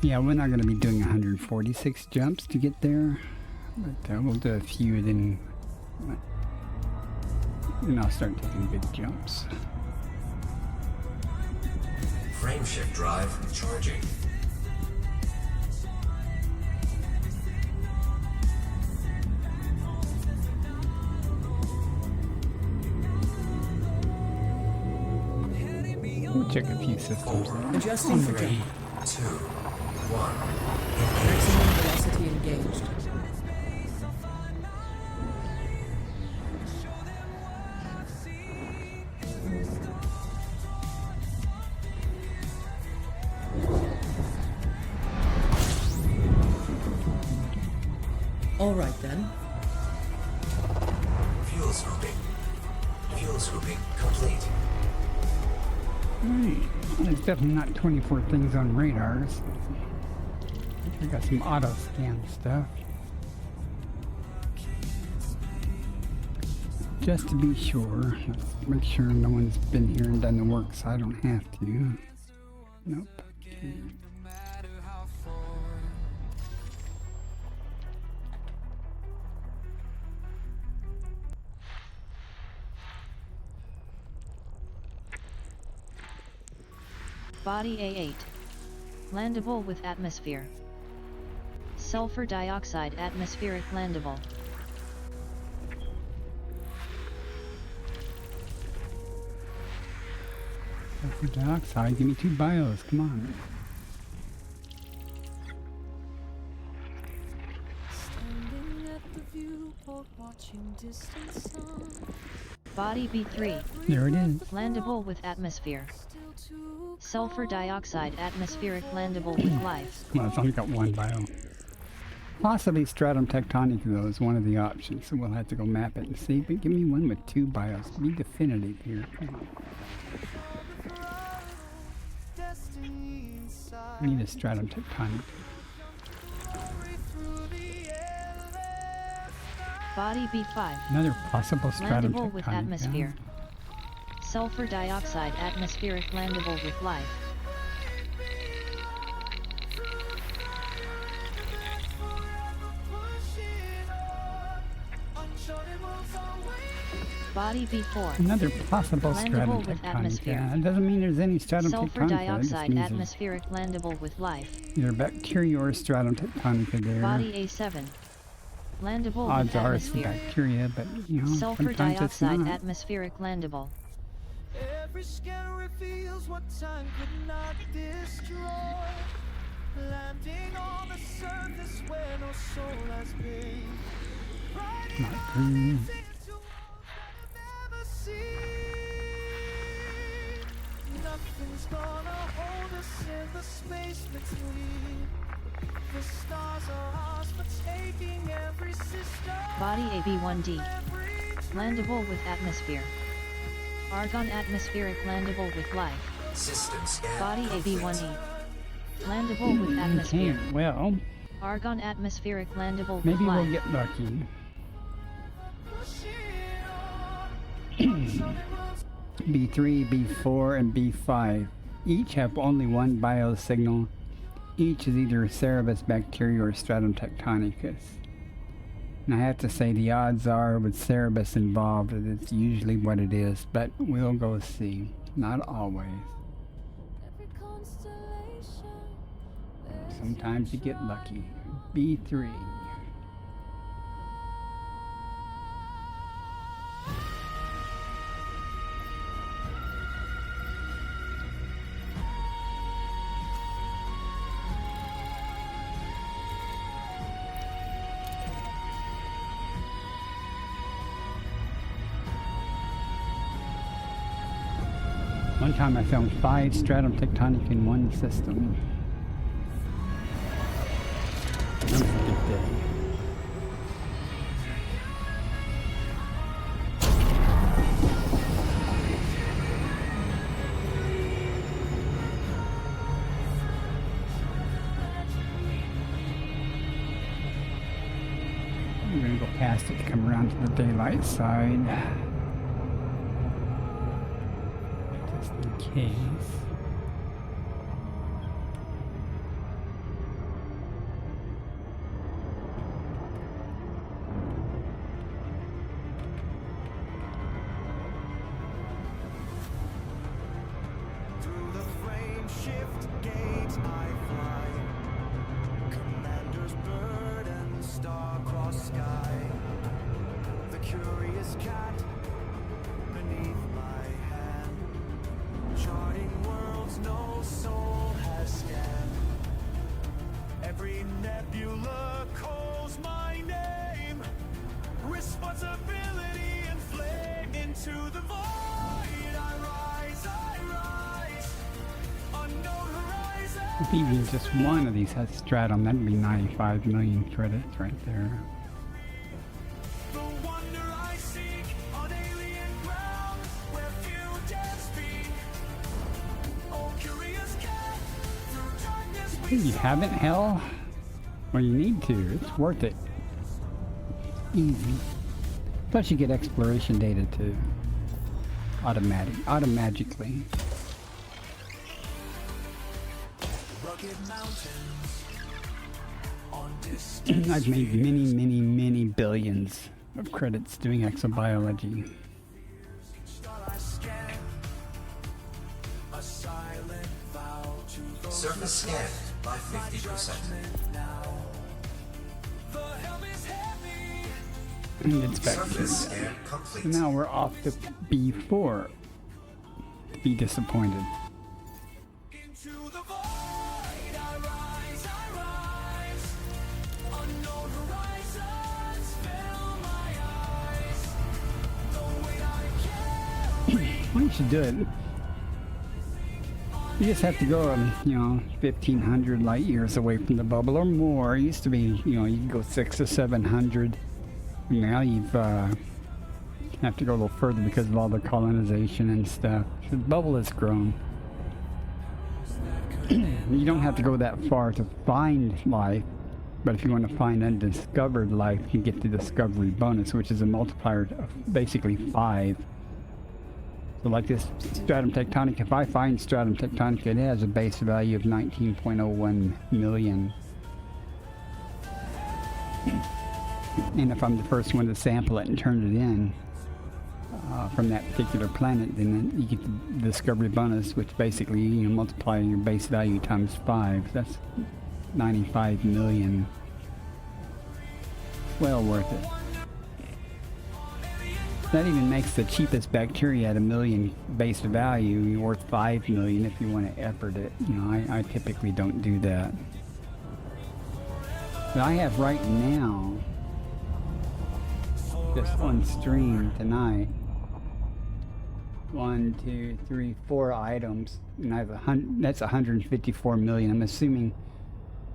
Yeah, we're not going to be doing 146 jumps to get there, but we'll do a few, then I'll start taking big jumps. Frameshift drive charging. We'll check a few systems. Adjusting for jump. 2, 1. Maximum velocity engaged. All right then. Fuel swooping. Fuel swooping complete. Right. There's definitely not 24 things on radars. I got some auto scan stuff. Just to be sure. Let's make sure no one's been here and done the work so I don't have to. Nope. Okay. Body A8. Landable with atmosphere. Sulfur dioxide atmospheric landable. Sulfur dioxide, give me 2 bios, come on. Standing at the viewport, watching distant sun. Body B3. There it is. Landable with atmosphere. Still too Sulfur dioxide atmospheric landable with life. Well, it's only got 1 bio. Possibly stratum tectonic though is one of the options, so we'll have to go map it and see. But give me one with 2 bios. Be definitive here. Come on. I need a stratum tectonic. Body B5. Another possible stratum Landable with tectonic. atmosphere. Sulfur dioxide atmospheric landable with life. Body B4. Another possible Landable stratum with tectonic. atmosphere. Yeah, it doesn't mean there's any stratum Sulfur tectonica. It just dioxide means there's atmospheric landable with life. either bacteria or stratum tectonica there. Body A7. Landable Odds with are it's the atmosphere. bacteria, but you know, Sulfur sometimes it's dioxide not. atmospheric landable. Every scan reveals what time could not destroy. Landing on the surface where no soul has been. Not green. Nothing's gonna hold us in the space between. The stars are ours for taking every system. Body AB1D. Landable with atmosphere. Argon atmospheric landable with life. System scan Body complete. AB1E. Landable with atmosphere. Okay, well, Argon atmospheric landable with maybe we'll life. get lucky. B3, B4, and B5 each have only 1 biosignal. Each is either Cerebus bacteria or stratum tectonicus. And I have to say the odds are with Cerebus involved that it's usually what it is, but we'll go see. Not always. every constellation. There's Sometimes you get lucky. B3. One time I found 5 stratum tectonic in one system. That was a good day. I'm gonna go past it to come around to the daylight side. Just in case. Through the frame shift gate I fly. Commander's bird and star-crossed sky. The curious cat beneath my hand. Charting Nebula calls my name. Responsibility and flame into the void. I rise. Unknown horizon. If even just one of these has stratum, that'd be 95 million credits right there. The wonder I seek on alien ground where few dare speak. Oh, curious cat, through darkness we You haven't, hell? Well, you need to. It's worth it. Easy. Plus, you get exploration data too. Automagically. rugged mountains on distant I've made many billions of credits doing exobiology. star I scan. A silent vow to those Surface scanned by 50%. now. The helm is heavy. And it's back Surface to scan complete. So now we're off to B4. To be disappointed. Into the void I rise. Unknown horizons fill my eyes. The weight I carry. Well, you should do it. You just have to go, 1,500 light years away from the bubble or more. It used to be, you can go 600 or 700. Now you've have to go a little further because of all the colonization and stuff. The bubble has grown. You don't have to go that far to find life, but if you want to find undiscovered life, you get the discovery bonus, which is a multiplier of basically 5. So like this stratum tectonic, if I find stratum tectonic, it has a base value of 19.01 million. And if I'm the first one to sample it and turn it in from that particular planet, then you get the discovery bonus, which basically you multiply your base value times 5. That's 95 million. Well worth it. That even makes the cheapest bacteria at 1 million base value worth 5 million if you want to effort it. I typically don't do that. But I have right now, just on stream tonight, 1, 2, 3, 4 items, and I have that's 154 million. I'm assuming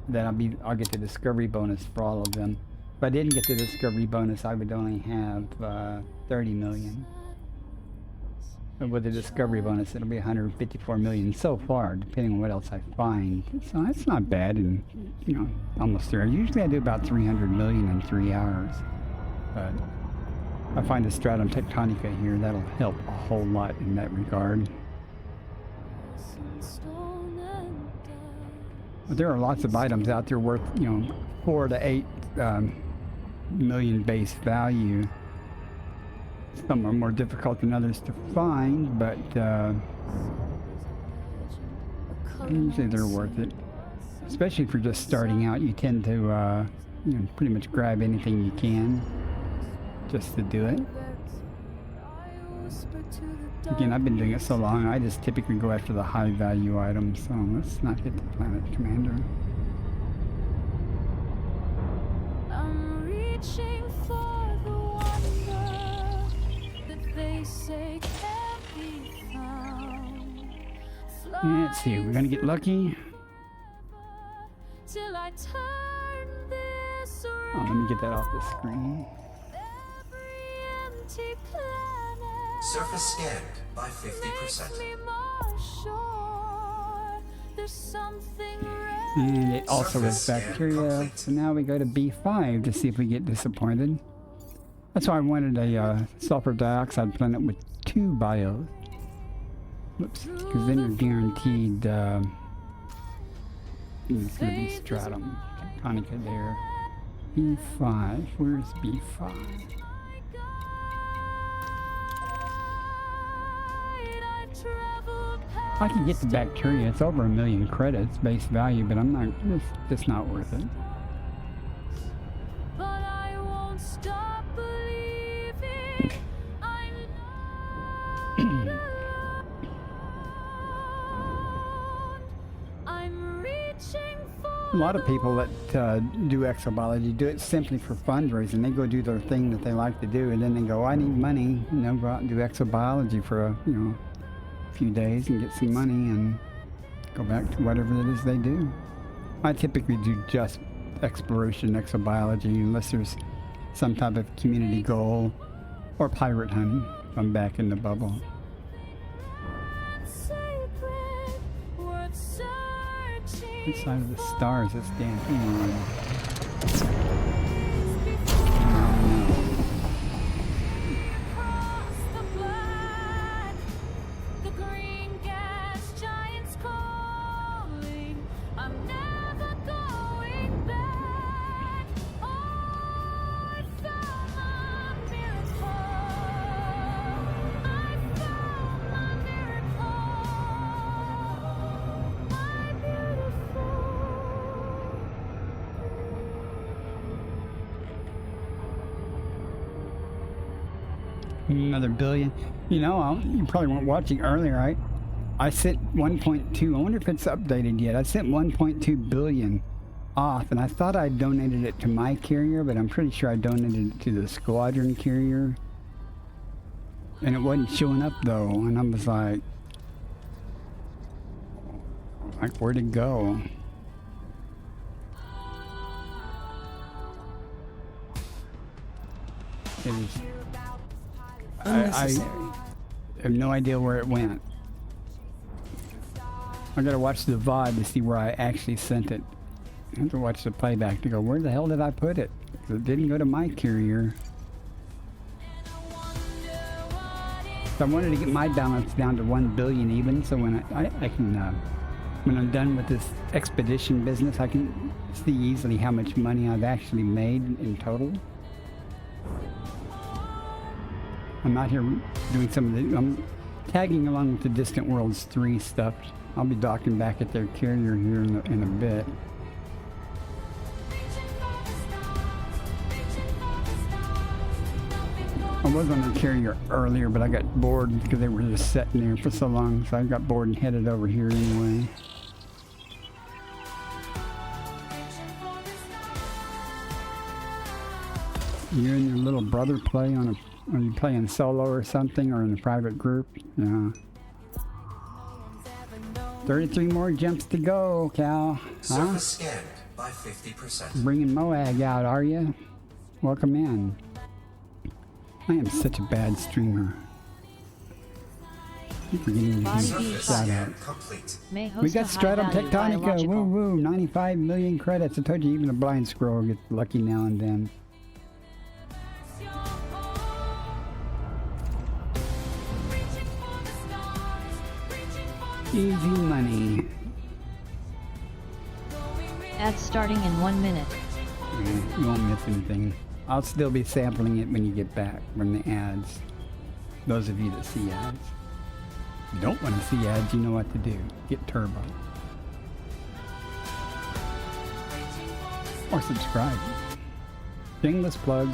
that I'll get the discovery bonus for all of them. If I didn't get the discovery bonus, I would only have 30 million. But with the discovery bonus, it'll be 154 million so far, depending on what else I find. So that's not bad, and almost there. Usually I do about 300 million in 3 hours, but if I find a stratum tectonica here, that'll help a whole lot in that regard. But there are lots of items out there worth 4 to 8 million base value. Some are more difficult than others to find, but usually they're worth it. Especially if you're just starting out, you tend to pretty much grab anything you can just to do it. Again, I've been doing it so long, I just typically go after the high value items, so let's not hit the planet commander. I'm reaching for the wonder that they say can't be found. Let's see, we're gonna get lucky. Till I turn this Oh, let me get that off the screen. every empty planet Surface scanned by 50%. makes me more sure there's something And it also Surface is scan bacteria. complete. So now we go to B5 to see if we get disappointed. That's why I wanted a sulfur dioxide planet with 2 bios. Whoops, because then you're guaranteed it's going to be stratum tectonica there. B5, where's B5? I can get the bacteria, it's over 1 million credits base value, but it's just not worth it. But I won't stop believing I'm not alone. I'm reaching for A lot of people that do exobiology do it simply for fundraising. They go do their thing that they like to do, and then they go, I need money, and they'll go out and do exobiology for a few days and get some money and go back to whatever it is they do. I typically do just exploration exobiology unless there's some type of community goal or pirate hunting. I'm back in the bubble. Which side of the stars is dancing on? Another billion. You probably weren't watching earlier, right? I sent 1.2. I wonder if it's updated yet. I sent 1.2 billion off, and I thought I donated it to my carrier, but I'm pretty sure I donated it to the squadron carrier. And it wasn't showing up though, and I was like, where'd it go? It is. I have no idea where it went. I gotta watch the VOD to see where I actually sent it. I have to watch the playback to go, where the hell did I put it? 'Cause it didn't go to my carrier. So I wanted to get my balance down to 1 billion even, so when I can, when I'm done with this expedition business, I can see easily how much money I've actually made in total. I'm out here doing some of the, I'm tagging along with the Distant Worlds 3 stuff. I'll be docking back at their carrier here in a bit. I was on the carrier earlier, but I got bored because they were just sitting there for so long, so I got bored and headed over here anyway. You and your little brother play on a... Are you playing solo or something, or in a private group? Yeah. 33 more jumps to go, Cal. Huh? Surface scanned by 50%. Bringing Moag out, are you? Welcome in. I am such a bad streamer. Keep forgetting to do shout out. We got Stratum Tectonica. Woo woo. 95 million credits. I told you, even a blind squirrel gets lucky now and then. Easy money. Ads starting in 1 minute. Yeah, you won't miss anything. I'll still be sampling it when you get back from the ads. Those of you that see ads. If you don't want to see ads, you know what to do. Get Turbo. Or subscribe. Shameless plug.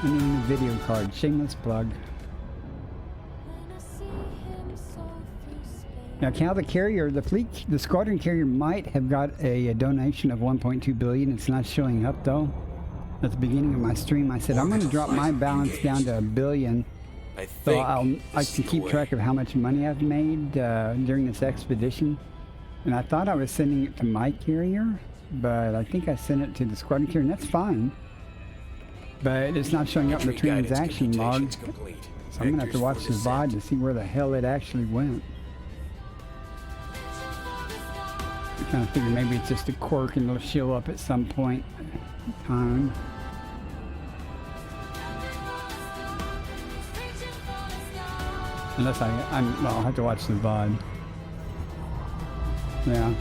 I need a new video card. Shameless plug. Now, Cal, the carrier, the squadron carrier might have got a donation of 1.2 billion. It's not showing up though. At the beginning of my stream, I said I'm going to drop my balance down to $1 billion, so I can keep track of how much money I've made during this expedition. And I thought I was sending it to my carrier, but I think I sent it to the squadron carrier, and that's fine. But it's not showing up in the transaction log, so I'm going to have to watch the VOD to see where the hell it actually went. I kind of figure maybe it's just a quirk and it'll show up at some point in time. Unless well, I'll have to watch the VOD. Yeah.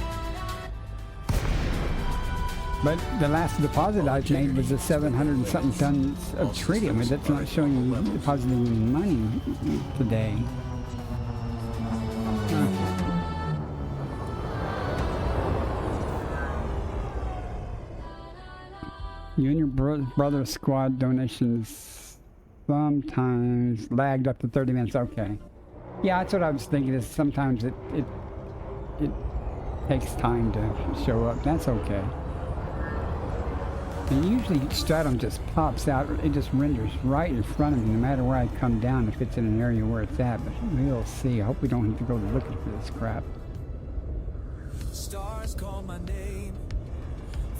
But the last deposit I've made was the 700 and something tons of tritium. That's not showing you depositing any money today. You and your brother's squad donations sometimes lagged up to 30 minutes. Okay. Yeah, that's what I was thinking, is sometimes it takes time to show up. That's okay. And usually stratum just pops out. It just renders right in front of me, no matter where I come down, if it's in an area where it's at. But we'll see. I hope we don't have to go looking for this crap. Stars call my name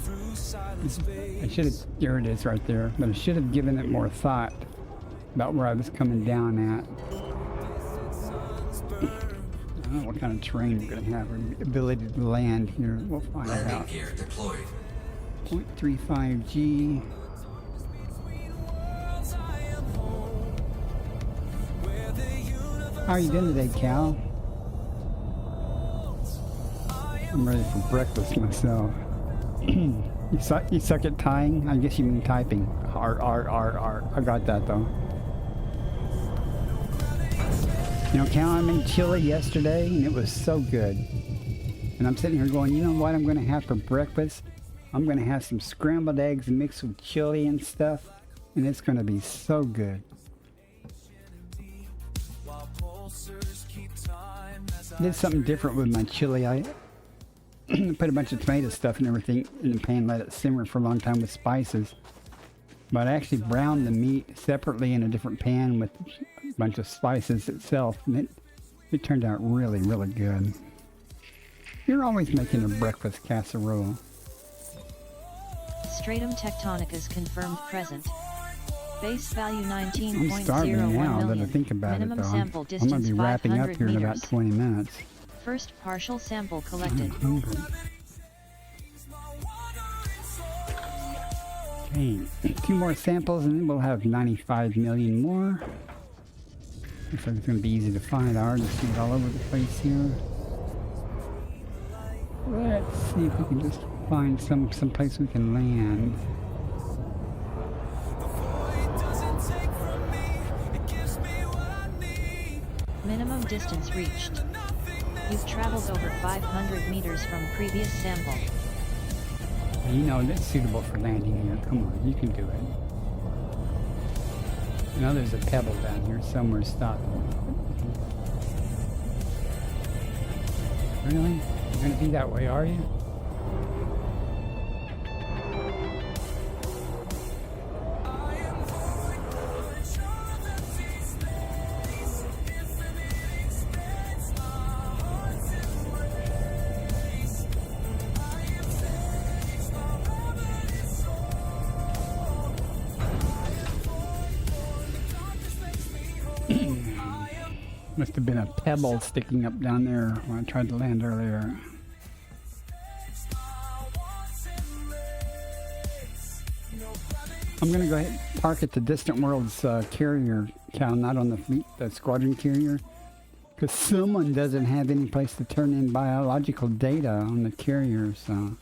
through silent space. I should have, there it is right there. But I should have given it more thought about where I was coming down at. I don't know what kind of terrain we're going to have, or ability to land here. We'll find Landing out. gear deployed. 0.35G. How are you doing today, Cal? I'm ready for breakfast myself. You suck at tying? I guess you mean typing. R. I got that though. You know, Cal, I made chili yesterday and it was so good. And I'm sitting here going, you know what I'm going to have for breakfast? I'm going to have some scrambled eggs mixed with chili and stuff. And it's going to be so good. Did something different with my chili. I put a bunch of tomato stuff and everything in the pan, let it simmer for a long time with spices. But I actually browned the meat separately in a different pan with a bunch of spices itself. And it turned out really, really good. You're always making a breakfast casserole. Stratum Tectonicas confirmed present. Base value 19.01 I'm starving now million. that I think about Minimum it though. sample I'm distance going to be wrapping up 500 here in meters. about 20 minutes. First partial sample collected. I'm hungry. Okay, 2 more samples and then we'll have 95 million more. Looks like it's going to be easy to find. I already see it all over the place here. Let's see if we can just find some place we can land. Minimum distance reached. You've traveled over 500 meters from previous sample. You know that's suitable for landing here. Come on, you can do it. You know there's a pebble down here somewhere. Stop. Really? You're gonna be that way, are you? Must have been a pebble sticking up down there when I tried to land earlier. I'm gonna go ahead and park at the Distant Worlds carrier, Cal, not on the fleet, the squadron carrier. Because someone doesn't have any place to turn in biological data on the carrier, so.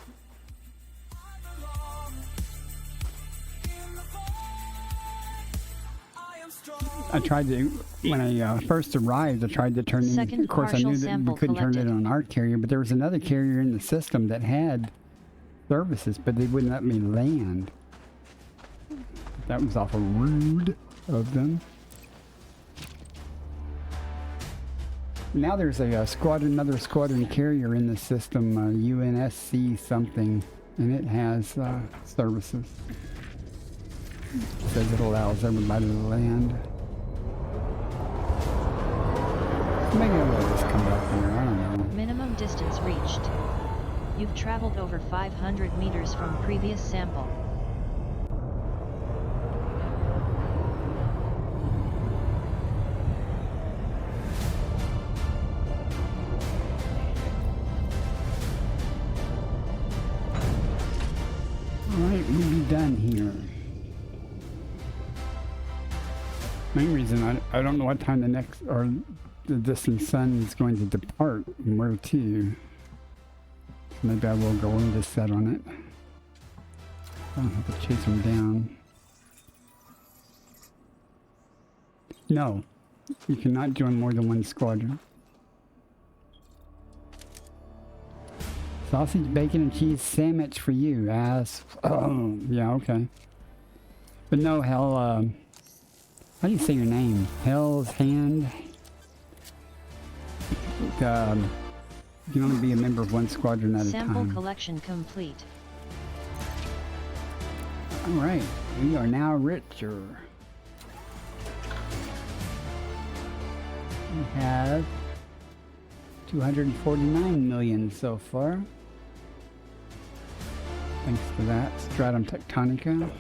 I tried to, when I first arrived, I tried to turn in, of course I knew that we couldn't turn it on our carrier, but there was another carrier in the system that had services, but they wouldn't let me land. That was awful rude of them. Now there's a squadron, another squadron carrier in the system, UNSC something, and it has services. It says it allows everybody to land. Maybe I'll just come back here, I don't know. Minimum distance reached. You've traveled over 500 meters from previous sample. Alright, we'll be done here. Main reason, I don't know what time the next, or the distant sun is going to depart and where to. Maybe I will go and just set on it. I don't have to chase him down. No, you cannot join more than one squadron. Sausage, bacon, and cheese sandwich for you, ass. Oh, yeah, okay. But no, hell, how do you say your name? Hell's Hand? You can only be a member of one squadron at a Sample time. collection complete. Alright, we are now richer. We have 249 million so far. Thanks to that, Stratum Tectonica.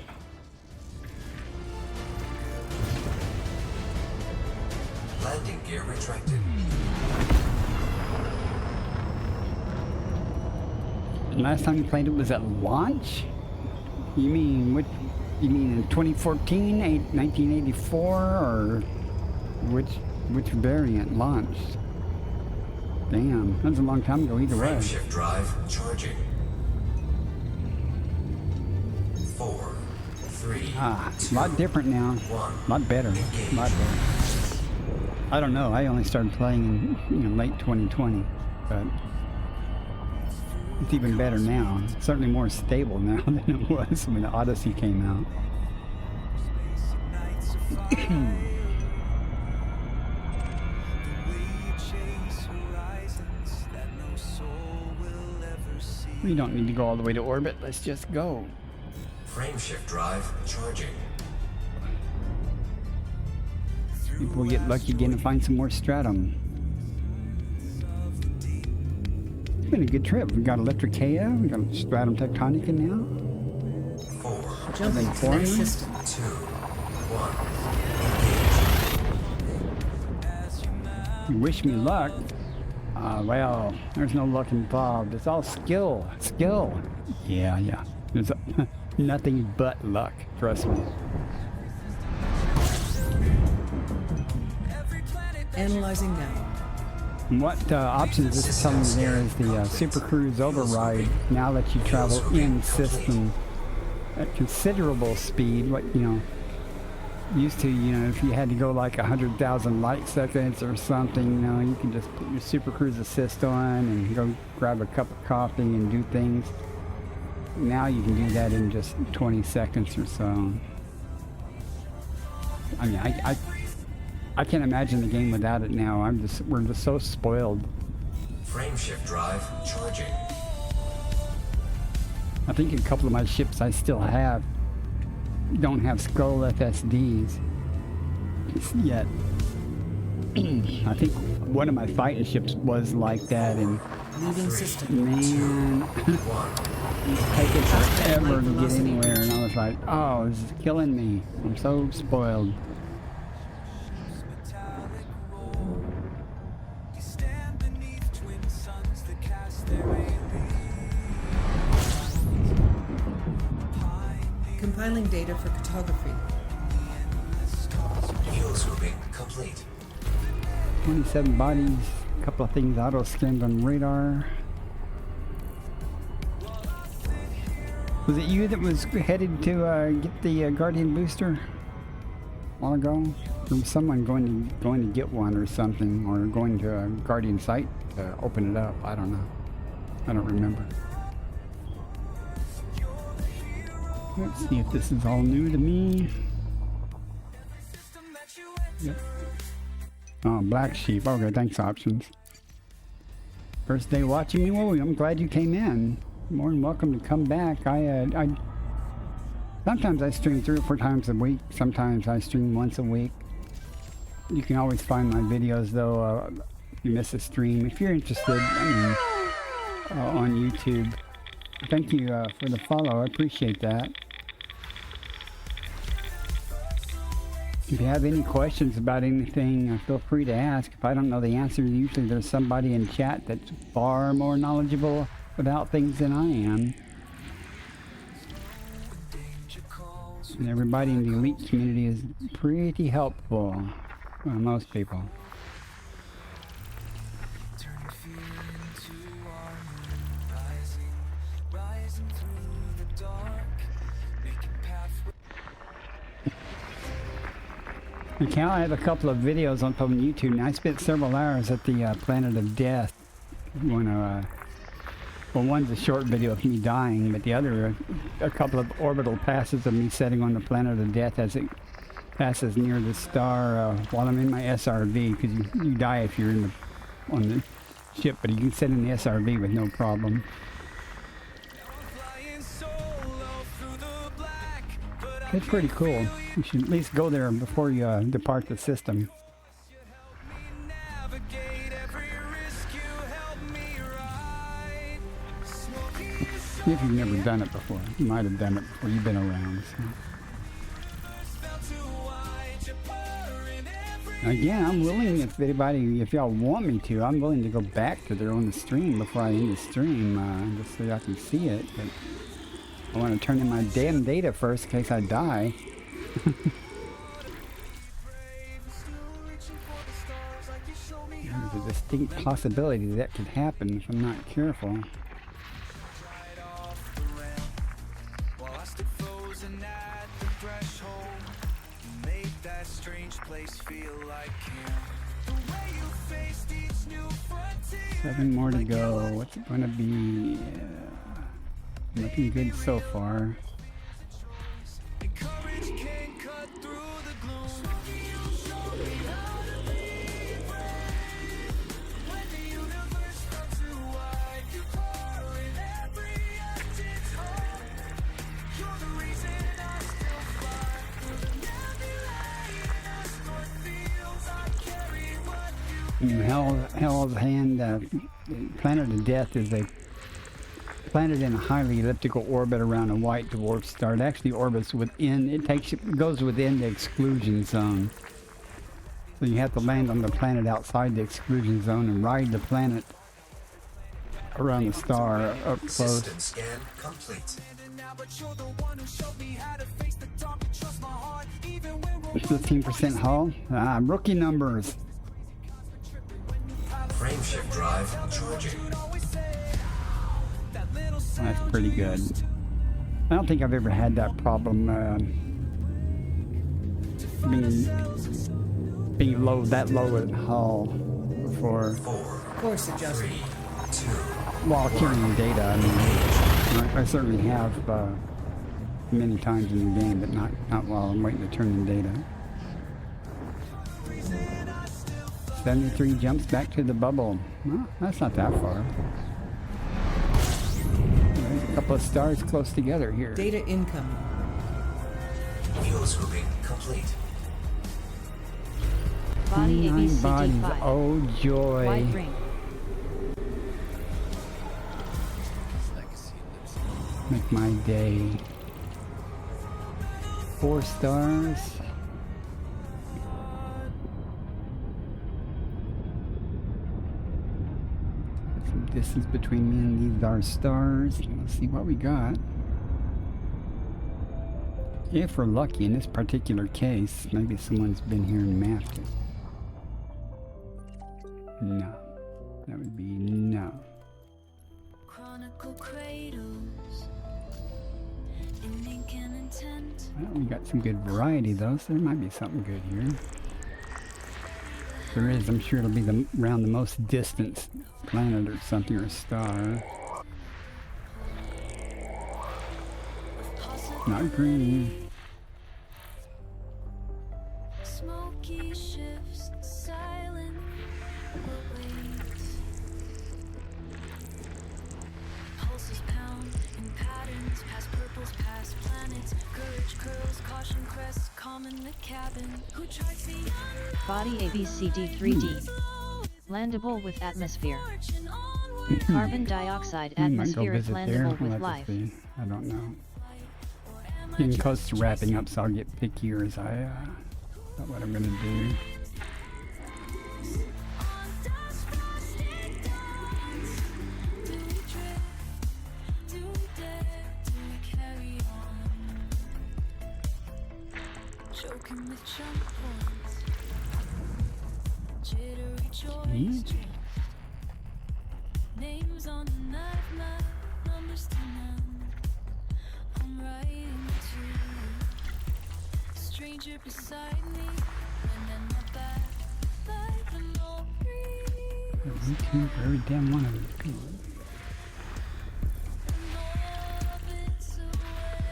Landing gear retracted. Last time you played it was at launch? You mean what? You mean in 2014, 1984, or which variant launched? Damn, that was a long time ago either way. Frameshift drive charging. 4, 3, A lot different now. A lot better. A lot better. I don't know. I only started playing in late 2020, but it's even better now. It's certainly more stable now than it was when the Odyssey came out. We don't need to go all the way to orbit. Let's just go. Frameshift drive charging. Maybe we'll get lucky again and find some more stratum. It's been a good trip. We got Electricaea, we got Stratum Tectonica now. 4, Jumping to the next system. 2, 1. You wish me luck. Well, there's no luck involved. It's all skill. Skill. Yeah. There's nothing but luck. Trust me. Analyzing now. What options this is telling me there is the Super Cruise Override now lets you travel in system at considerable speed. What used to, if you had to go like 100,000 light seconds or something, you can just put your Super Cruise Assist on and go grab a cup of coffee and do things. Now you can do that in just 20 seconds or so. I mean, I can't imagine the game without it now. We're just so spoiled. Frameshift drive charging. I think a couple of my ships I still don't have Skull FSDs yet. I think one of my fighting ships was like that, and Leaving system. man, it's taking forever to get anywhere, and I was like, oh, this is killing me. I'm so spoiled. Compiling data for cartography. Fuel scooping complete. 27 bodies, a couple of things auto-scanned on radar. Was it you that was headed to get the Guardian booster a while ago? There was someone going to get one or something, or going to a Guardian site to open it up. I don't know. I don't remember. Let's see if this is all new to me. Yep. Oh, Black Sheep. Okay, thanks, options. First day watching me. Well, I'm glad you came in. More than welcome to come back. I sometimes I stream 3 or 4 times a week. Sometimes I stream once a week. You can always find my videos, though. If you miss a stream, if you're interested, on YouTube. Thank you for the follow. I appreciate that. If you have any questions about anything, feel free to ask. If I don't know the answer, usually there's somebody in chat that's far more knowledgeable about things than I am. And everybody in the elite community is pretty helpful. Well, most people. Okay, I have a couple of videos on YouTube. Now, I spent several hours at the Planet of Death. Well, one's a short video of me dying, but the other, a couple of orbital passes of me setting on the Planet of Death as it passes near the star while I'm in my SRV, because you die if you're on ship, but you can sit in the SRV with no problem. It's pretty cool. You should at least go there before you depart the system. If you've never done it before. You might have done it before. You've been around. So. Again, I'm willing, if anybody, if y'all want me to, I'm willing to go back to their own stream before I end the stream, just so y'all can see it. But I want to turn in my damn data first in case I die. There's a distinct possibility that could happen if I'm not careful. Seven more to go. What's it going to be? Looking good so far. Hell's Hand, Planet of Death is a planet in a highly elliptical orbit around a white dwarf star. It actually orbits within, it goes within the exclusion zone. So you have to land on the planet outside the exclusion zone and ride the planet around the star up close. System scan complete. 15% hull. Rookie numbers. Frameshift drive charging. That's pretty good. I don't think I've ever had that problem being low, that low in hull before. Course adjustment. 3, 2, While carrying data, I mean, I certainly have many times in the game, but not while I'm waiting to turn in data. 73 jumps back to the bubble. Well, that's not that far. There's a couple of stars close together here. Data incoming. fuel scooping complete. Body 9 bodies. ABCD5. Oh joy. Wide ring. Make my day. 4 stars. Some distance between me and these are stars. Let's see what we got. If we're lucky in this particular case, maybe someone's been here and mapped it. No. That would be no. Chronicle cradles in ink and intent. Well, we got some good variety though, so there might be something good here. If there is, I'm sure it'll be around the most distant planet or something, or star. Not green. Smoky shifts silent waits. Pulses pound in patterns, past purples, past planets. Courage curls, caution crests, calm in the cabin. Who tries the Body ABCD3D. Landable with atmosphere. Carbon dioxide atmospheric landable with life. I don't know. Getting close to wrapping up, so I'll get pickier as I about what I'm gonna do. choking with jump points. Jittery choice. Names on the knife, numbers to none. I'm writing to you. Stranger beside me, and then my back, like the memories. Every damn one of them. Come on. Orbits away.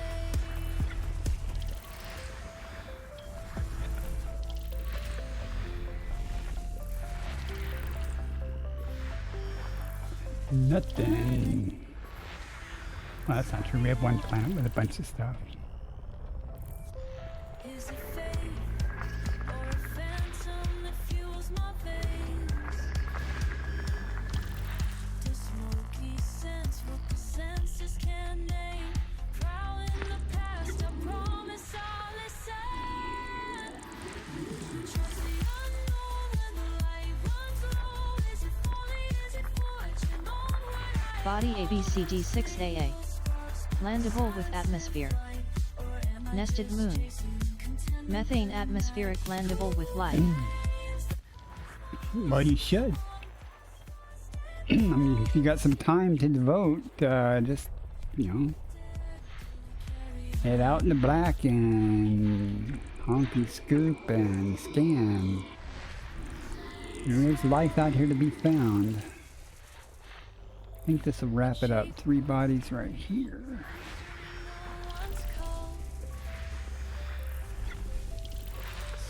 Nothing. Well, that's not true. We have one planet with a bunch of stuff. Is it fate or a phantom that fuels my veins? The smoky sense represents can't name. Proud in the past, I promise I'll listen. Trust the unknown when the light runs low. Is it falling? Is it fortune on what I Body ABCD6AA. Landable with atmosphere. Nested moon. Methane atmospheric landable with life. Well, you should. I mean, if you got some time to devote, just, you know, head out in the black and honk and scoop and scan. There is life out here to be found. I think this will wrap it up. 3 bodies right here.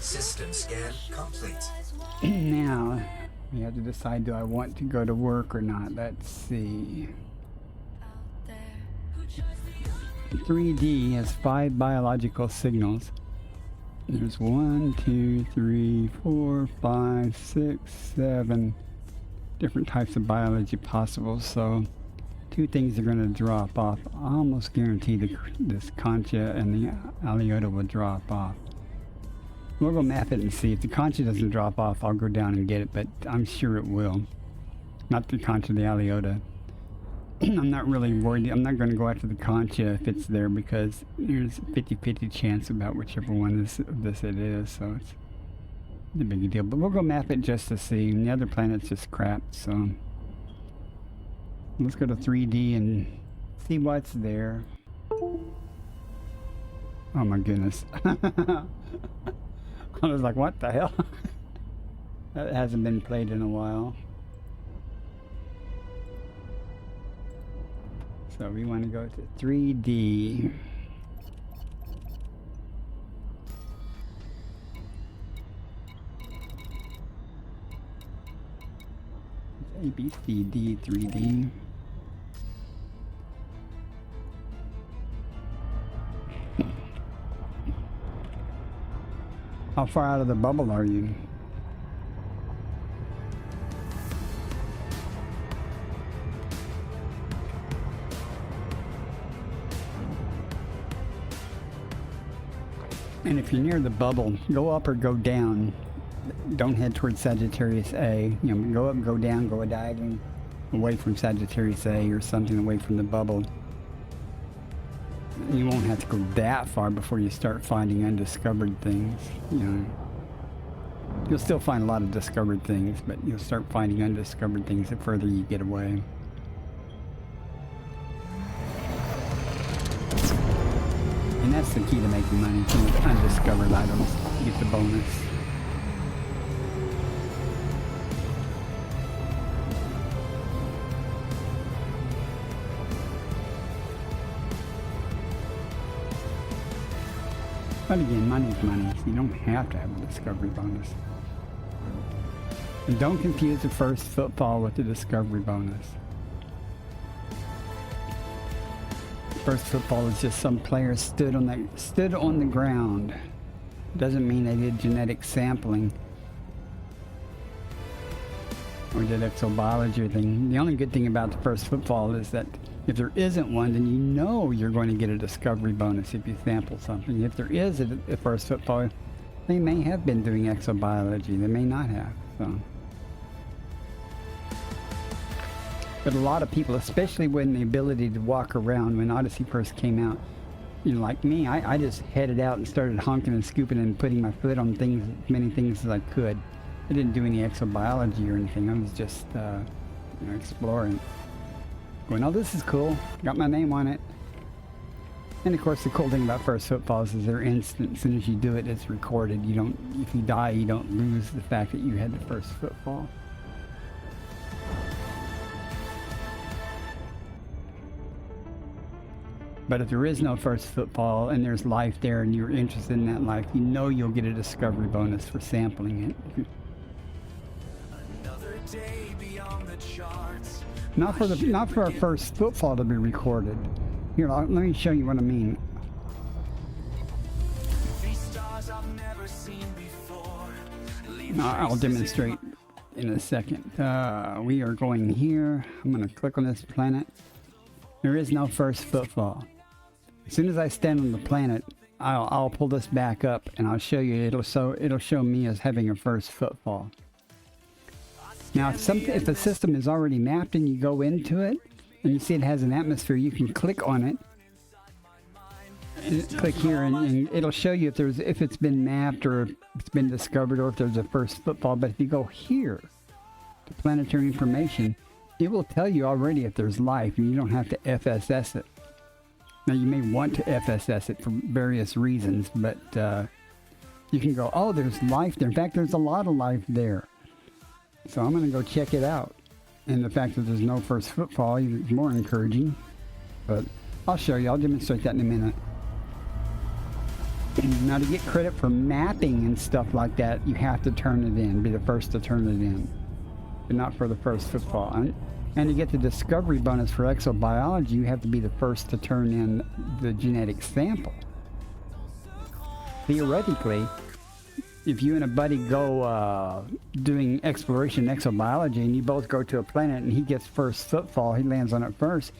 System scan complete. Now, we have to decide, do I want to go to work or not? Let's see. 3D has 5 biological signals. There's 1, 2, 3, 4, 5, 6, 7 different types of biology possible, so 2 things are going to drop off. I almost guarantee this concha and the Aliota will drop off. We'll go map it and see. If the concha doesn't drop off, I'll go down and get it, but I'm sure it will. Not the concha, the Aliota. I'm not really worried. I'm not going to go after the concha if it's there, because there's a 50-50 chance about whichever one of this it is, so it's a big deal. But we'll go map it just to see. And the other planet's just crap, so let's go to 3D and see what's there. Oh my goodness. I was like, what the hell? That hasn't been played in a while. So we want to go to 3D. ABCD 3D. How far out of the bubble are you? And if you're near the bubble, go up or go down. Don't head towards Sagittarius A. You know, go up, go down, go a diagonal away from Sagittarius A or something away from the bubble. You won't have to go that far before you start finding undiscovered things. You know, you'll still find a lot of discovered things, but you'll start finding undiscovered things the further you get away. And that's the key to making money, with undiscovered items. You get the bonus. But again, money's money, so you don't have to have a discovery bonus. And don't confuse the first footfall with the discovery bonus. First footfall is just some player stood on the ground. Doesn't mean they did genetic sampling or did exobiology or thing. The only good thing about the first footfall is that if there isn't one, then you know you're going to get a discovery bonus if you sample something. If there is a first footfall, they may have been doing exobiology. They may not have. So. But a lot of people, especially when the ability to walk around, when Odyssey first came out, you know, like me, I just headed out and started honking and scooping and putting my foot on things, many things as I could. I didn't do any exobiology or anything. I was just you know, exploring. Going, oh, this is cool. Got my name on it. And of course, the cool thing about first footfalls is they're instant. As soon as you do it, it's recorded. You don't, if you die, you don't lose the fact that you had the first footfall. But if there is no first footfall and there's life there and you're interested in that life, you know you'll get a discovery bonus for sampling it. Another day beyond the charts. Not for our first footfall to be recorded. Here, let me show you what I mean. These stars I've never seen before. Leave I'll traces in demonstrate in a second. We are going here. I'm going to click on this planet. There is no first footfall. As soon as I stand on the planet, I'll pull this back up and I'll show you. It'll show me as having a first footfall. Now, if the system is already mapped and you go into it and you see it has an atmosphere, you can click on it. And click here and it'll show you if it's been mapped or if it's been discovered or if there's a first footfall. But if you go here to planetary information, it will tell you already if there's life and you don't have to FSS it. Now you may want to FSS it for various reasons, but you can go, oh, there's life there. In fact, there's a lot of life there. So I'm going to go check it out. And the fact that there's no first footfall is more encouraging. But I'll show you. I'll demonstrate that in a minute. Now, to get credit for mapping and stuff like that, you have to turn it in. Be the first to turn it in. But not for the first footfall. And to get the discovery bonus for exobiology, you have to be the first to turn in the genetic sample. Theoretically, if you and a buddy go doing exploration exobiology and you both go to a planet and he gets first footfall, he lands on it first,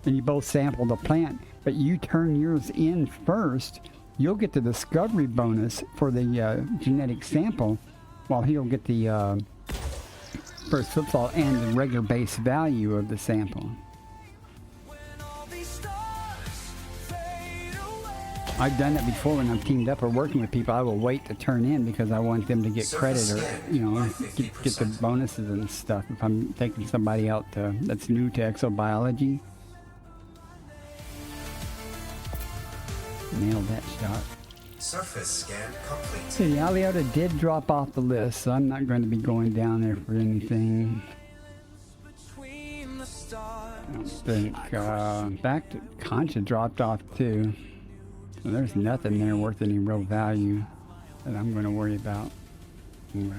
and you both sample the plant, but you turn yours in first, you'll get the discovery bonus for the genetic sample, while he'll get the first footfall and the regular base value of the sample. I've done that before when I'm teamed up or working with people. I will wait to turn in because I want them to get credit or, you know, get the bonuses and stuff. If I'm taking somebody out that's new to exobiology. Nailed that shot. Surface scan complete. See, Aliota did drop off the list, so I'm not going to be going down there for anything. I don't think. In fact, Concha dropped off too. So there's nothing there worth any real value that I'm going to worry about. Well,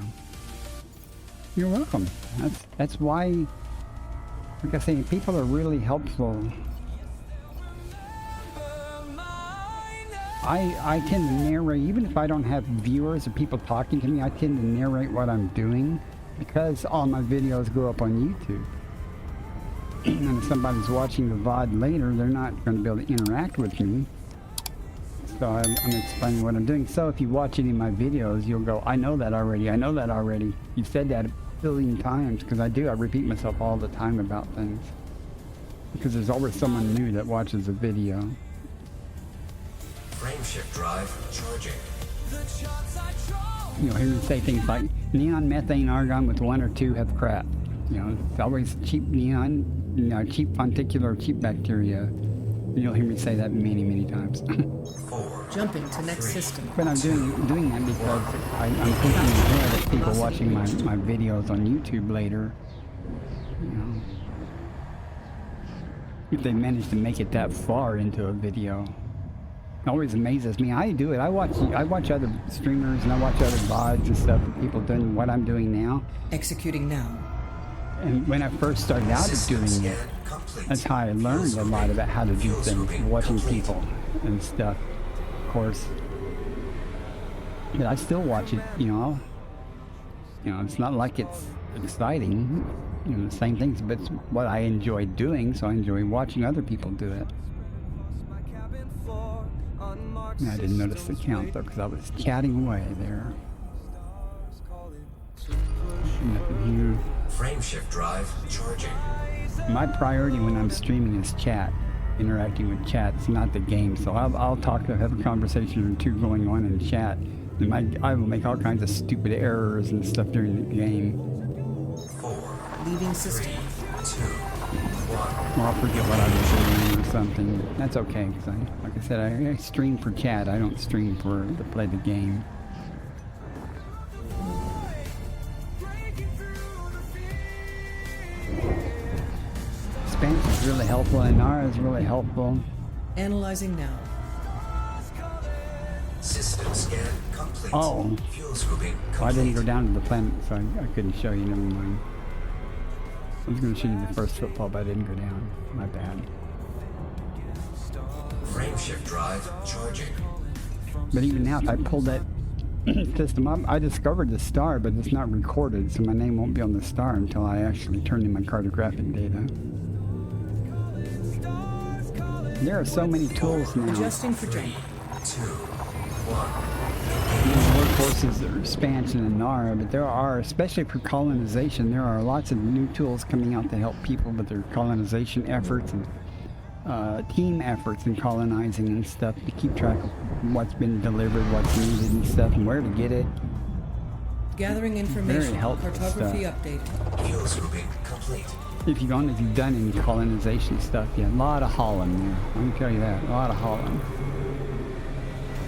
you're welcome. That's why, like I say, people are really helpful. I tend to narrate, even if I don't have viewers or people talking to me, I tend to narrate what I'm doing because all my videos go up on YouTube. And if somebody's watching the VOD later, they're not going to be able to interact with me. So I'm explaining what I'm doing. So if you watch any of my videos, you'll go, I know that already, I know that already. You've said that a billion times, because I do. I repeat myself all the time about things. Because there's always someone new that watches a video. Frameshift drive charging. You'll hear me say things like, neon, methane, argon with 1 or 2 have crap. You know, it's always cheap neon, you know, cheap fonticular, cheap bacteria. And you'll hear me say that many, many times. Jumping to next system. But I'm doing that because I'm thinking ahead of people watching my videos on YouTube later. You know, if they manage to make it that far into a video. It always amazes me. I do it. I watch other streamers and I watch other VODs and stuff. People doing what I'm doing now. Executing now. And when I first started out doing it, that's how I learned a lot about how to do things, watching people and stuff. Of course, but I still watch it. You know, it's not like it's exciting. You know, the same things, but it's what I enjoy doing. So I enjoy watching other people do it. I didn't notice the count though, because I was chatting away there. Nothing here. Frameshift drive charging. My priority when I'm streaming is chat, interacting with chat. It's not the game. So I'll talk, have a conversation or two going on in chat. And I will make all kinds of stupid errors and stuff during the game. 4, Leaving system. 2, 1. Or I'll forget what I was doing or something. That's okay, because like I said, I stream for chat. I don't stream to play the game. Spanish is really helpful, and Nara is really helpful. Analyzing now. System scan complete. Oh. Fuel scooping complete. Well, I didn't go down to the planet, so I couldn't show you. Never mind. I was going to show you the first footfall, but I didn't go down. My bad. Frameshift drive charging. But even now, if I pull that system up, I discovered the star, but it's not recorded, so my name won't be on the star until I actually turn in my cartographic data. There are so many tools now. Adjusting for jump. 2, 1. Workforces are expansion in NARA, but there are, especially for colonization, there are lots of new tools coming out to help people with their colonization efforts and team efforts in colonizing and stuff, to keep track of what's been delivered, what's needed and stuff, and where to get it. Gathering information. helpful Cartography stuff. updated. Field grouping complete. If you've only done any colonization stuff, yeah, a lot of hauling there. Let me tell you that, a lot of hauling.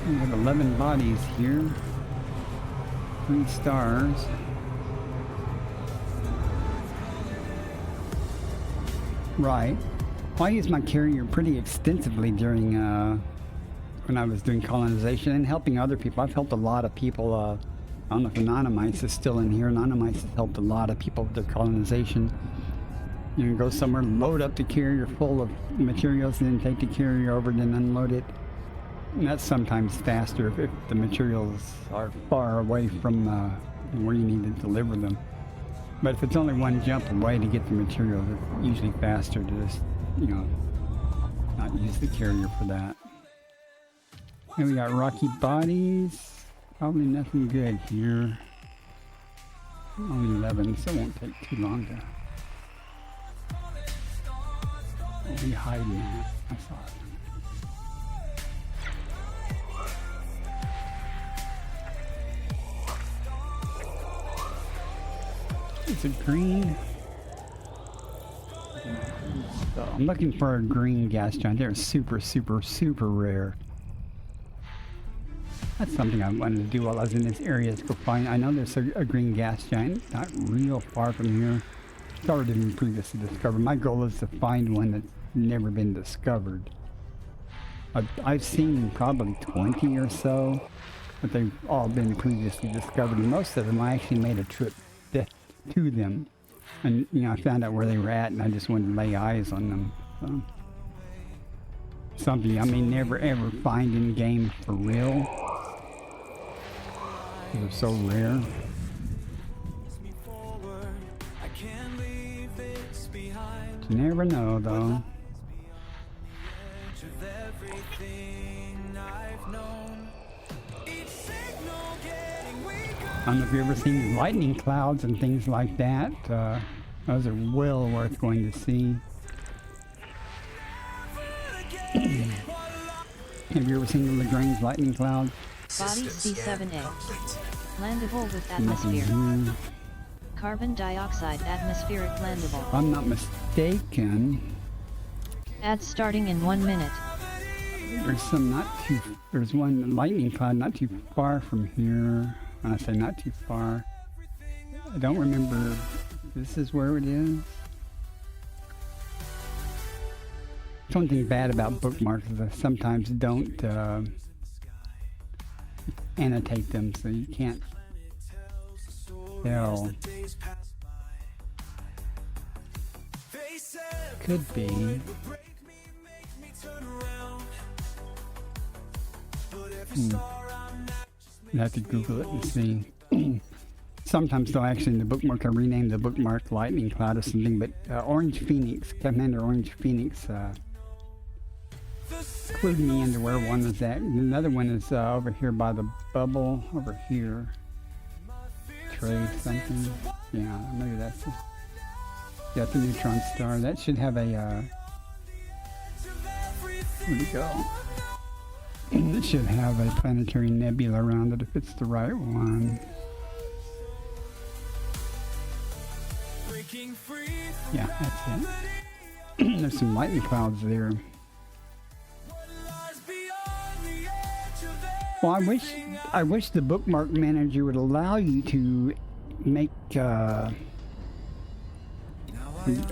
We have 11 bodies here. 3 stars. Right. Well, I used my carrier pretty extensively during when I was doing colonization and helping other people. I've helped a lot of people. I don't know if Anonymites is still in here. Anonymites has helped a lot of people with their colonization. You can go somewhere, load up the carrier full of materials, and then take the carrier over, then unload it. And that's sometimes faster if the materials are far away from where you need to deliver them. But if it's only one jump away to get the materials, it's usually faster to just, not use the carrier for that. And we got rocky bodies. Probably nothing good here. Only 11, so it won't take too long to... What are you hiding at? I saw it. It's a green. So I'm looking for a green gas giant. They're super, super, super rare. That's something I wanted to do while I was in this area, is go find. I know there's a green gas giant not real far from here. It's already been previously discovered. My goal is to find one that's never been discovered. I've seen probably 20 or so, but they've all been previously discovered. And most of them, I actually made a trip to them, and I found out where they were at, and I just wanted to lay eyes on them. So, something I may never ever find in game for real. They're so rare. You never know, though. I don't know if you've ever seen lightning clouds and things like that. Those are well worth going to see. Have you ever seen the Lagrange lightning cloud? Body C7A. Landable with Nothing atmosphere. here. Carbon dioxide atmospheric landable. If I'm not mistaken, Ads starting in 1 minute. there's one lightning cloud not too far from here. When I say not too far, I don't remember. This is where it is. Something bad about bookmarks is I sometimes don't annotate them, so you can't tell. Could be. You have to Google it and see. Sometimes they'll actually, in the bookmark, I rename the bookmark Lightning Cloud or something, but Orange Phoenix, Commander Orange Phoenix, clued me into where one was at. Another one is over here by the bubble, over here. Trade something. Yeah, maybe that's it. Yeah, it's a neutron star. That should have a, where'd it go? It should have a planetary nebula around it if it's the right one. Yeah, that's it. There's some lightning clouds there. Well, I wish the bookmark manager would allow you to make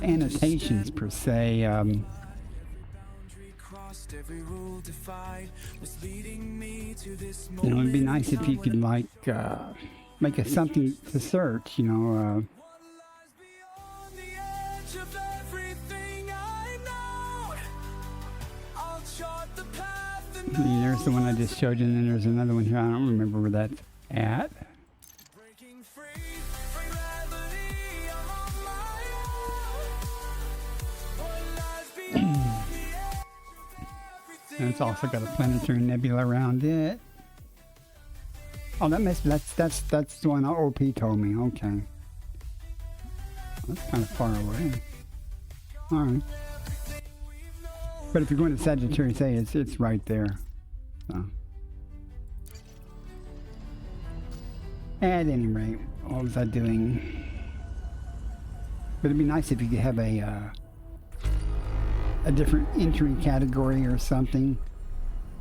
annotations per se. It'd be nice if you could like make something to search, of everything I know. I'll chart the path and There's the one I just showed you, and then there's another one here. I don't remember where that's at. breaking free from gravity. I'm on my own. What lies beyond the edge of everything. And it's also got a planetary nebula around it. Oh, that's the one OP told me. Okay, that's kind of far away. All right, but if you're going to Sagittarius A, it's right there. So. At any rate, what was I doing? But it'd be nice if you could have a different entry category or something,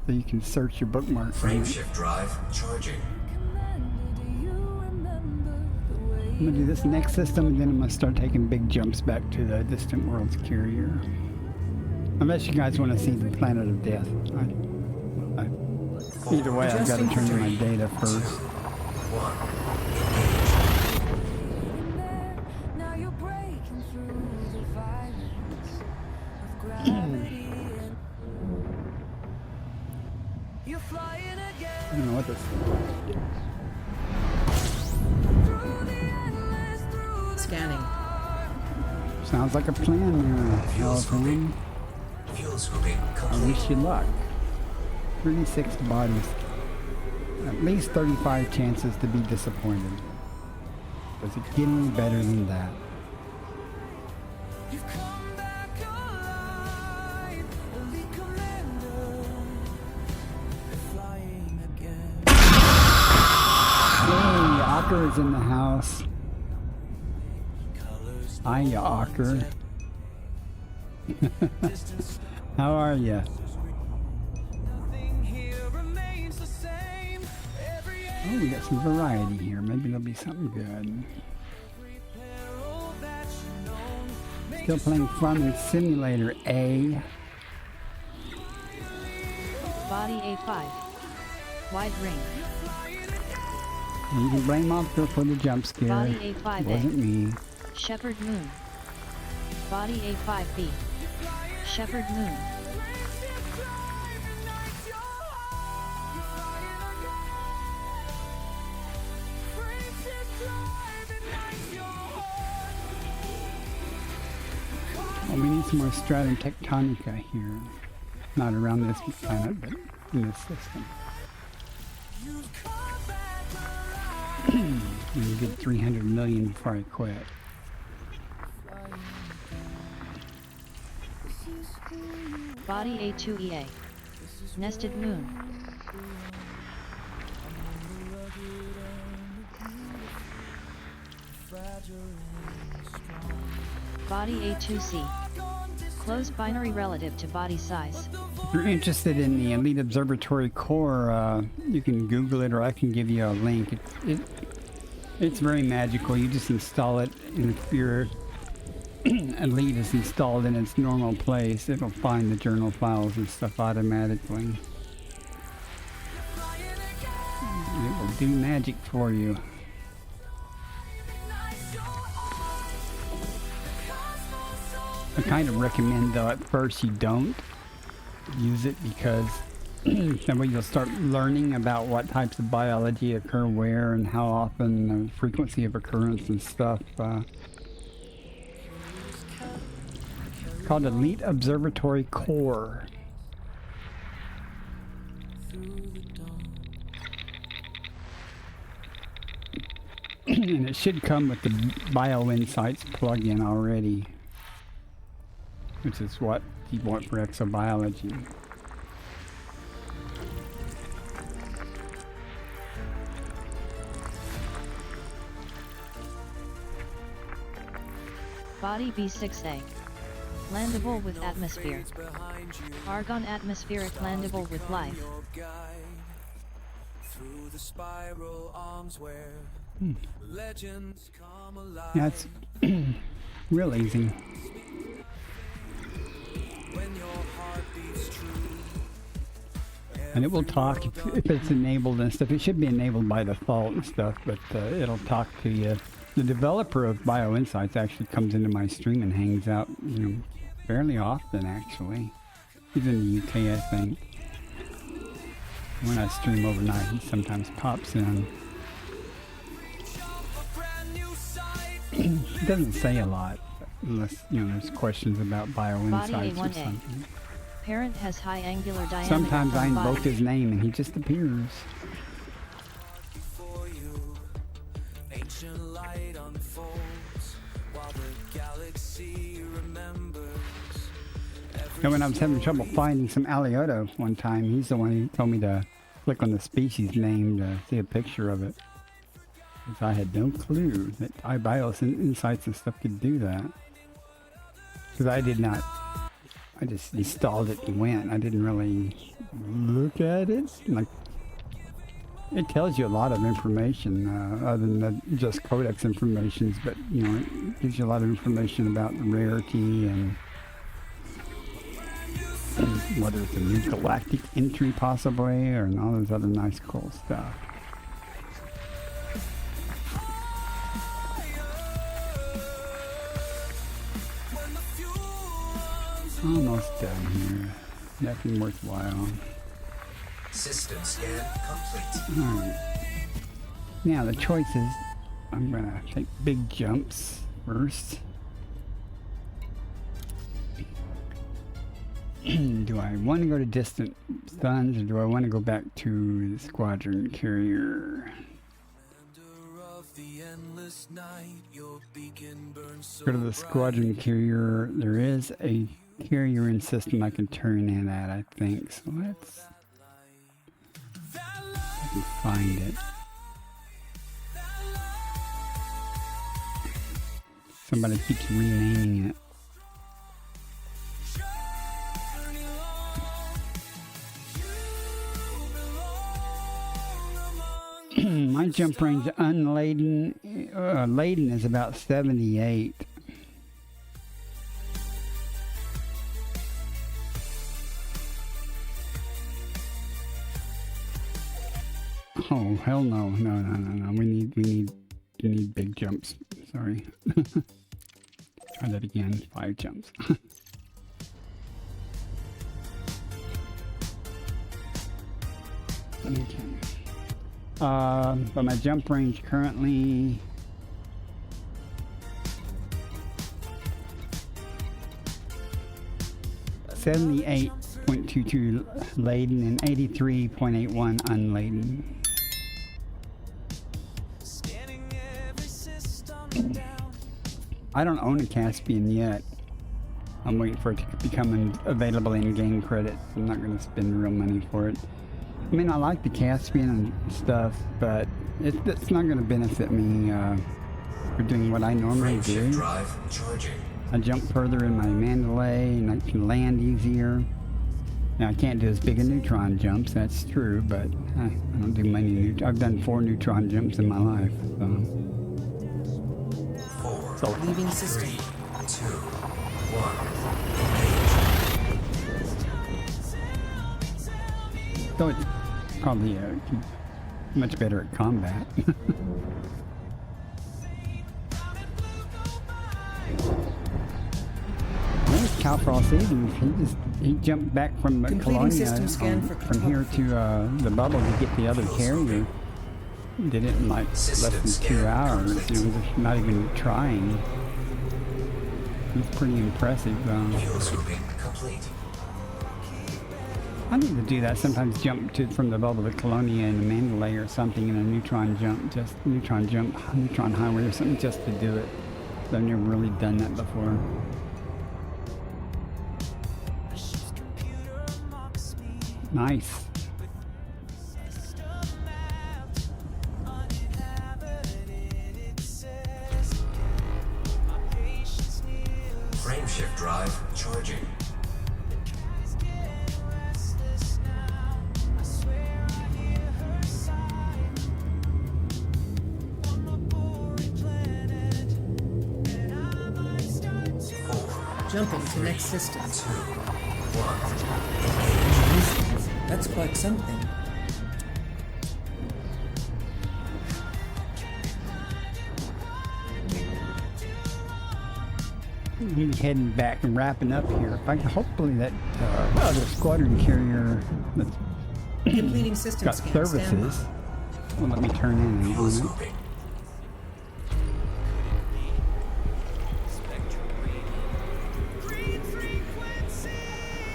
so you can search your bookmarks. Frameshift drive charging. I'm gonna do this next system, and then I'm gonna start taking big jumps back to the Distant Worlds carrier. Unless you guys want to see the Planet of Death. Either way, I've got to turn in my data first. Now you're breaking through the violence of gravity. You're flying I again don't know what this is. through the endless, through the Scanning. Sounds like a plan there, California. Fuel scooping I complete. wish you luck. 36 bodies. At least 35 chances to be disappointed. Does it get any better than that? You've come back alive, elite commander. You're flying again. Hey, Ocker is in the house. Colors Hi, Ocker. How are you? nothing here remains the same. Every Oh, we got some variety here. Maybe there'll be something good. peril that you know. Still playing Farming Simulator A. Body A5. Wide ring. You can blame Opera for the jump scare. Body It A5A. wasn't me. Shepherd Moon. Body A5B. Shepherd Moon. Well, we need some more stratum tectonica here. Not around this planet, but in this system. We get 300 million before I quit. Body A2EA. Nested Moon. Body A2C. Closed binary relative to body size. If you're interested in the Elite Observatory core, you can Google it, or I can give you a link. It's very magical. You just install it, and if your Elite is installed in its normal place, it'll find the journal files and stuff automatically. It will do magic for you. I kind of recommend, though, at first you don't use it, because that way you'll start learning about what types of biology occur where and how often, the frequency of occurrence and stuff. It's called Elite Observatory Core. And it should come with the BioInsights plugin already, which is what you want for exobiology. Body B6A. Landable with atmosphere. Argon atmospheric landable with life. Through the spiral arms where legends come alive. That's real easy. When your heart beats true. And it will talk if it's enabled and stuff. It should be enabled by default and stuff, but it'll talk to you The developer of BioInsights actually comes into my stream and hangs out, fairly often actually. He's in the UK, I think. When I stream overnight, he sometimes pops in. He doesn't say a lot, unless, there's questions about BioInsights or something. Parent has high angular diameter. Sometimes I invoke body. his name and he just appears. Ancient light unfolds while the galaxy remembers. And when I was having trouble finding some Alioto one time, he's the one who told me to click on the species name to see a picture of it. Because I had no clue that BioInsights and stuff could do that. Because I did not. I just installed it and went. I didn't really look at it. Like, it tells you a lot of information, other than just codex information, but it gives you a lot of information about the rarity and whether it's a new galactic entry possibly, or all those other nice cool stuff. Almost done here. Nothing worthwhile. System scan complete. Alright. Now the choices. I'm gonna take big jumps first. Do I want to go to distant suns, or do I want to go back to the squadron carrier? Go to the squadron carrier. There is a carrier in system I can turn in at, I think. So let's. I can find it. Somebody keeps renaming it. My jump range unladen, laden is about 78. Oh hell no! No! We need big jumps. Sorry. Try that again. 5 jumps. Okay. But my jump range currently (78.22) laden and 83.81 unladen. I don't own a Caspian yet. I'm waiting for it to become available in game credits. I'm not going to spend real money for it. I mean, I like the Caspian and stuff, but it's not going to benefit me for doing what I normally do. Drive charging. I jump further in my Mandalay, and I can land easier. Now, I can't do as big a neutron jumps, that's true, but I don't do many I've done 4 neutron jumps in my life. So. Leaving system. 3, 2, 1. So it's probably much better at combat. There's Calfrost Avies. He jumped back from Colonia system scan for from here to the bubble to get the other carrier. He did it in like less than 2 hours. Just not even trying. It's pretty impressive. Fuel scooping complete. I need to do that. Sometimes jump from the bubble to Colonia and Mandalay or something in a neutron jump, neutron highway or something, just to do it. I've never really done that before. Nice. Frameshift drive charging. Jumping to next system. 2, 1. That's quite something. heading back and wrapping up here. If I can, hopefully that other squadron carrier that's Completing system got scan. services will let me turn in and Fuels on it. moving.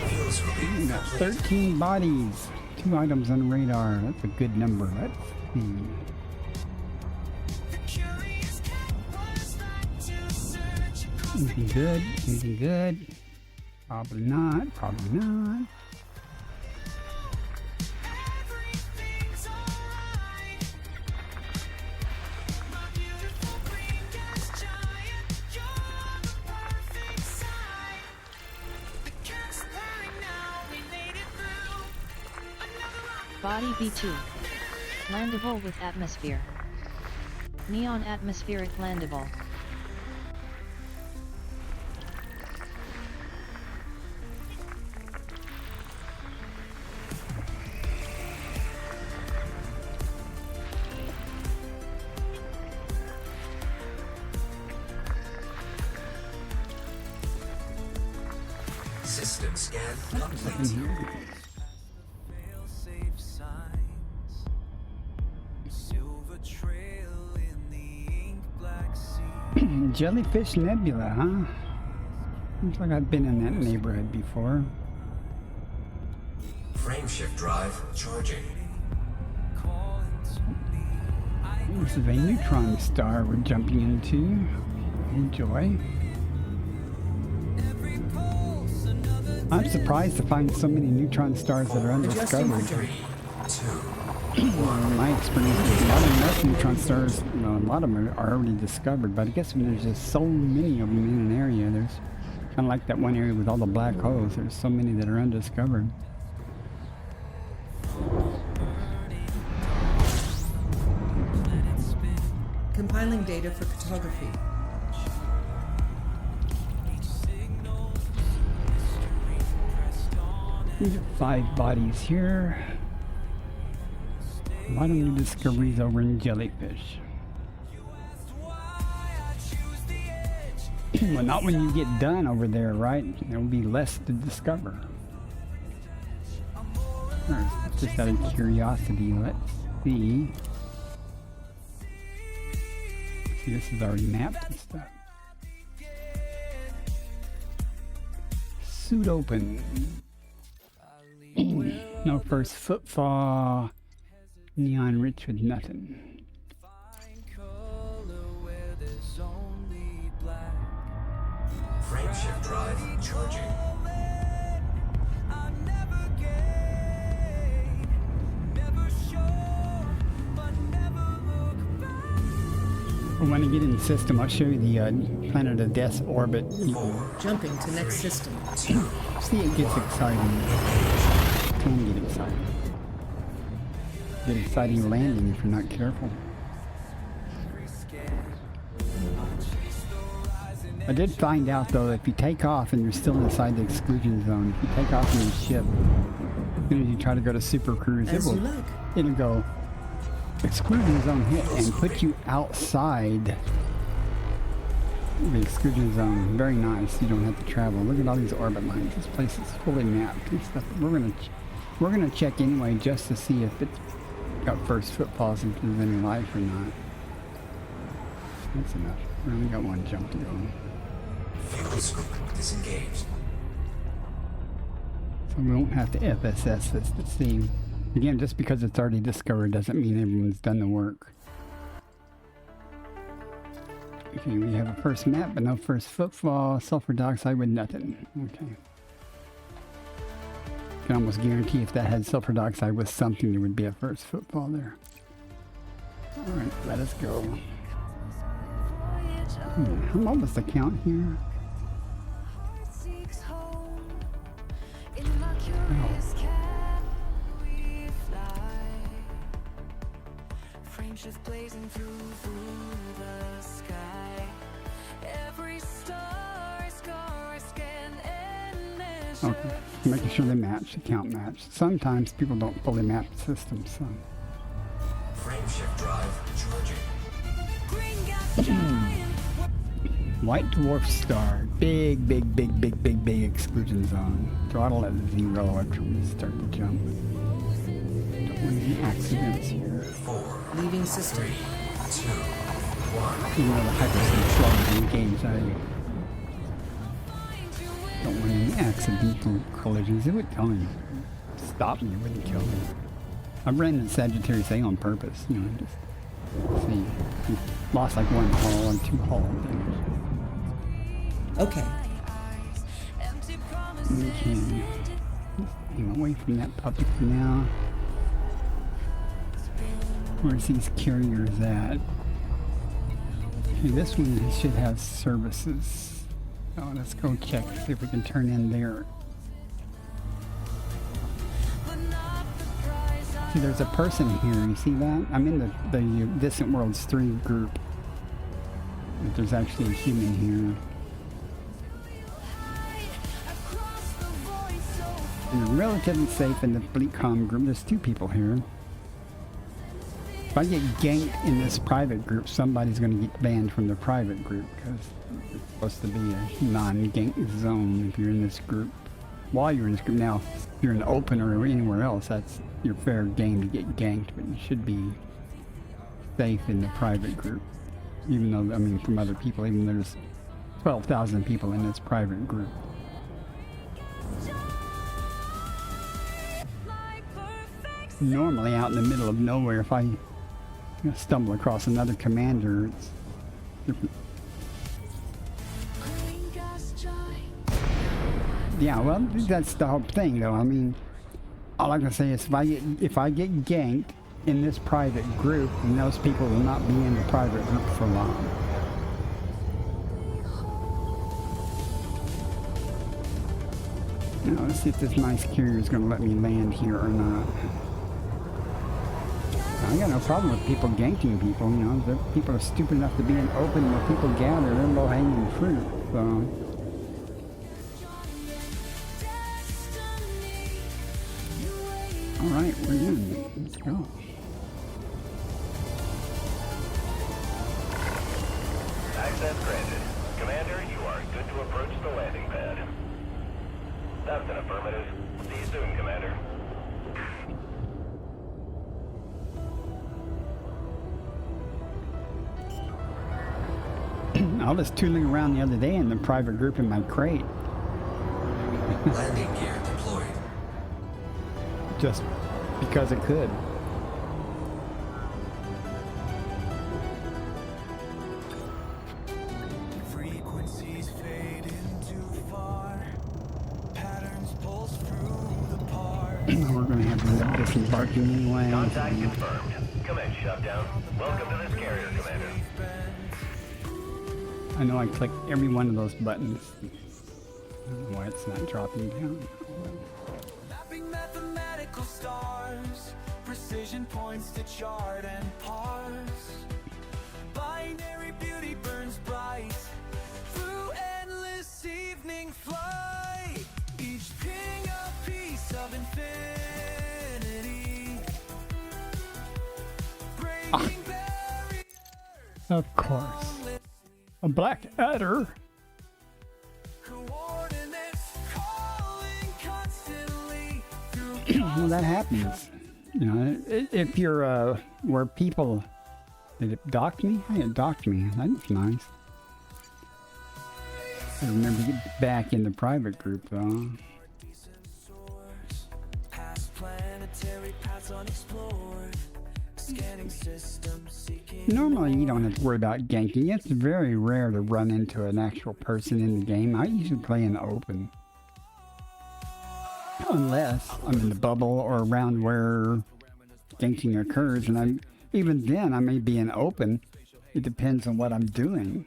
Fuels will We be got complete. 13 bodies, 2 items on the radar. That's a good number. Let's see. Anything good? Anything good? Probably not. Probably not. Body B2. Landable with atmosphere. Neon atmospheric landable. System scan complete. Jellyfish Nebula, huh? Looks like I've been in that neighborhood before. Frameshift drive charging. This is a neutron star we're jumping into. Enjoy. I'm surprised to find so many neutron stars that are Adjusting undiscovered. for In my experience, a lot of most neutron stars, you know, a lot of them are already discovered, but I guess when there's just so many of them in an area, there's kind of like that one area with all the black holes, there's so many that are undiscovered. compiling data for cartography. We got 5 bodies here. A lot of new discoveries over in jellyfish. Well, not when you get done over there, right? There will be less to discover. Alright, just out of curiosity, let's see. See, this is already mapped and stuff. Suit open. No first footfall. Neon rich with nothing. Frameshift drive charging. When I get in the system, I'll show you the Planet of Death's orbit. Jumping to next system. See, it gets exciting. It can get exciting. Get exciting landing if you're not careful. I did find out though that if you take off and you're still inside the exclusion zone, if you take off in your ship, as soon as you try to go to super cruise, As you like. it'll go exclusion zone hit and put you outside the exclusion zone. Very nice. You don't have to travel. Look at all these orbit lines. This place is fully mapped and stuff. We're gonna check anyway just to see if it's got first footfalls and if there's any life or not. That's enough. We only got one jump to go. Fuel scoop disengaged. So we won't have to FSS this to see. Again, just because it's already discovered doesn't mean everyone's done the work. Okay, we have a first map, but no first footfall. Sulfur dioxide with nothing. Okay. Can almost guarantee if that had sulfur dioxide with something, there would be a first footfall there. Alright, let us go. I'm almost a count here. Just blazing through the sky. Every star scan and Okay, making sure they match, the count match. Sometimes people don't fully map the system, so. Frameshift drive charging. White Dwarf star. Big, big, big, big, big, big exclusion zone. Throttle at 0 after we start to jump. Don't want any accidents here. 4, Leaving system. 2, 1. Even though the hyperspeed slows in games, I don't want any accidental collisions. It would only stop me, it wouldn't kill me. I ran the Sagittarius A on purpose, you know, just see. Lost like 1 hull and 2 hull damage. Okay. Okay. Aim away from that puppy for now. Where's these carriers at? Okay, this one should have services. Oh, let's go check, see if we can turn in there. See, there's a person here, you see that? I'm in the Distant Worlds 3 group. But there's actually a human here. And relatively safe in the FleetCom group. There's 2 people here. If I get ganked in this private group, somebody's going to get banned from the private group because it's supposed to be a non-gank zone if you're in this group. While you're in this group now, if you're in open or anywhere else, that's your fair game to get ganked, but you should be safe in the private group. Even though, I mean, from other people, even though there's 12,000 people in this private group. Normally out in the middle of nowhere, if I stumble across another commander, it's different. Yeah, well, that's the whole thing, though. I mean, all I can say is if I get ganked in this private group, then those people will not be in the private group for long. Now, let's see if this nice carrier is going to let me land here or not. I got no problem with people ganking people, you know. If people are stupid enough to be in open where people gather, they're low-hanging fruit, so. Alright, we're in. Let's go. Access granted. Commander, you are good to approach the landing pad. That's an affirmative. See you soon, Commander. I was tooling around the other day in the private group in my crate. Landing gear deployed. Just because it could. Frequencies fade into far. Patterns pulse through the parts. We're going to have to end up disembarking anyway. Contact confirmed. Command shutdown. Welcome to this carrier, Commander. I know I clicked every one of those buttons. I don't know why it's not dropping down. Mapping mathematical stars. Precision points to chart and parse. Binary beauty burns bright. Through endless evening flight. Each ping a piece of infinity. Breaking barriers. Of course. A black adder. Coordinates calling constantly through Well, that happens. You know, if you're where people did it dock me? Hey, it docked me. That's nice. I remember to get back in the private group though. past planetary paths unexplored. Scanning systems seeking. Normally you don't have to worry about ganking. It's very rare to run into an actual person in the game. I usually play in open. Unless I'm in the bubble or around where ganking occurs, and even then I may be in open. It depends on what I'm doing.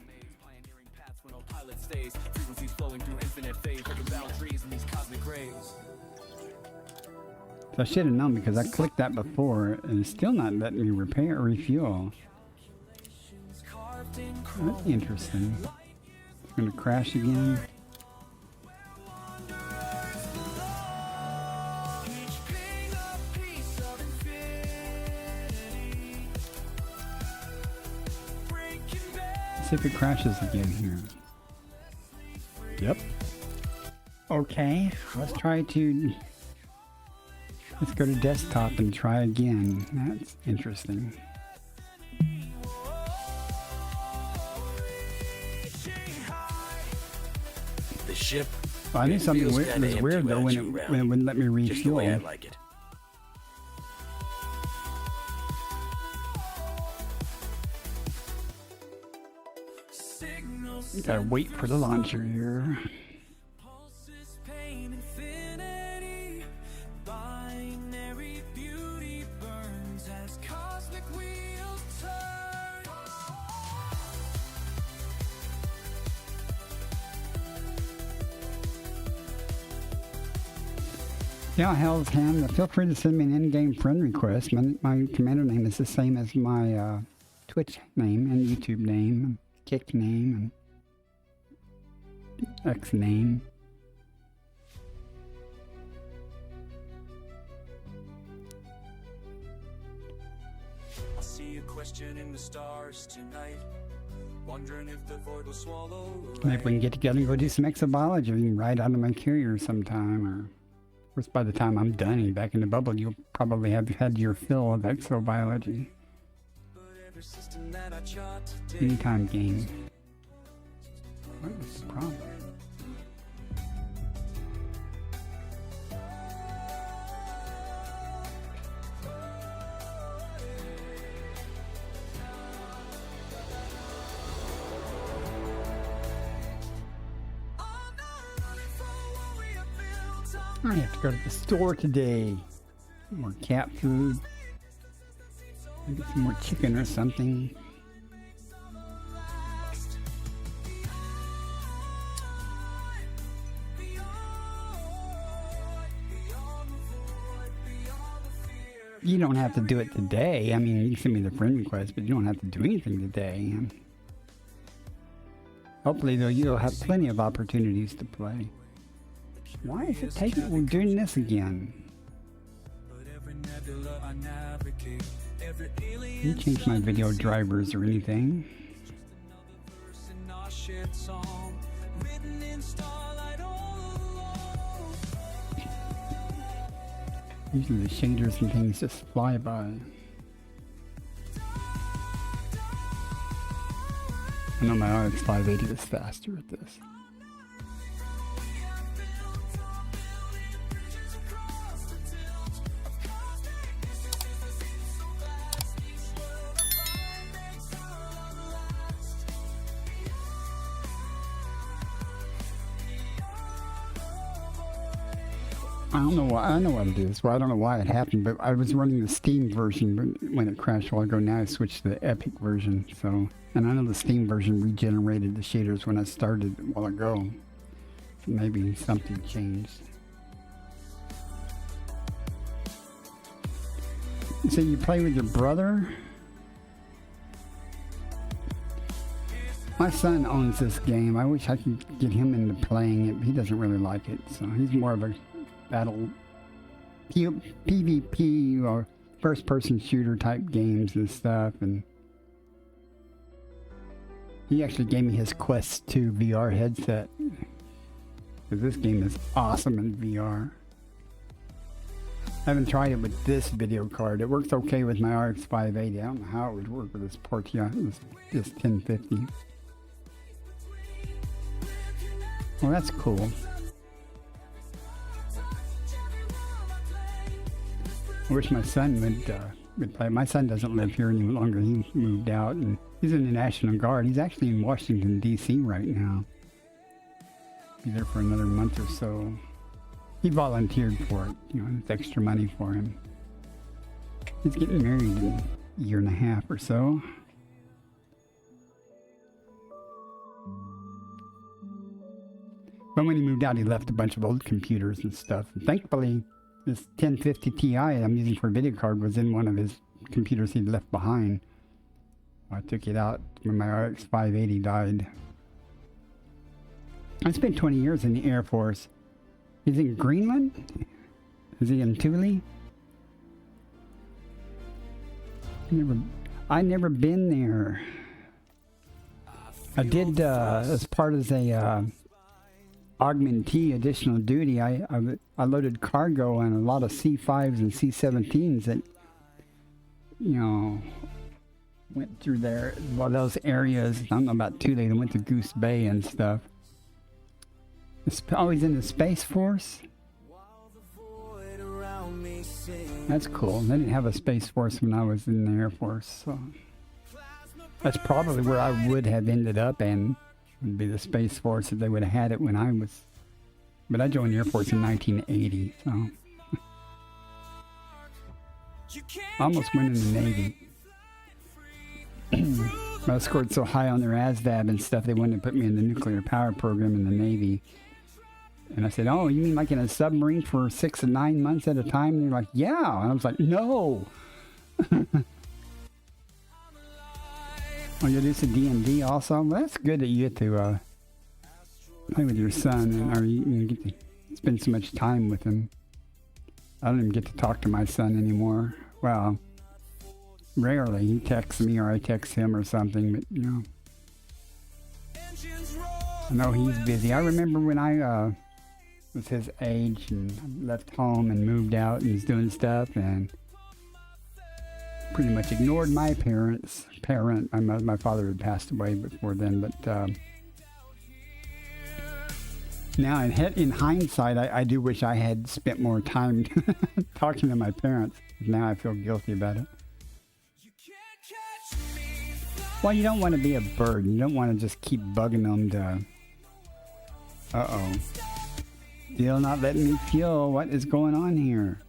So I should have known because I clicked that before and it's still not letting me repair or refuel. That's interesting. It's going to crash again. Let's see if it crashes again here. Yep. Okay, let's go to desktop and try again. That's interesting. The ship. Well, I knew something feels was kinda weird empty though without when you it around. wouldn't let me Just the way I refuel. like it. Gotta wait for the launcher here. Yeah, hell's hand. Feel free to send me an in-game friend request. My commander name is the same as my Twitch name and YouTube name, Kick name, and X name. I see a question in the stars tonight, wondering if the void will swallow. Maybe we can get together and go do some exobiology. We can ride out of my carrier sometime, or of course by the time I'm done and back in the bubble, you'll probably have had your fill of exobiology. Anytime game. What is the problem? I have to go to the store today. More cat food. Maybe some more chicken or something. You don't have to do it today. I mean, you send me the friend request, but you don't have to do anything today. Hopefully, though, you'll have plenty of opportunities to play. Why is it taking? We're doing this again. Can you change my video drivers or anything? Usually the shaders and things just fly by. I know my RX 580 is faster at this. I don't know why. I know what it is. Well, I don't know why it happened, but I was running the Steam version when it crashed a while ago. Now I switched to the Epic version. So, and I know the Steam version regenerated the shaders when I started a while ago. So maybe something changed. So you play with your brother? My son owns this game. I wish I could get him into playing it. He doesn't really like it, so he's more of a battle PvP or first-person shooter type games and stuff. And he actually gave me his Quest 2 VR headset because this game is awesome in VR. I haven't tried it with this video card. It works okay with my RX 580. I don't know how it would work with this Portia, this 1050. Well, that's cool. I wish my son would play. My son doesn't live here any longer. He moved out, and he's in the National Guard. He's actually in Washington, D.C. right now. Be there for another month or so. He volunteered for it. You know, it's extra money for him. He's getting married in a year and a half or so. But when he moved out, he left a bunch of old computers and stuff. And thankfully, this 1050 Ti I'm using for a video card was in one of his computers he'd left behind. I took it out when my RX 580 died. I spent 20 years in the Air Force. He's in Greenland? Is he in Thule? I never been there. I did as part of a augmentee additional duty, I loaded cargo on a lot of C5s and C17s that, you know, went through there. Well, those areas, I don't know about Thule, they went to Goose Bay and stuff. It's always in the Space Force. That's cool. They didn't have a Space Force when I was in the Air Force, so that's probably where I would have ended up, and would be the Space Force if they would have had it when I was. But I joined the Air Force in 1980, so I almost went in the Navy. I scored so high on their ASVAB and stuff, they wanted to put me in the nuclear power program in the Navy. And I said, "Oh, you mean like in a submarine for 6 to 9 months at a time?" And they're like, "Yeah." And I was like, "No." Oh, you do some D&D also? Well, that's good that you get to play with your son, and or you get to spend so much time with him. I don't even get to talk to my son anymore. Well, rarely. He texts me or I text him or something, but you know. I know he's busy. I remember when I was his age and left home and moved out and was doing stuff and pretty much ignored my parents. My father had passed away before then, but now in hindsight, I do wish I had spent more time talking to my parents. Now I feel guilty about it. Well, you don't want to be a burden. You don't want to just keep bugging them to... Uh-oh. Still not letting me feel what is going on here.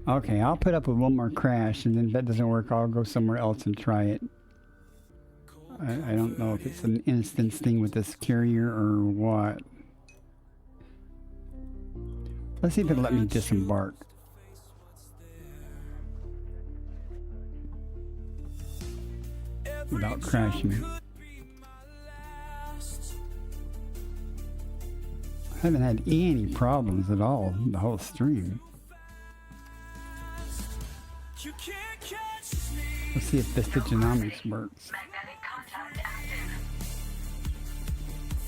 Okay, I'll put up with one more crash, and then if that doesn't work, I'll go somewhere else and try it. I don't know if it's an instance thing with this carrier or what. Let's see if it'll let me disembark. Without crashing. I haven't had any problems at all the whole stream. Let's see if the Diginomics works.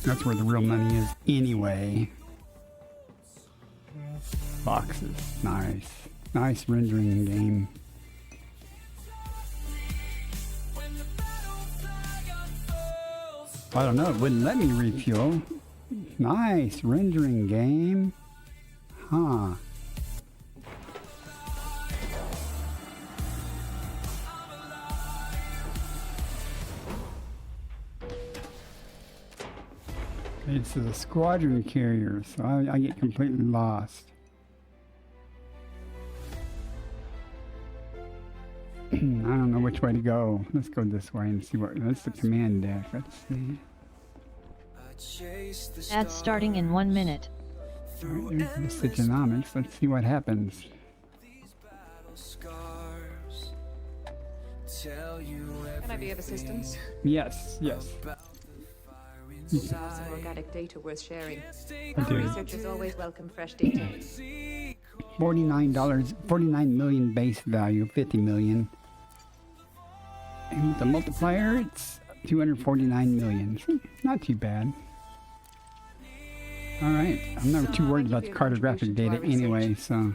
That's where the real money is anyway. Boxes. Nice. Nice rendering game. I don't know, it wouldn't let me refuel. Nice rendering game. Huh. It's a squadron carrier, so I get completely lost. I don't know which way to go. Let's go this way and see what. That's the command deck. Let's see. Ad starting in 1 minute. Alright, there's the Diginomics. Let's see what happens. Can I be of assistance? Yes, yes. Some organic data worth sharing. I do. Researchers always welcome fresh data. $49, 49 million base value, 50 million. And with the multiplier, it's 249 million. Not too bad. Alright, I'm not too worried about the cartographic data anyway, so.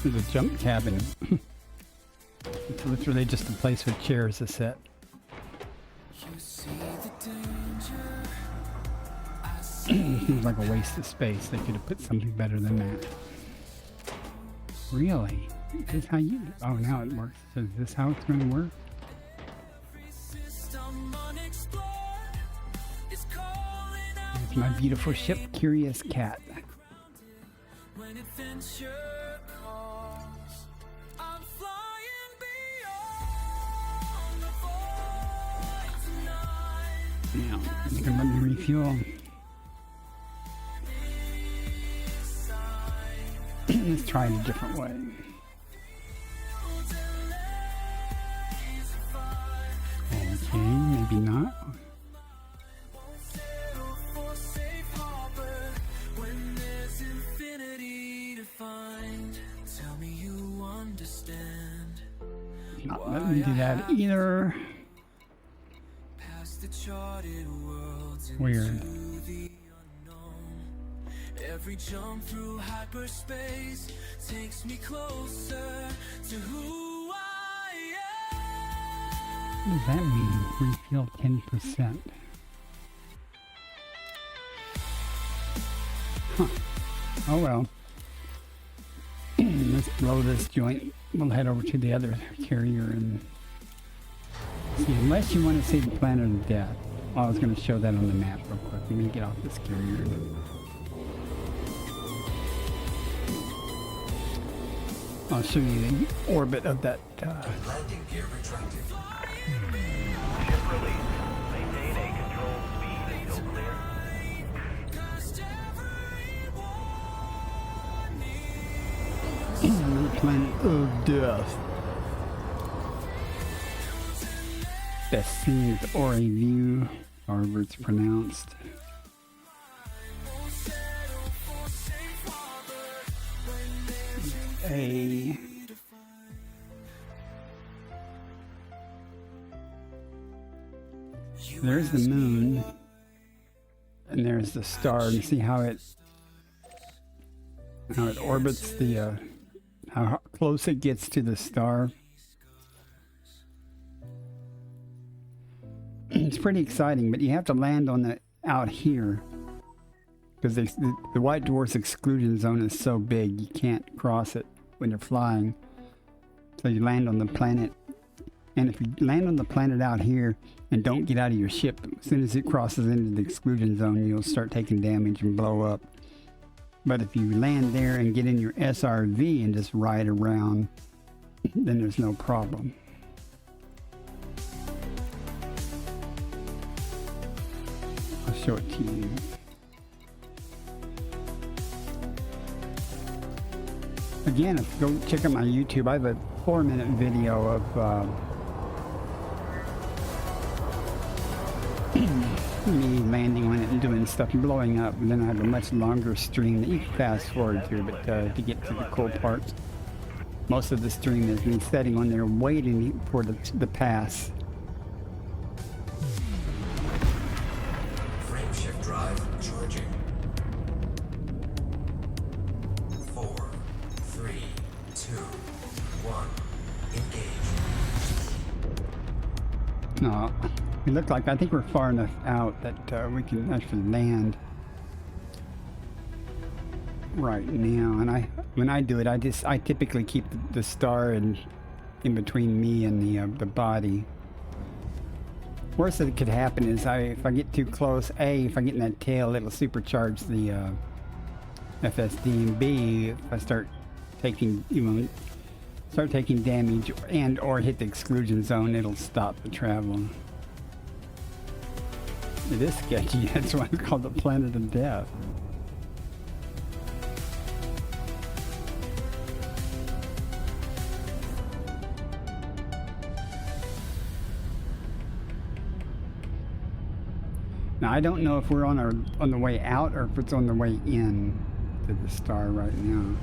There's a jump cabin. It's literally just a place with chairs to sit. Seems like a waste of space. They could have put something better than that. Really? Is this how you... Oh, now it works. So is this how it's going to work? It's my beautiful ship, Curious Cat. Now, you can let me refuel. Let's try it a different way. maybe not. Not letting me do that either. Weird. Every jump through hyperspace takes me closer to who I am. What does that mean? Refill 10%. Huh. Oh well. Let's blow this joint. We'll head over to the other carrier and see. Unless you want to see the planet of death. Oh, I was going to show that on the map real quick. Let me get off this carrier. I'll show you the orbit of that. Landing gear retracted. Ship release. Maintain a controlled speed until clear. Planet of death. Best seen with Ori view, however it's pronounced. A. There's the moon, and there's the star, and see how it orbits the how close it gets to the star. It's pretty exciting, but you have to land on the out here because the White Dwarf's exclusion zone is so big you can't cross it when you're flying. So you land on the planet, and if you land on the planet out here and don't get out of your ship, as soon as it crosses into the exclusion zone, you'll start taking damage and blow up. But if you land there and get in your SRV and just ride around, then there's no problem. I'll show it to you. Again, if you go check out my YouTube, I have a 4-minute video of me landing on it and doing stuff and blowing up, and then I have a much longer stream that you can fast forward to, but to get to the cool parts, most of the stream is me sitting on there waiting for the pass. Frame shift drive charging. 4, 3, 2, 1. Engage. No. It looked like, I think we're far enough out that we can actually land right now. And when I do it, I typically keep the star in between me and the body. Worst that could happen is if I get too close, if I get in that tail, it'll supercharge the FSD, and B, if I start taking damage and or hit the exclusion zone, it'll stop the travel. It is sketchy. That's why it's called the Planet of Death. Now I don't know if we're on the way out or if it's on the way in to the star right now.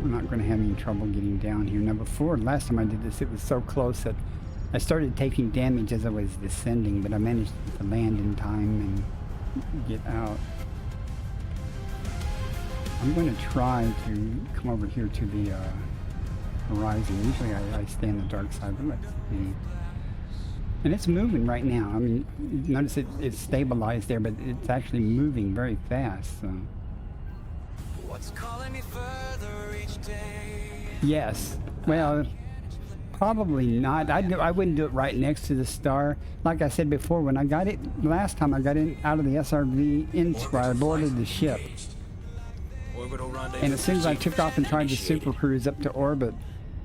I'm not going to have any trouble getting down here. Now before, last time I did this, it was so close that I started taking damage as I was descending, but I managed to land in time and get out. I'm going to try to come over here to the horizon. Usually I stay on the dark side, but let's see. And it's moving right now. I mean, notice it's stabilized there, but it's actually moving very fast. So. What's calling me further each day? Yes. Well, probably not. I wouldn't do it right next to the star. Like I said before, when I got it last time, I got in out of the SRV I boarded the ship. And as soon as I took off and tried to super cruise up to orbit,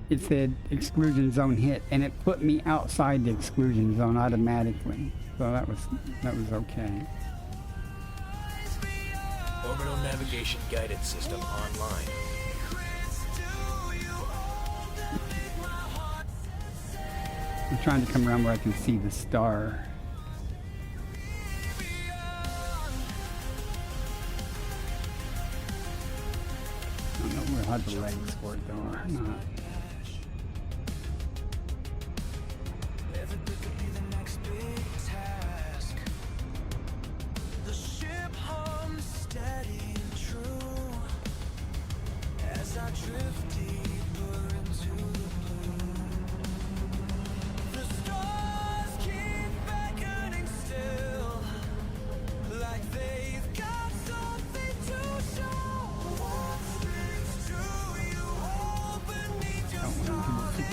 it said exclusion zone hit, and it put me outside the exclusion zone automatically. So that was okay. Orbital navigation guidance system online. I'm trying to come around where I can see the star. I don't know where how the legs for it though or not.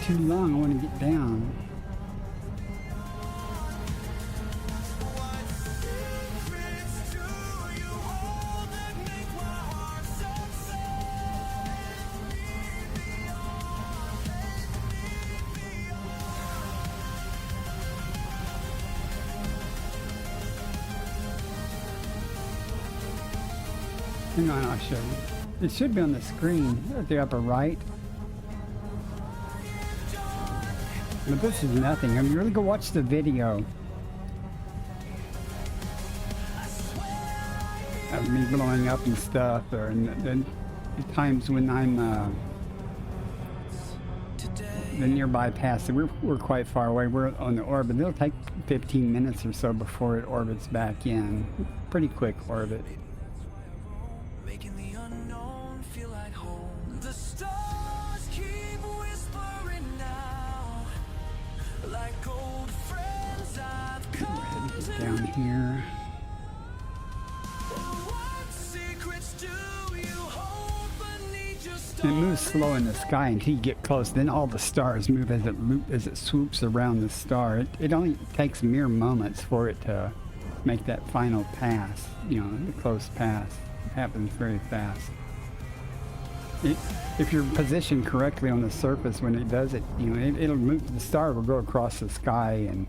Too long, I want to get down. Hang on, I'll show you. It should be on the screen at the upper right. But this is nothing. I mean, really go watch the video of me blowing up and stuff, or the times when I'm the nearby pass. We're quite far away. We're on the orbit. It'll take 15 minutes or so before it orbits back in. Pretty quick orbit. Making the unknown feel like home. The stars keep whispering now, like old friends I've come to Get down here. What secrets do you hold beneath your It moves slow in the sky until you get close. Then all the stars move as it swoops around the star. It only takes mere moments for it to make that final pass. You know, the close pass. It happens very fast. If you're positioned correctly on the surface when it does it, you know, it'll move. The star will go across the sky in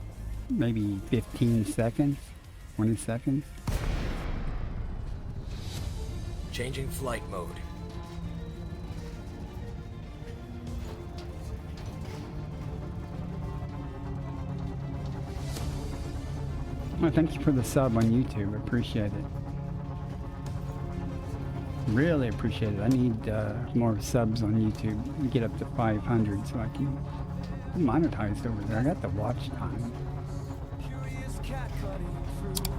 maybe 15 seconds, 20 seconds. Changing flight mode. Well, thank you for the sub on YouTube. Appreciate it. Really appreciate it. I need more subs on YouTube. Get up to 500 so I can be monetized over there. I got the watch time. curious cat cutting through.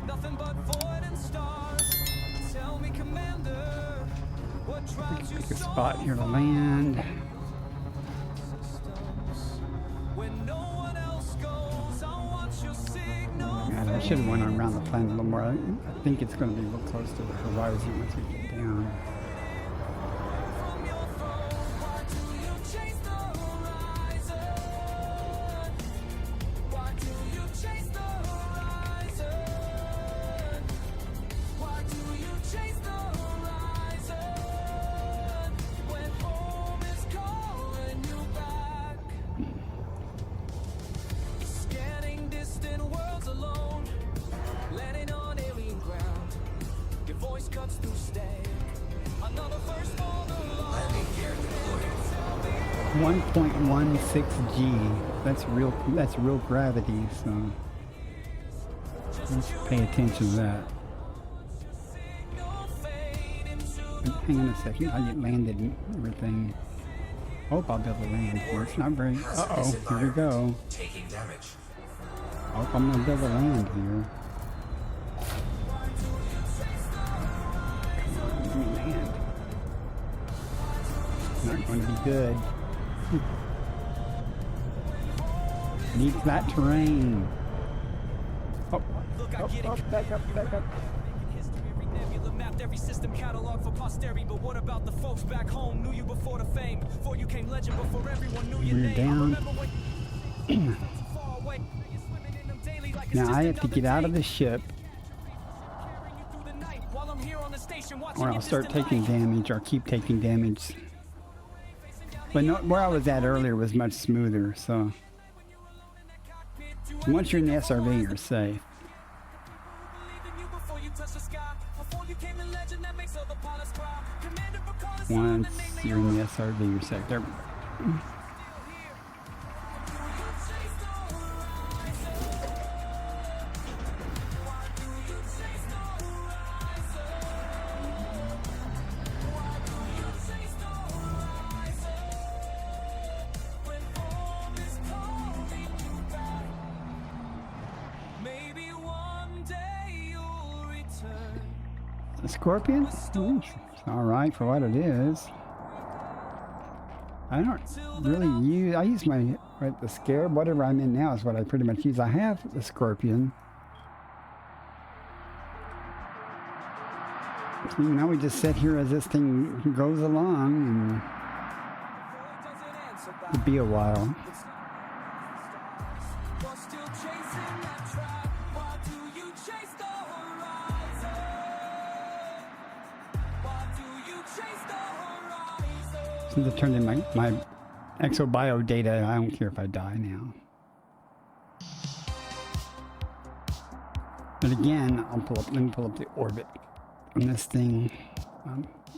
Nothing but void and stars. Tell me, Commander, what drives you Pick a so spot here to land. when no one else goes? I'll watch your signal. God, I should have went around the planet a little more. I think it's going to be a little close to the horizon once we get down. From your throne, why do you chase the horizon? Why do you chase the horizon? Why do you chase the horizon? When home is calling you back. Scanning distant worlds alone, landing on alien ground. Your voice cuts through static. Another first for the law. Landing gear deployed. 1.16 G. That's real gravity. So let's pay attention to that. Hang on a second. I get landed and everything. Hope I'll be able to land here. It's not very. Uh-oh. Here we go. Taking damage. Hope I'm gonna be able to land here. Come on, let me land. Not going to be good. Need flat terrain. Oh, back up. Every nebula mapped every system catalog for posterity. But what about the folks back home? Knew you before the fame. Before you came legend, before everyone knew your We're name. down. I remember when far away. You're swimming in them daily like it's Now just I have to another get out day. of the ship, Carrying you through the night while I'm here on the station watching or your I'll start distant taking light. damage, or keep taking damage. But no, where I was at earlier was much smoother. So once you're in the SRV, you're safe. Once you're in the SRV, you're safe. There. scorpion? Ooh, it's alright for what it is. I don't really use, I use my, right, the scarab, whatever I'm in now is what I pretty much use. I have the scorpion. So now we just sit here as this thing goes along, and it'll be a while. Since I turned in my exo-bio data, I don't care if I die now. But again, let me pull up the orbit on this thing.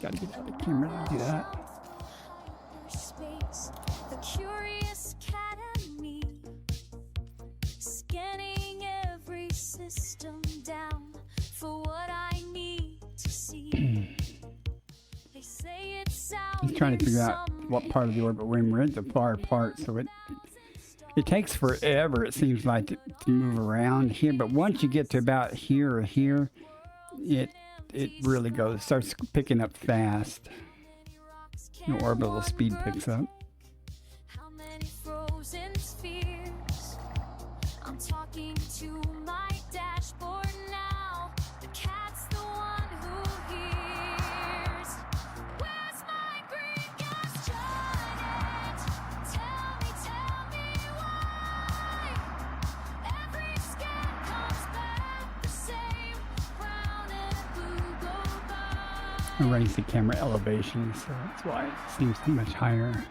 Gotta get out of the camera to do that. Space, the curious cat and me, scanning every system down for what I need to see. They say it's out. He's trying to figure out what part of the orbit we're in. We're at the far part, so it takes forever, it seems like, to move around here. But once you get to about here or here, it really starts picking up fast. The orbital speed picks up. How many frozen spheres? I'm talking to my dashboard now. The cat's the one who hears. Where's my green gas giant? Tell me why. Every scan comes back the same. Brown and blue go by. I raise the camera elevation, so that's why it seems too much higher.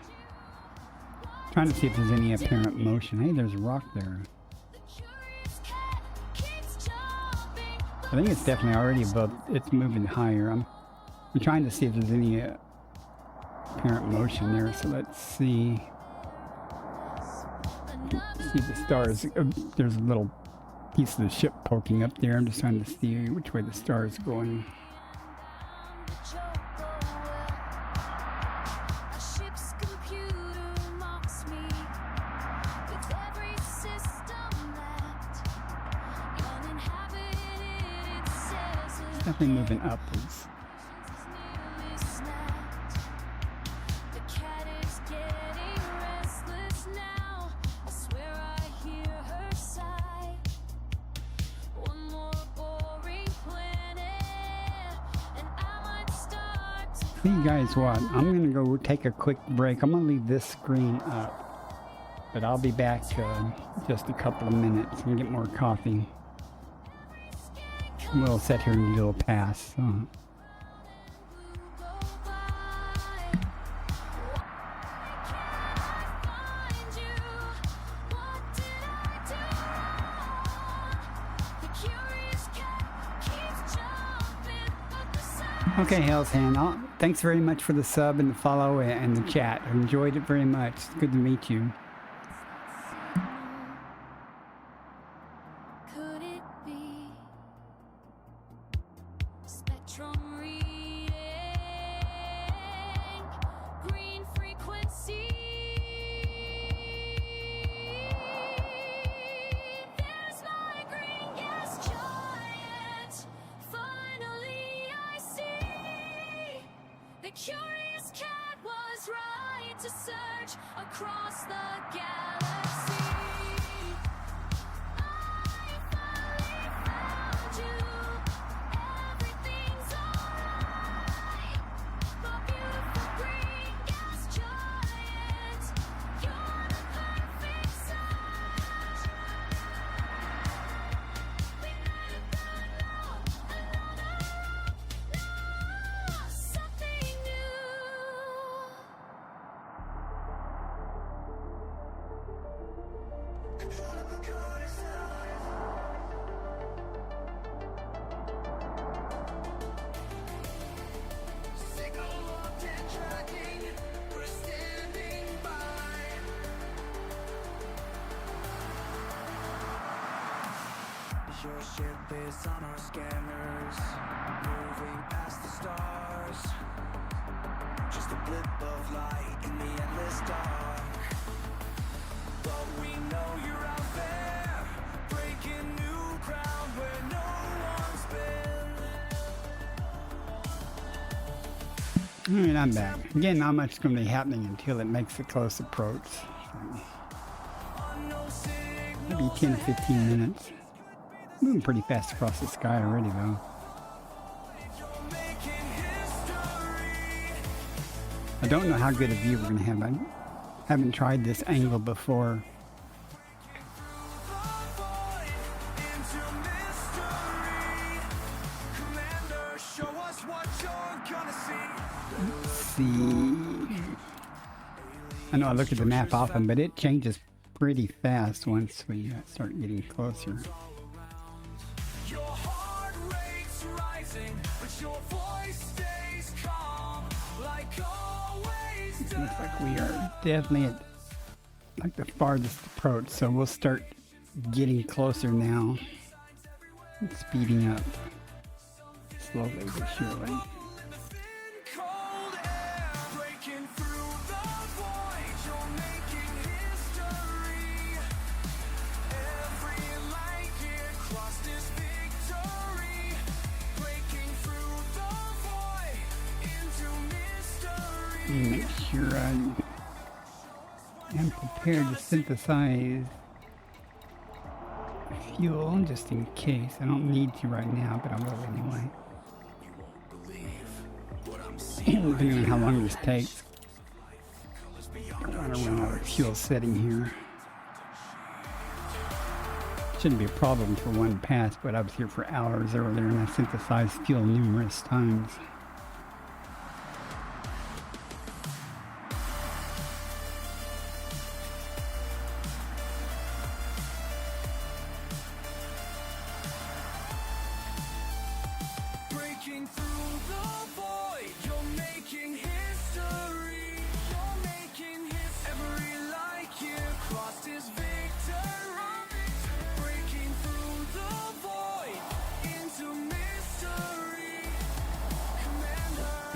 Trying to see if there's any apparent motion. Hey, there's a rock there. I think it's definitely already above. It's moving higher. I'm trying to see if there's any apparent motion there. So let's see. See the stars. There's a little piece of the ship poking up there. I'm just trying to see which way the star is going. Definitely moving upwards. See you guys what? I'm gonna go take a quick break. I'm gonna leave this screen up, but I'll be back just a couple of minutes and get more coffee. We'll sit here and do a pass. Okay, Hell's Hand, thanks very much for the sub and the follow and the chat. I enjoyed it very much. It's good to meet you. Could it be spectrum reading, green frequency? There's my green gas giant. Finally I see the curious cat was right to search across the galaxy. Your ship is on our scanners, moving past the stars. Just a blip of light in the endless dark. But we know you're out there, breaking new ground where no one's been. Alright, I'm back. Again, not much is going to be happening until it makes a close approach. So, maybe 10 or 15 minutes. Moving pretty fast across the sky already, though. I don't know how good a view we're going to have. I haven't tried this angle before. Let's see. I know I look at the map often, but it changes pretty fast once we start getting closer. It looks like we are definitely at like the farthest approach, so we'll start getting closer now. And speeding up slowly but surely. Make sure I am prepared to synthesize fuel just in case. I don't need to right now, but I will anyway. Depending on how long this takes. I don't run out of fuel setting here. Shouldn't be a problem for one pass, but I was here for hours earlier and I synthesized fuel numerous times.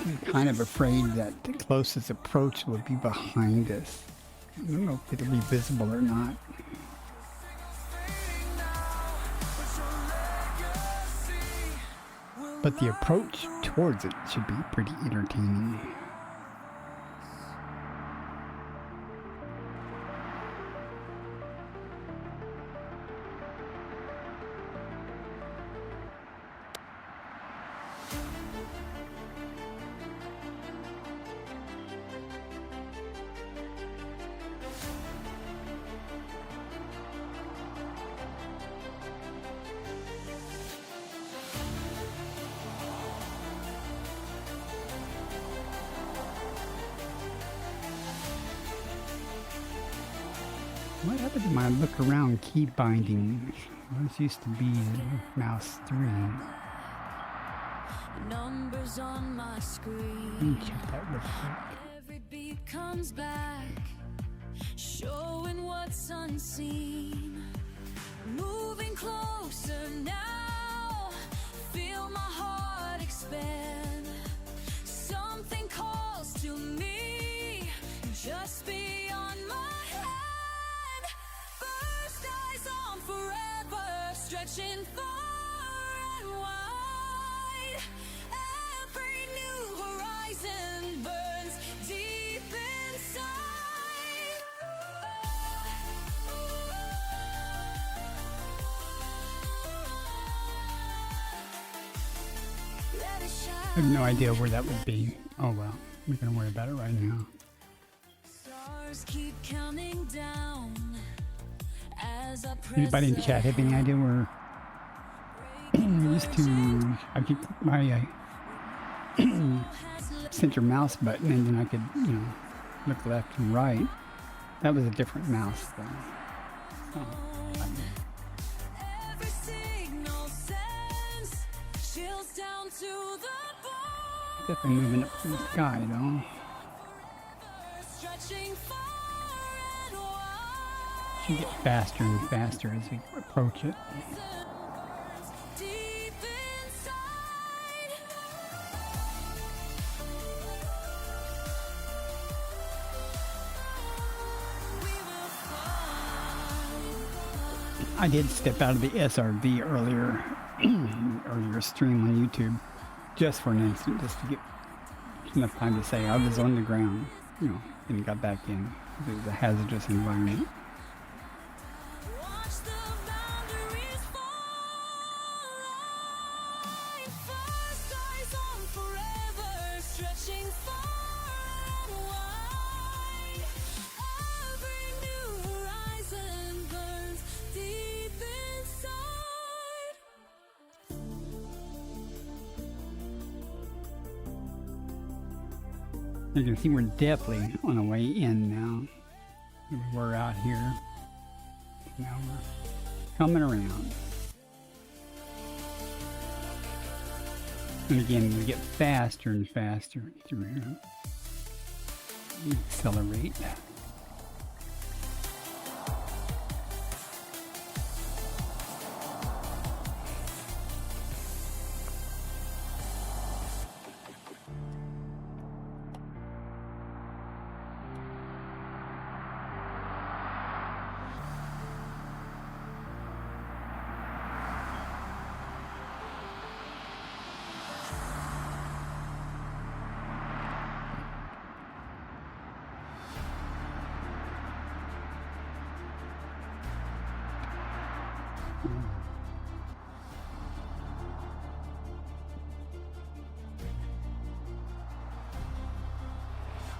I'm kind of afraid that the closest approach will be behind us. I don't know if it'll be visible or not. But the approach towards it should be pretty entertaining. What happened to my look around key binding? This used to be mouse 3. Numbers on my screen. Let me check that real quick. Every beat comes back, showing what's unseen. Moving closer now, feel my heart expand. Something calls to me, just beyond my head. First eyes on forever, stretching far and wide. Every new horizon burns deep inside. Let it shine. I have no idea where that would be. Oh well, we're gonna worry about it right now. Stars keep counting down as I press Anybody in chat have any idea where? Used to, I keep my center mouse button, and then I could, you know, look left and right. That was a different mouse though. Oh, every signal sends chills down to the bone. definitely moving up in the sky though. Stretching far and wide. Should get faster and faster as we approach it. Deep inside. We will find. I did step out of the SRV earlier stream on YouTube just for an instant, just to get enough time to say I was on the ground, you know, and got back in. It was a hazardous environment. Watch the boundaries fly. First eyes on forever, stretching far and wide. Every new horizon burns deep inside. You can see we're definitely on the way in now. We're out here. Now we're coming around. And again, we get faster and faster through here. Accelerate.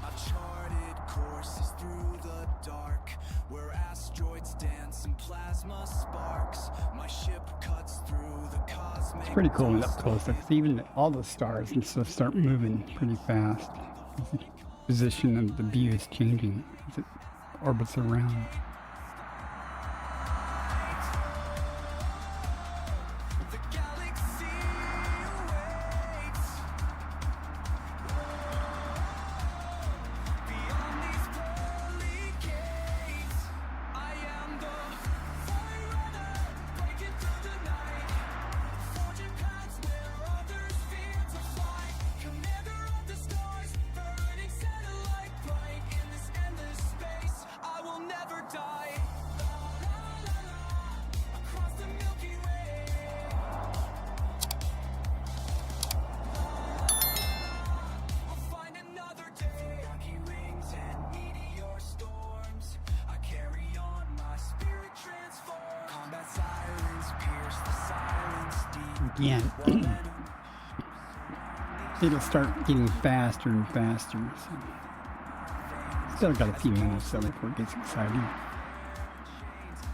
Uncharted courses through the dark, where asteroids dance and plasma sparks. My ship cuts through the cosmic. It's pretty cool up close. It's even all the stars and stuff start moving pretty fast. The position of the view is changing as it orbits around. The galaxy awaits. Beyond these pearly gates, I am the forerunner, breaking through the night, forging paths where others fear to fly. Commander of the stars, burning satellite bright in this endless space. I will never die. La la la la, across the Milky Way. I'll find another day. Rocky wings and meteor storms. I carry on, my spirit transforms. Combat sirens pierce the silence deep. Again, it'll start getting faster and faster. So. Still got a few minutes though before it gets exciting.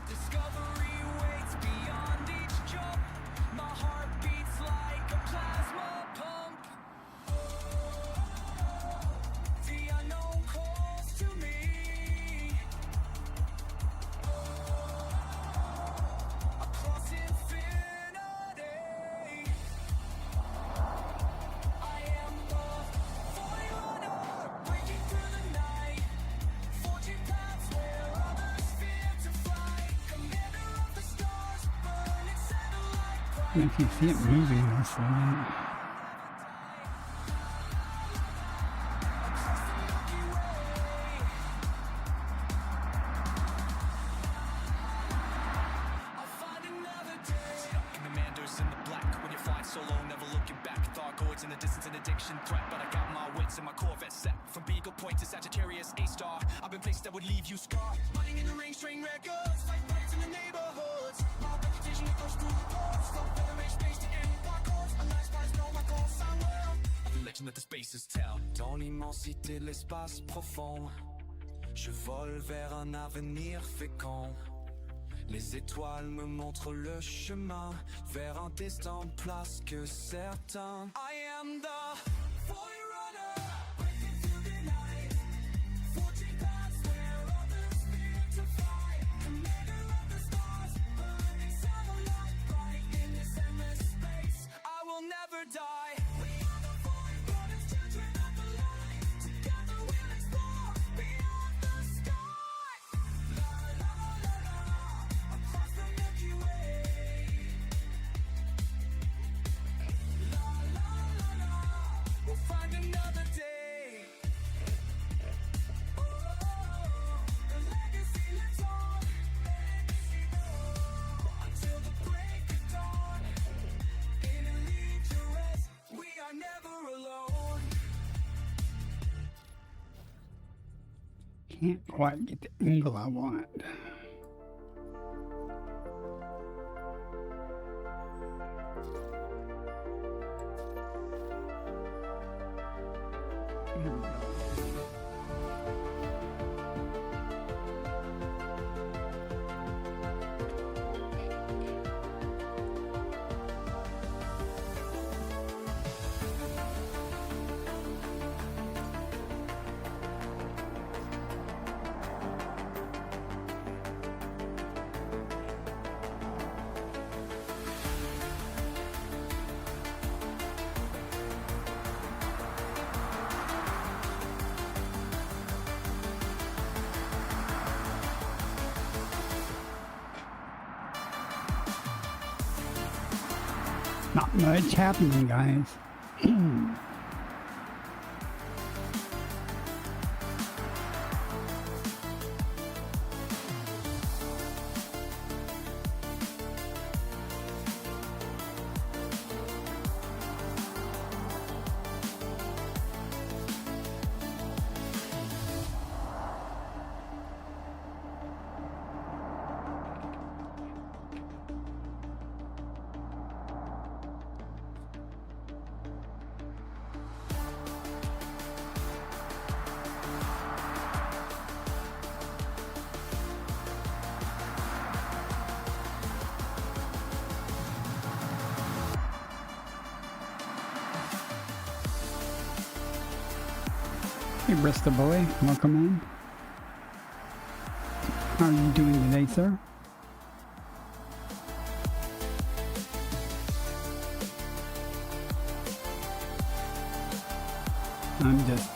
Discovery waits beyond each jump. My heart beats like a plasma pump. The unknown calls to me. Across infinity, I am the forerunner, breaking through the night, forging paths where others fear to fly. Commander of the stars, burning satellite bright. And if you see it moving, it's like, I'll find another day. Commanders in the black, when you're flying solo, never looking back. Thargoids in the distance, an addiction threat, but I got my wits and my Corvette set. From Beagle Point to Sagittarius, A-star, I've been places that would leave you scarred. Running in the ring, string records, fight fights in the neighborhoods. My reputation it goes through the doors. From Federation space to end barcodes. A nice prize, know my calls sound well. The legend that the spaces tell. Dans l'immensité de l'espace profond, je vole vers un avenir fécond. Les étoiles me montrent le chemin vers un destin plus que certain. I am the forerunner, breaking through the night, forging paths where others fear to fly. Commander of the stars, burning satellite bright in this endless space. I will never die. We are the forerunners, children of the light. Together we'll explore beyond the sky. La la la la, across the Milky Way. La la la Can't quite get the angle I want. Here we go. Not much happening, guys. Hey, Bristol boy, welcome in. How are you doing today, sir? I'm just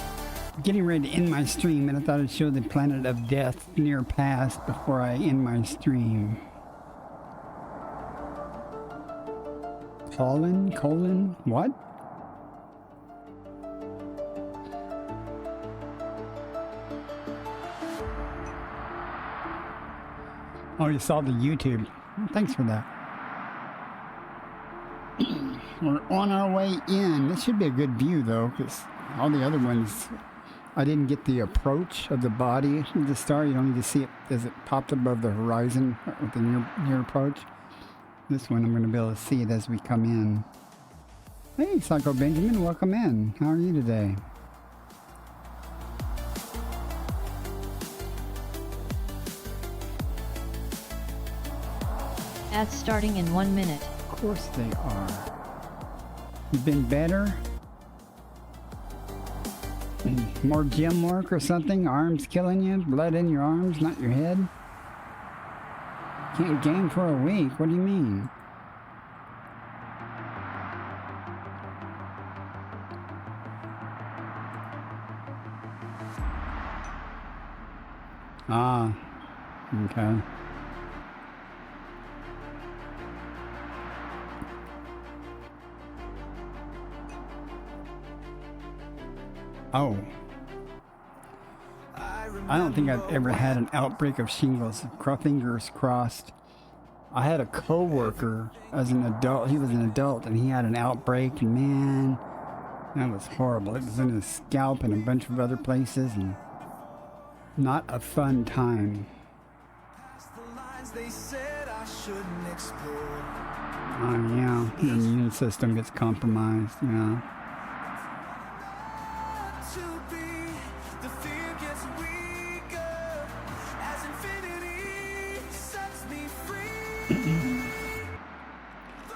getting ready to end my stream, and I thought I'd show the planet of death near past before I end my stream. Colon, what? Oh, you saw the YouTube. Thanks for that. We're on our way in. This should be a good view, though, because all the other ones, I didn't get the approach of the body of the star. You don't need to see it as it popped above the horizon with the near approach. This one, I'm going to be able to see it as we come in. Hey, Psycho Benjamin, welcome in. How are you today? Ads starting in 1 minute. Of course they are. You've been better? More gym work or something? Arms killing you? Blood in your arms, not your head? Can't game for a week. What do you mean? Ah, okay. Oh. I don't think I've ever had an outbreak of shingles. Fingers crossed. I had a coworker as an adult. He was an adult and he had an outbreak, and man, that was horrible. It was in his scalp and a bunch of other places, and not a fun time. Oh yeah, your immune system gets compromised, you know.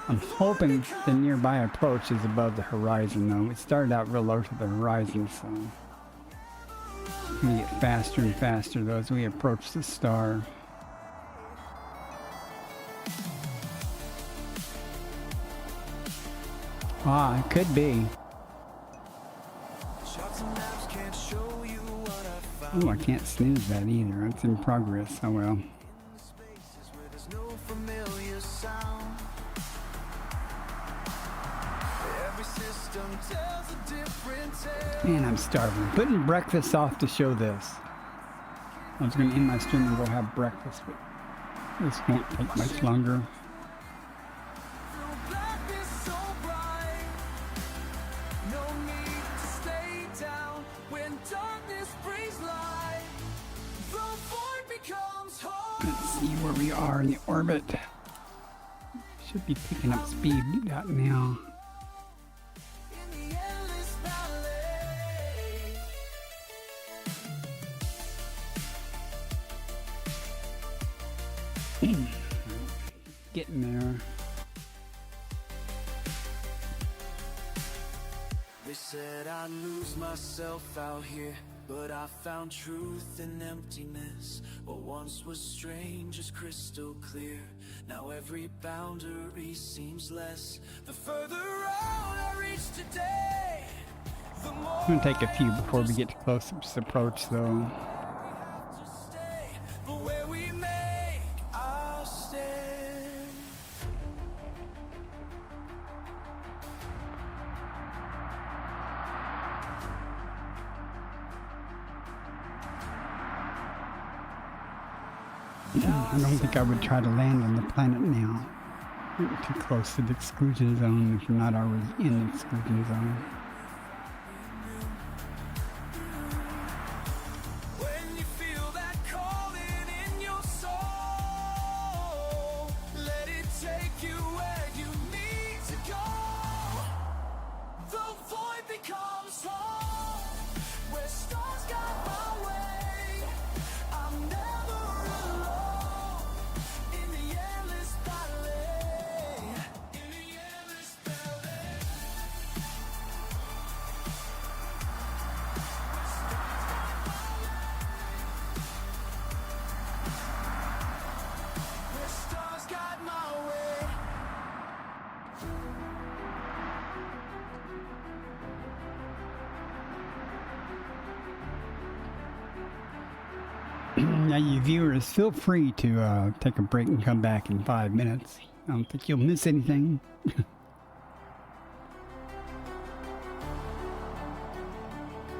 I'm hoping the nearby approach is above the horizon, though. It started out real low to the horizon, so we get faster and faster, though, as we approach the star. Ah, it could be. Oh, I can't snooze that either. It's in progress. Oh well. Man, I'm starving. Putting breakfast off to show this. I was going to end my stream and go have breakfast, but this won't take much longer. becomes home. Let's see where we are in the orbit. Should be picking up speed about now. In the endless valley. Getting there. They said I'd lose myself out here, but I found truth in emptiness. What once was strange is crystal clear. Now every boundary seems less. The further out I reach today, the more It's gonna take a few before we get to close-up approach, though. we have to stay. But where we make our stand. I don't think I would try to land on the planet now. We're too close to the exclusion zone if we're not already in the exclusion zone. When you feel that calling in your soul, let it take you where you need to go. The void becomes home, where stars guide my way. I'm never alone in the endless valley. In the endless valley. Where stars guide my way. Now, you viewers, feel free to take a break and come back in 5 minutes. I don't think you'll miss anything. But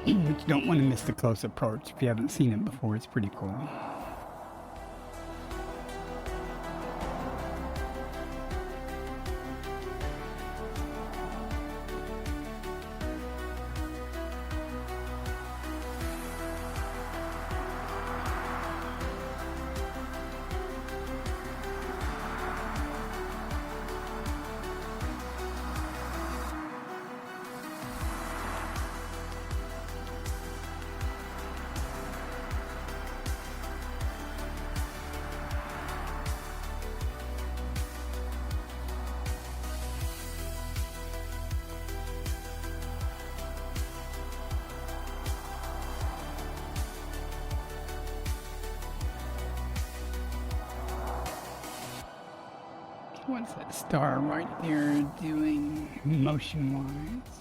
you don't want to miss the close approach if you haven't seen it before. It's pretty cool. What's that star right there doing motion-wise?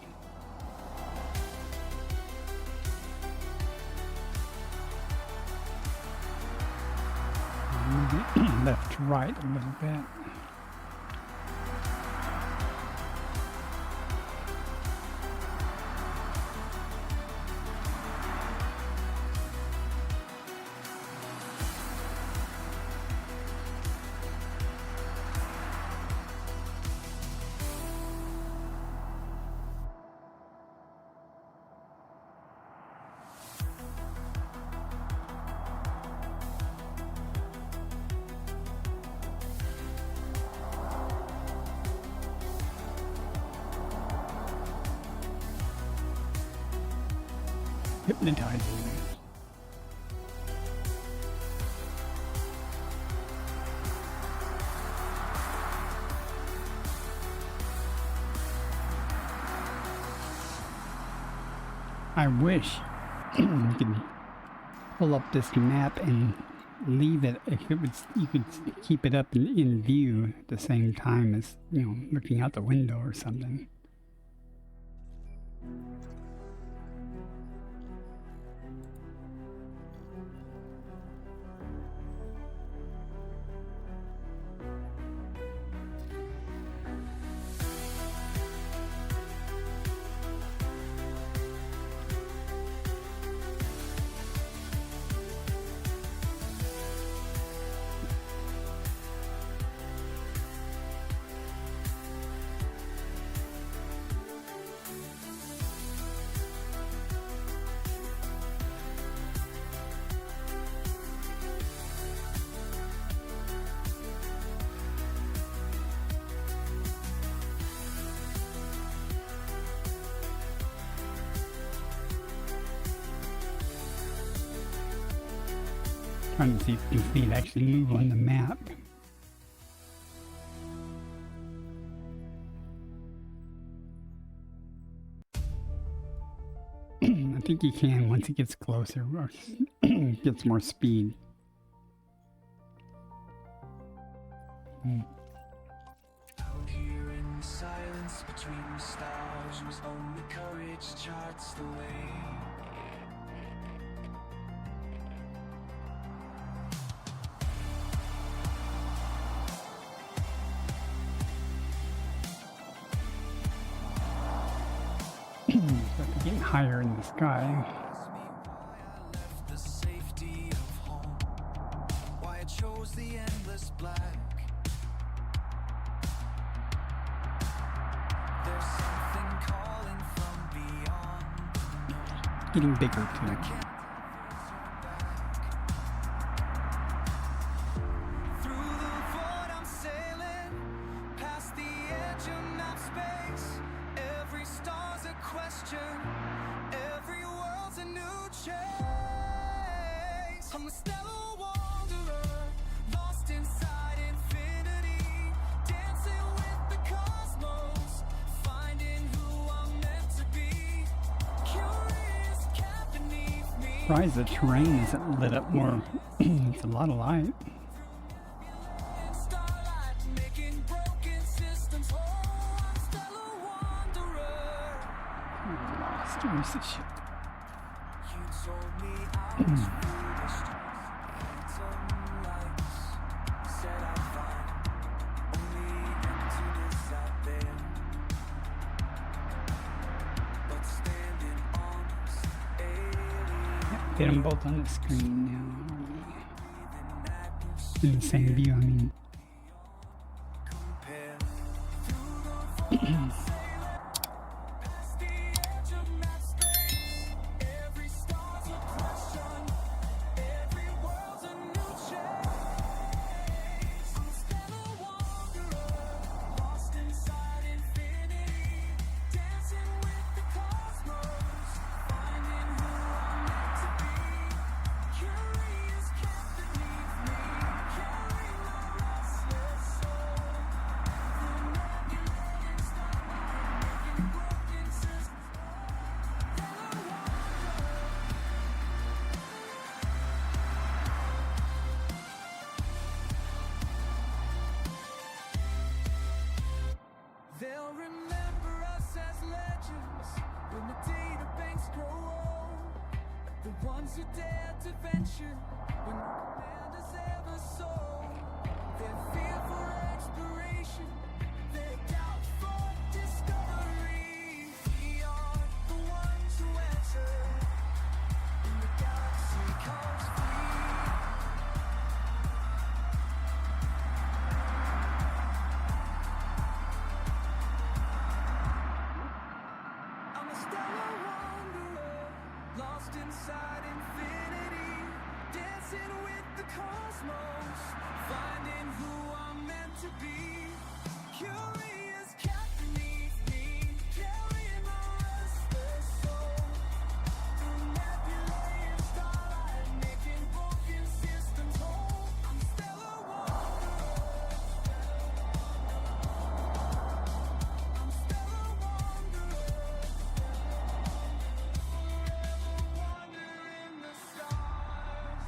Left to right a little bit. Hypnotizing. I wish you could pull up this map and leave it. If it was, you could keep it up in view at the same time as, you know, looking out the window or something. Trying to see if you can see it actually move on the map. I think you can once it gets closer or gets more speed. Out here in the silence between the stars, whose only courage charts the way. Getting higher in the sky. Left the safety of home, why I chose the endless black. There's something calling from beyond. Getting bigger too. Through the void I'm sailing, past the edge of map space. Every star's a question, every world's a new chase. I'm a stellar wanderer, lost inside infinity, dancing with the cosmos, finding who I'm meant to be. Curious cat beneath me. Surprised the terrain isn't lit up more. It's a lot of light. Starlight making broken systems whole. I'm stellar wanderer. Lost. Where's the ship? You told me I was foolish. Phantom lights said I'd find only emptiness out there. But standing on this alien Get them both on the screen now. In the same view, I mean. compare. Through the void I'm sailing, past the edge of map space. Every star's a question, every world's a new chase. I'm a stellar wanderer, lost inside infinity, dancing with the cosmos, finding who I'm meant to be. Curious cat beneath me, carrying my restless soul. The nebulating starlight making broken systems. They'll remember us as legends when the databanks grow old. The ones who dared to venture when no commanders ever sold. Their fear for exploration, their doubt for discovery. We are the ones who enter when the galaxy calls free. I'm a stellar wanderer, lost inside infinity, dancing with the cosmos, finding who I'm meant to be. Curious cat beneath me, carrying my restless soul. Through nebulating starlight, making broken systems whole. I'm a stellar wanderer. I'm a stellar wanderer. Wandering the stars.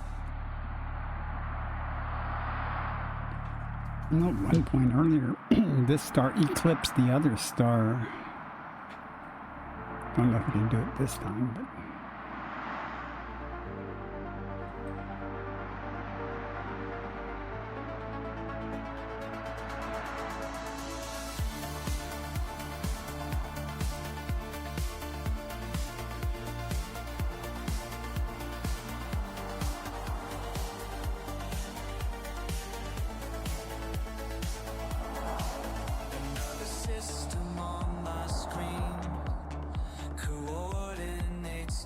I know at one point earlier, this star eclipsed the other star. Don't know if we can do it this time, but. Another system on my screen coordinates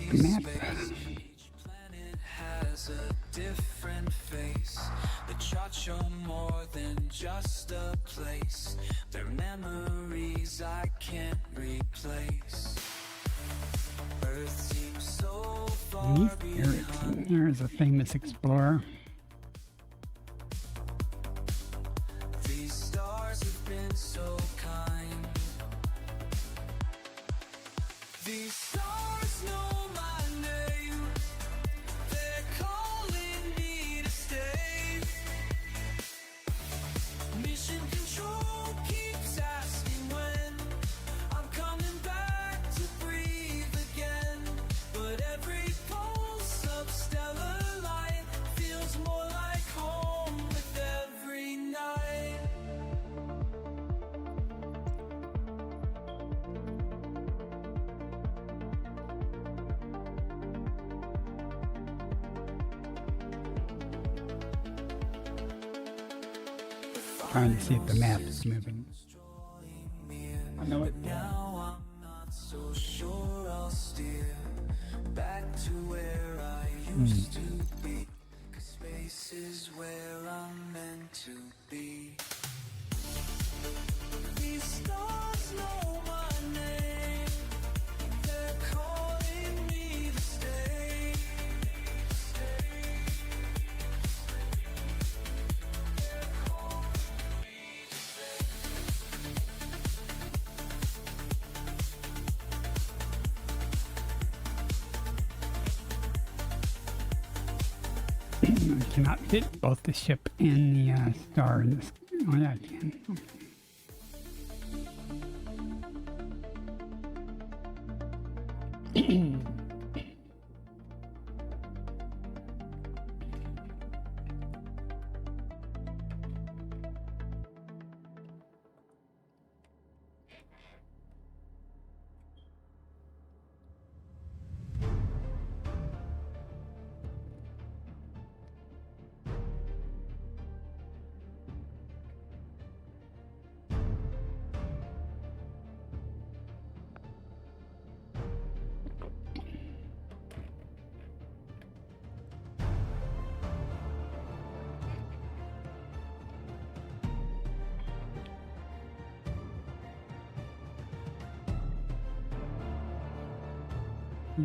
the map. Each planet has a different face. The charts show more than just a place. They're memories I can't replace. Earth seems so far Leif behind. Erikson, there's a famous explorer. These stars have been so kind. These stars know my name. They're calling me to stay. Mission control keeps asking when I'm coming back to breathe again. But every pulse of stellar light feels more like home with every night. Trying to see if the map is moving. I know it. Now I'm not so sure I'll steer back to where I used to be. 'Cause space is where I'm meant to be. These stars know my name. They're calling me to stay. I cannot fit both the ship and the star in this. Oh yeah, I can.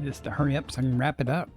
Just to hurry up so I can wrap it up.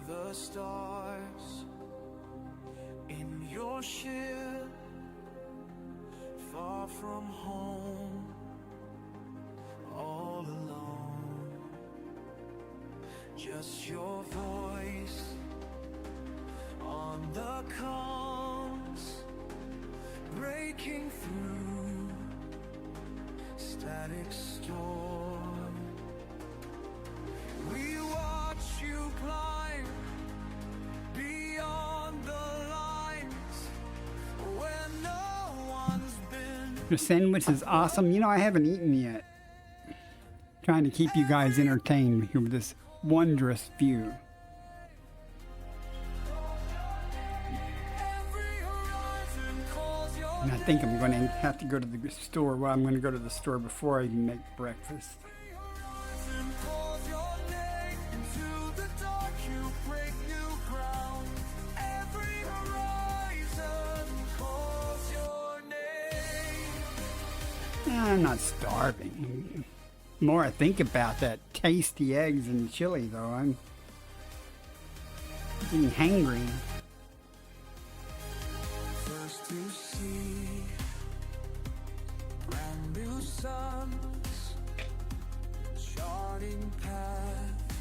The stars in your ship, far from home, all alone. Just your voice on the comms, breaking through static storm. We watch you climb beyond the lines where no one's been. The sandwich is awesome. You know, I haven't eaten yet. Trying to keep you guys entertained here with this wondrous view. And I think I'm going to have to go to the store. Well, I'm going to go to the store before I even make breakfast. I'm not starving. The more I think about that tasty eggs and chili, though, I'm getting hangry. First to see brand new suns, charting path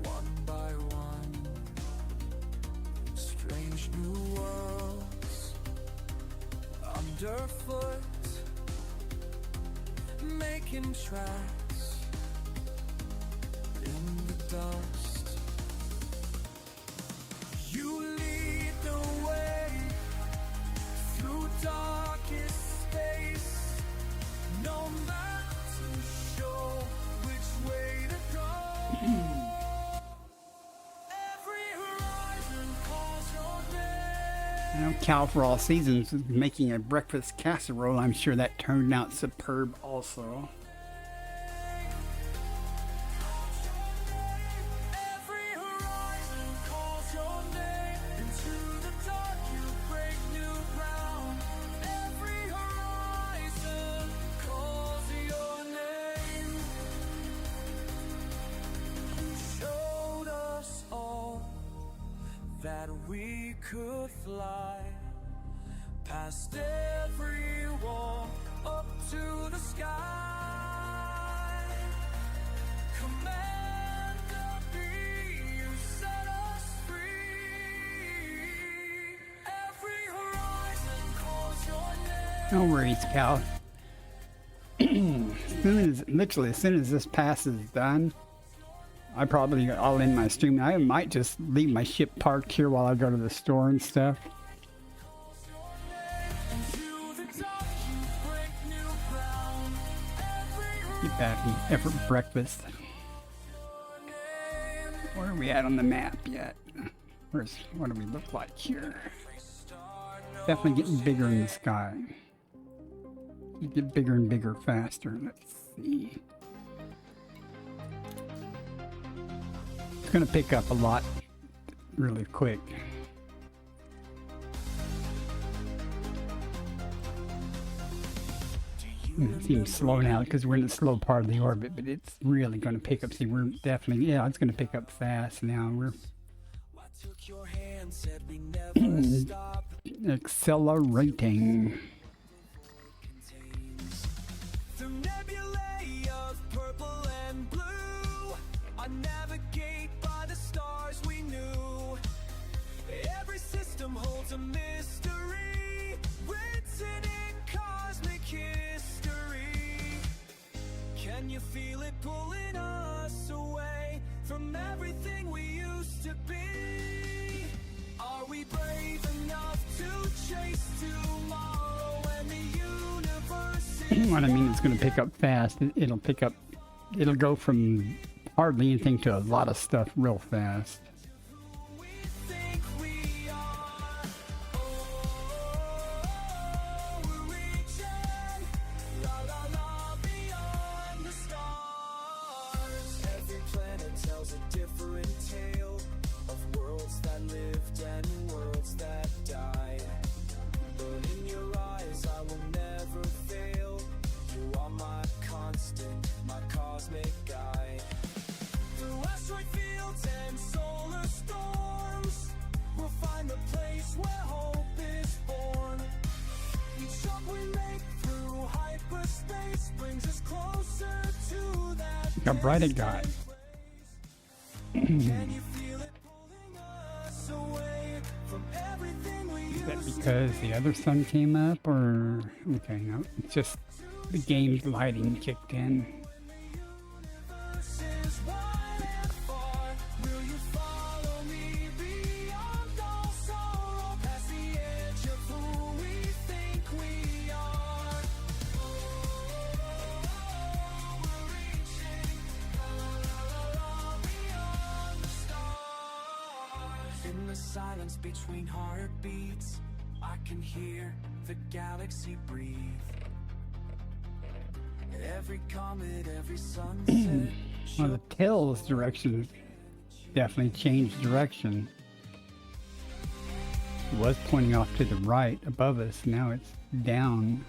one by one, strange new worlds underfoot, making tracks in the dust. You lead the way through darkest space, no map to show which way to go. Every horizon calls your name. You know, Cal for all seasons is making a breakfast casserole. I'm sure that turned out superb also. Every horizon calls your name. Into the dark you break new ground. Every horizon calls your name. You showed us all that we could fly past every wall up to the sky. Commander B, you set us free. Every horizon calls your name. No worries, Cal. Literally, as soon as this pass is done, I'll end my stream. I might just leave my ship parked here while I go to the store and stuff. Get back and effort breakfast. Where are we at on the map yet? What do we look like here? Definitely getting bigger in the sky. You get bigger and bigger faster. Let's see. It's gonna pick up a lot really quick. It seems slow now because we're in the slow part of the orbit, but it's really going to pick up. See, we're definitely, yeah, it's going to pick up fast now. We're accelerating. Through nebulae of purple and blue, I navigate by the stars we knew. Every system holds a mystery, written in cosmic history. Can you feel it pulling us away from everything we used to be? Are we brave enough to chase tomorrow when the universe is What I mean, it's going to pick up fast. It'll pick up, it'll go from hardly anything to a lot of stuff real fast. we think we are? We're reaching, la la la, beyond the stars. Every planet tells a different tale of worlds that lived and worlds that died. But in your eyes I will never fail. You are my constant, my cosmic guide. Through asteroid fields and solar storms, we'll find the place where hope is born. Each jump we make through hyperspace brings us closer to that. Look how bright it got. Can you feel it pulling us away from everything we Is that used because the other sun came up, or okay, no, it's just the game's lighting kicked in. is wide and far. Will you follow me beyond all sorrow, past the edge of who we think we are? We're reaching, beyond the stars. In the silence between heartbeats, I can hear the galaxy breathe. Every comet, every sunset. Well, the tail's direction definitely changed direction. It was pointing off to the right above us, now it's down.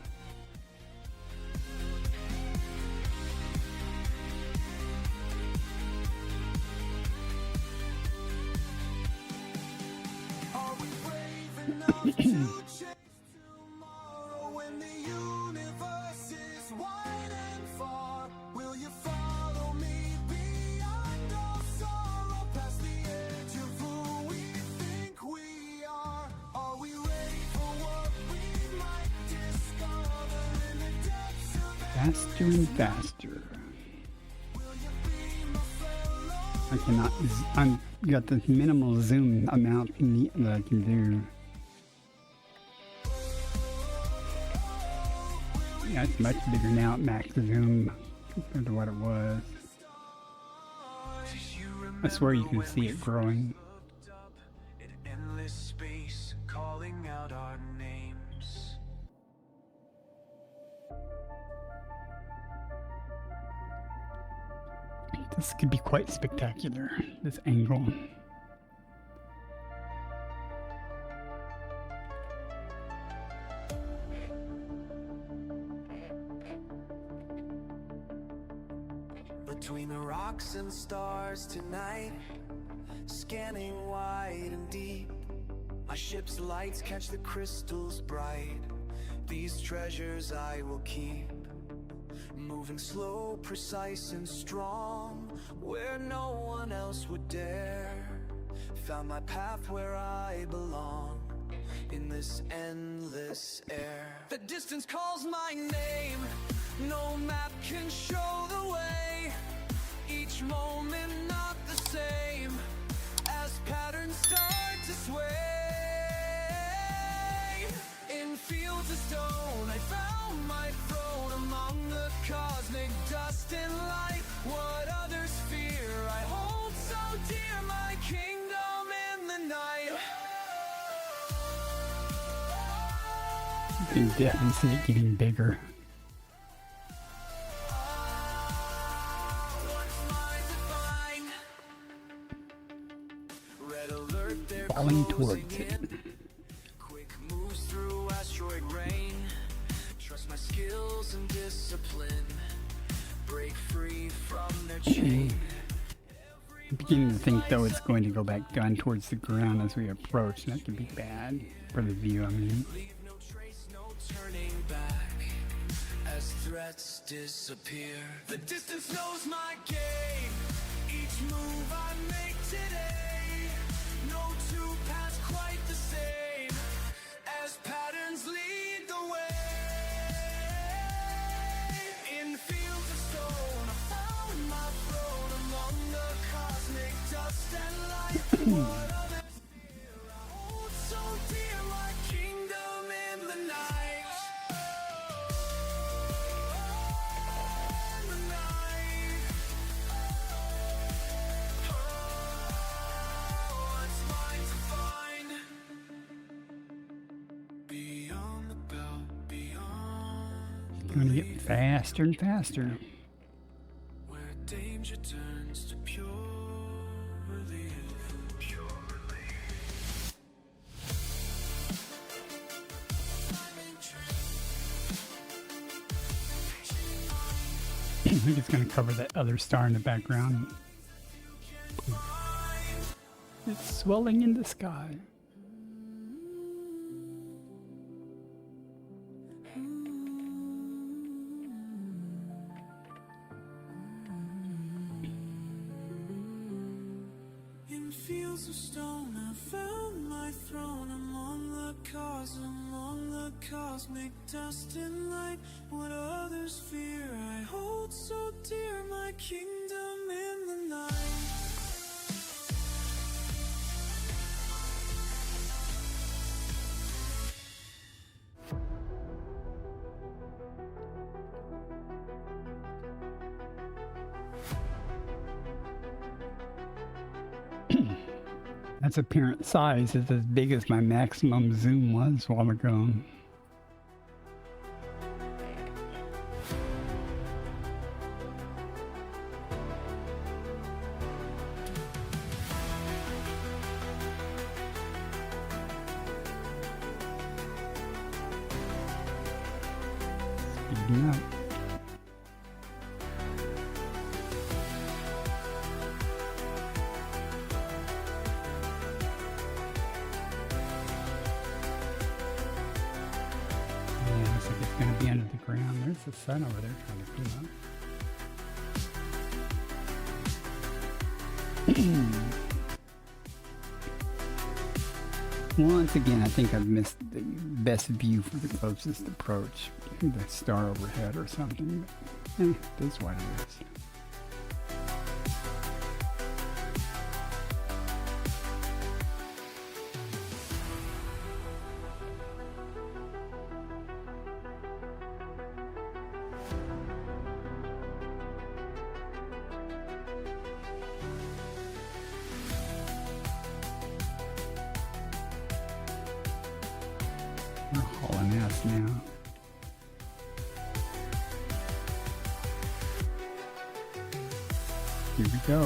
faster and faster. I cannot. I'm got the minimal zoom amount that I can do. Yeah, it's much bigger now at max zoom compared to what it was. I swear you can see it growing. Endless space calling out our names. This could be quite spectacular, this angle. Between the rocks and stars tonight, scanning wide and deep, my ship's lights catch the crystals bright. These treasures I will keep, moving slow, precise and strong, where no one else would dare. Found my path where I belong, in this endless air. The distance calls my name, no map can show the way. Each moment not the same, as patterns start to sway. In fields of stone I found my throne, among the cosmic dust and light. What others fear I hold so dear, my kingdom in the night. You can definitely see it getting bigger. Falling towards it. Quick moves through asteroid rain. Trust my skills and discipline. Break free from their chain. I'm beginning to think though it's going to go back down towards the ground as we approach, and that could be bad for the view, I mean. Leave no trace, no turning back, as threats disappear. The distance knows my game. Each move I make today, no two paths quite the same, as patterns lead the way. In fields of stone I found my throne, among the cosmic dust and light. What others fear I hold so dear, my kingdom in the night. In the night. What's mine to find? Beyond the belt, beyond It's going to get faster and faster. where danger turns to pure relief. I think it's going to cover that other star in the background. It's swelling in the sky. In fields of stone I found my throne, among the cosmic dust and light. What others fear I hold so dear, my kingdom in the night. That's apparent size. It's as big as my maximum zoom was a while ago. Speeding up. Looks like it's going to be under the ground. There's the sun over there trying to come up. Once again, I think I've missed the best view for the closest approach. The star overhead or something. But, that's what it is. We're hauling ass now. Here we go.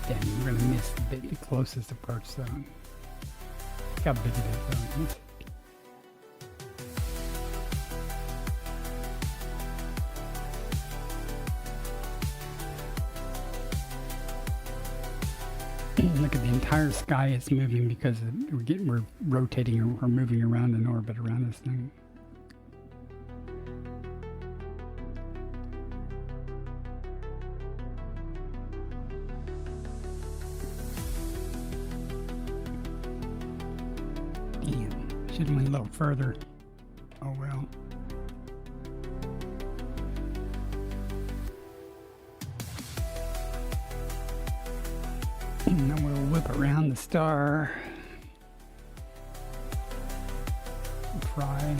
Damn, we're gonna miss the closest approach zone. Look how big it is though. Look at the entire sky, it's moving because we're rotating or we're moving around in orbit around this thing. Damn, should have went a little further. Oh well. Now we'll whip around the star. Try.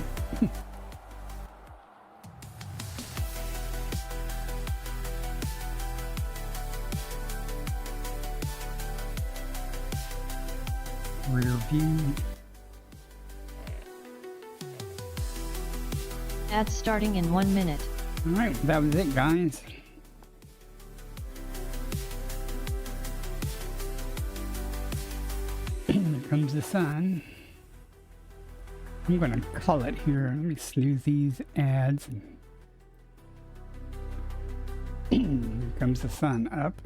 Rear view. Ads starting in 1 minute. Alright, that was it, guys. There comes the sun. I'm gonna call it here. Let me snooze these ads. Here comes the sun up.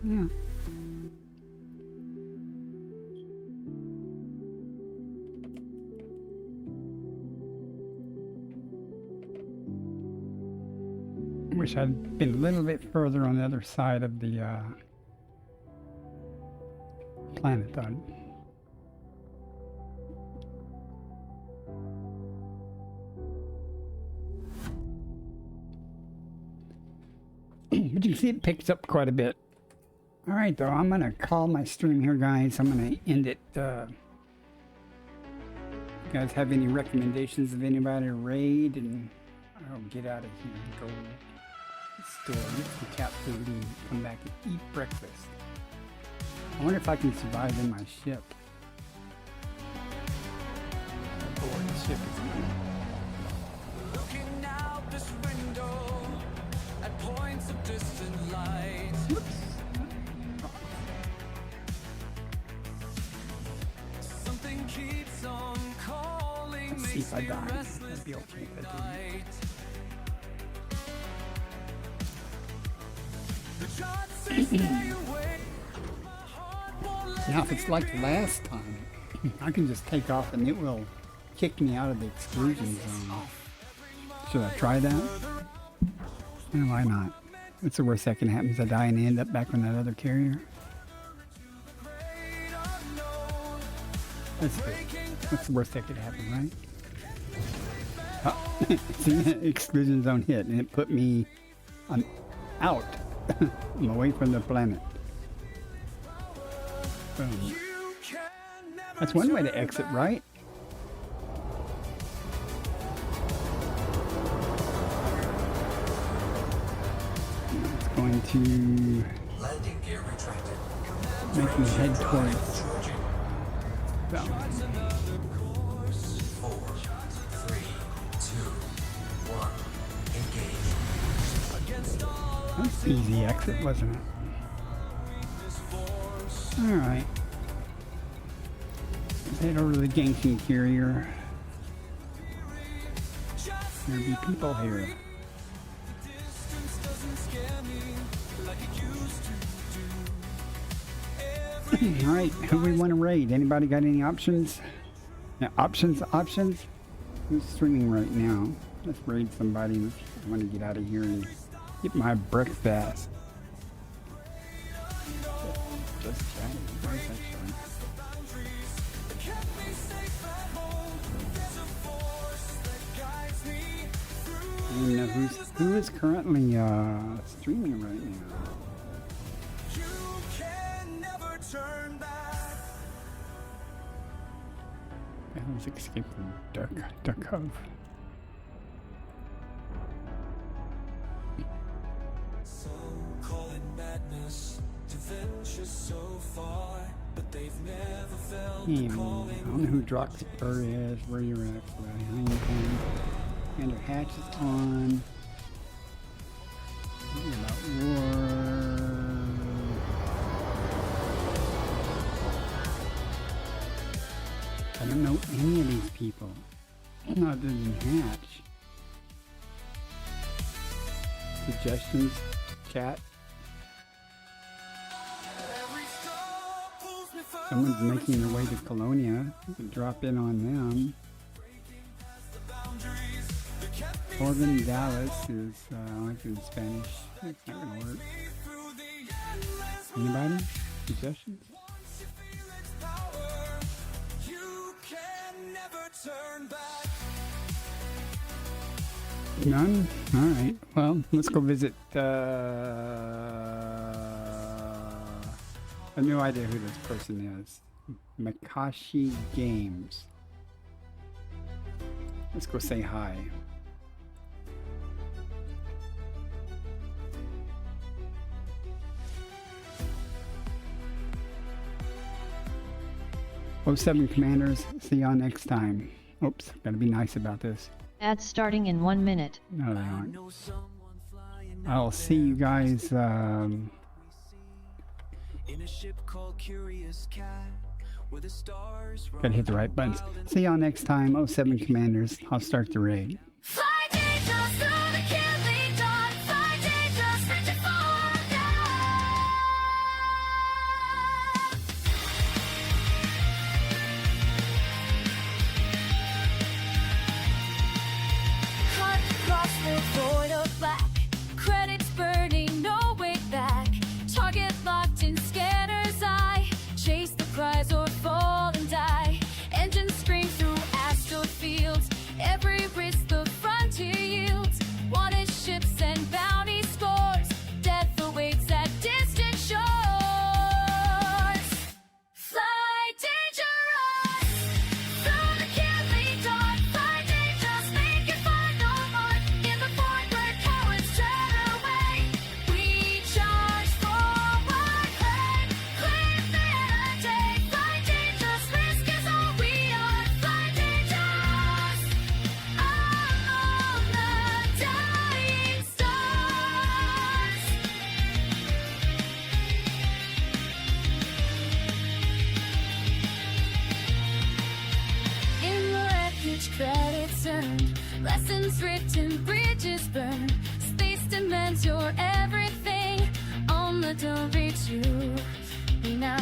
Yeah. Wish I'd been a little bit further on the other side of the planet though. But you can see it picks up quite a bit. Alright though, I'm gonna call my stream here, guys. I'm gonna end it. You guys have any recommendations of anybody to raid? And I'll get out of here and go to the store, get some cat food and come back and eat breakfast. I wonder if I can survive in my ship. Board the ship is Looking out this window at points of distant light. Something keeps on calling. Let's see if I die. That'd be okay if I Now if it's like last time, I can just take off and it will kick me out of the exclusion zone. Should I try that? Yeah, why not? What's the worst that can happen? Is I die and end up back on that other carrier? That's good. What's the worst that could happen, right? Oh, see, exclusion zone hit and it put me out. I'm away from the planet. Boom. That's one way to exit, right? It's going to Landing gear retracted. make me head towards. 4, 3, 2, 1. Engage. That's an easy exit, wasn't it? Alright. Let's head over to the Genkin carrier. There'll be people here. Alright, who we want to raid? Anybody got any options? Yeah, options? Who's streaming right now? Let's raid somebody. I want to get out of here and get my breakfast. Just chatting. Why is that showing? I don't even know who is currently streaming right now. Yeah, let's escape from Duck Cove. Hey, I don't know who Drock Spur is, where you're at, and her hatch is on. About war. I don't know any of these people. Other than Hatch. Suggestions, chat. Someone's making their way to Colonia. You can drop in on them. Corbin Dallas is like in Spanish. It's not gonna work. Anybody? Suggestions? None? Alright. Well, let's go visit I have no idea who this person is. Makashi Games. Let's go say hi. '07 Commanders, see y'all next time. Oops, gotta be nice about this. Ads starting in 1 minute. No, they aren't. I'll see you guys, gotta hit the right buttons. See y'all next time, '07 Commanders. I'll start the raid. Fly dangerous through the killing dawn. Fly dangerous, reaching for God. Cut across the void of black. Credits burning, no way back. Target locked in scanner's eye. Chase the prize or fall and die. Engines scream through astral fields. Every risk the frontier yields. Wanted ships and bounty scores. Death awaits at distant shores. Fly dangerous through the killing dawn. Fly dangerous, make your final mark in the void where cowards tread away. We charge forward, claim mandate. Fly dangerous, risk is all we are. Fly dangerous among the dying stars. In the wreckage, credits earned, lessons written, bridges burned. Space demands your everything. On the don't reach you. We now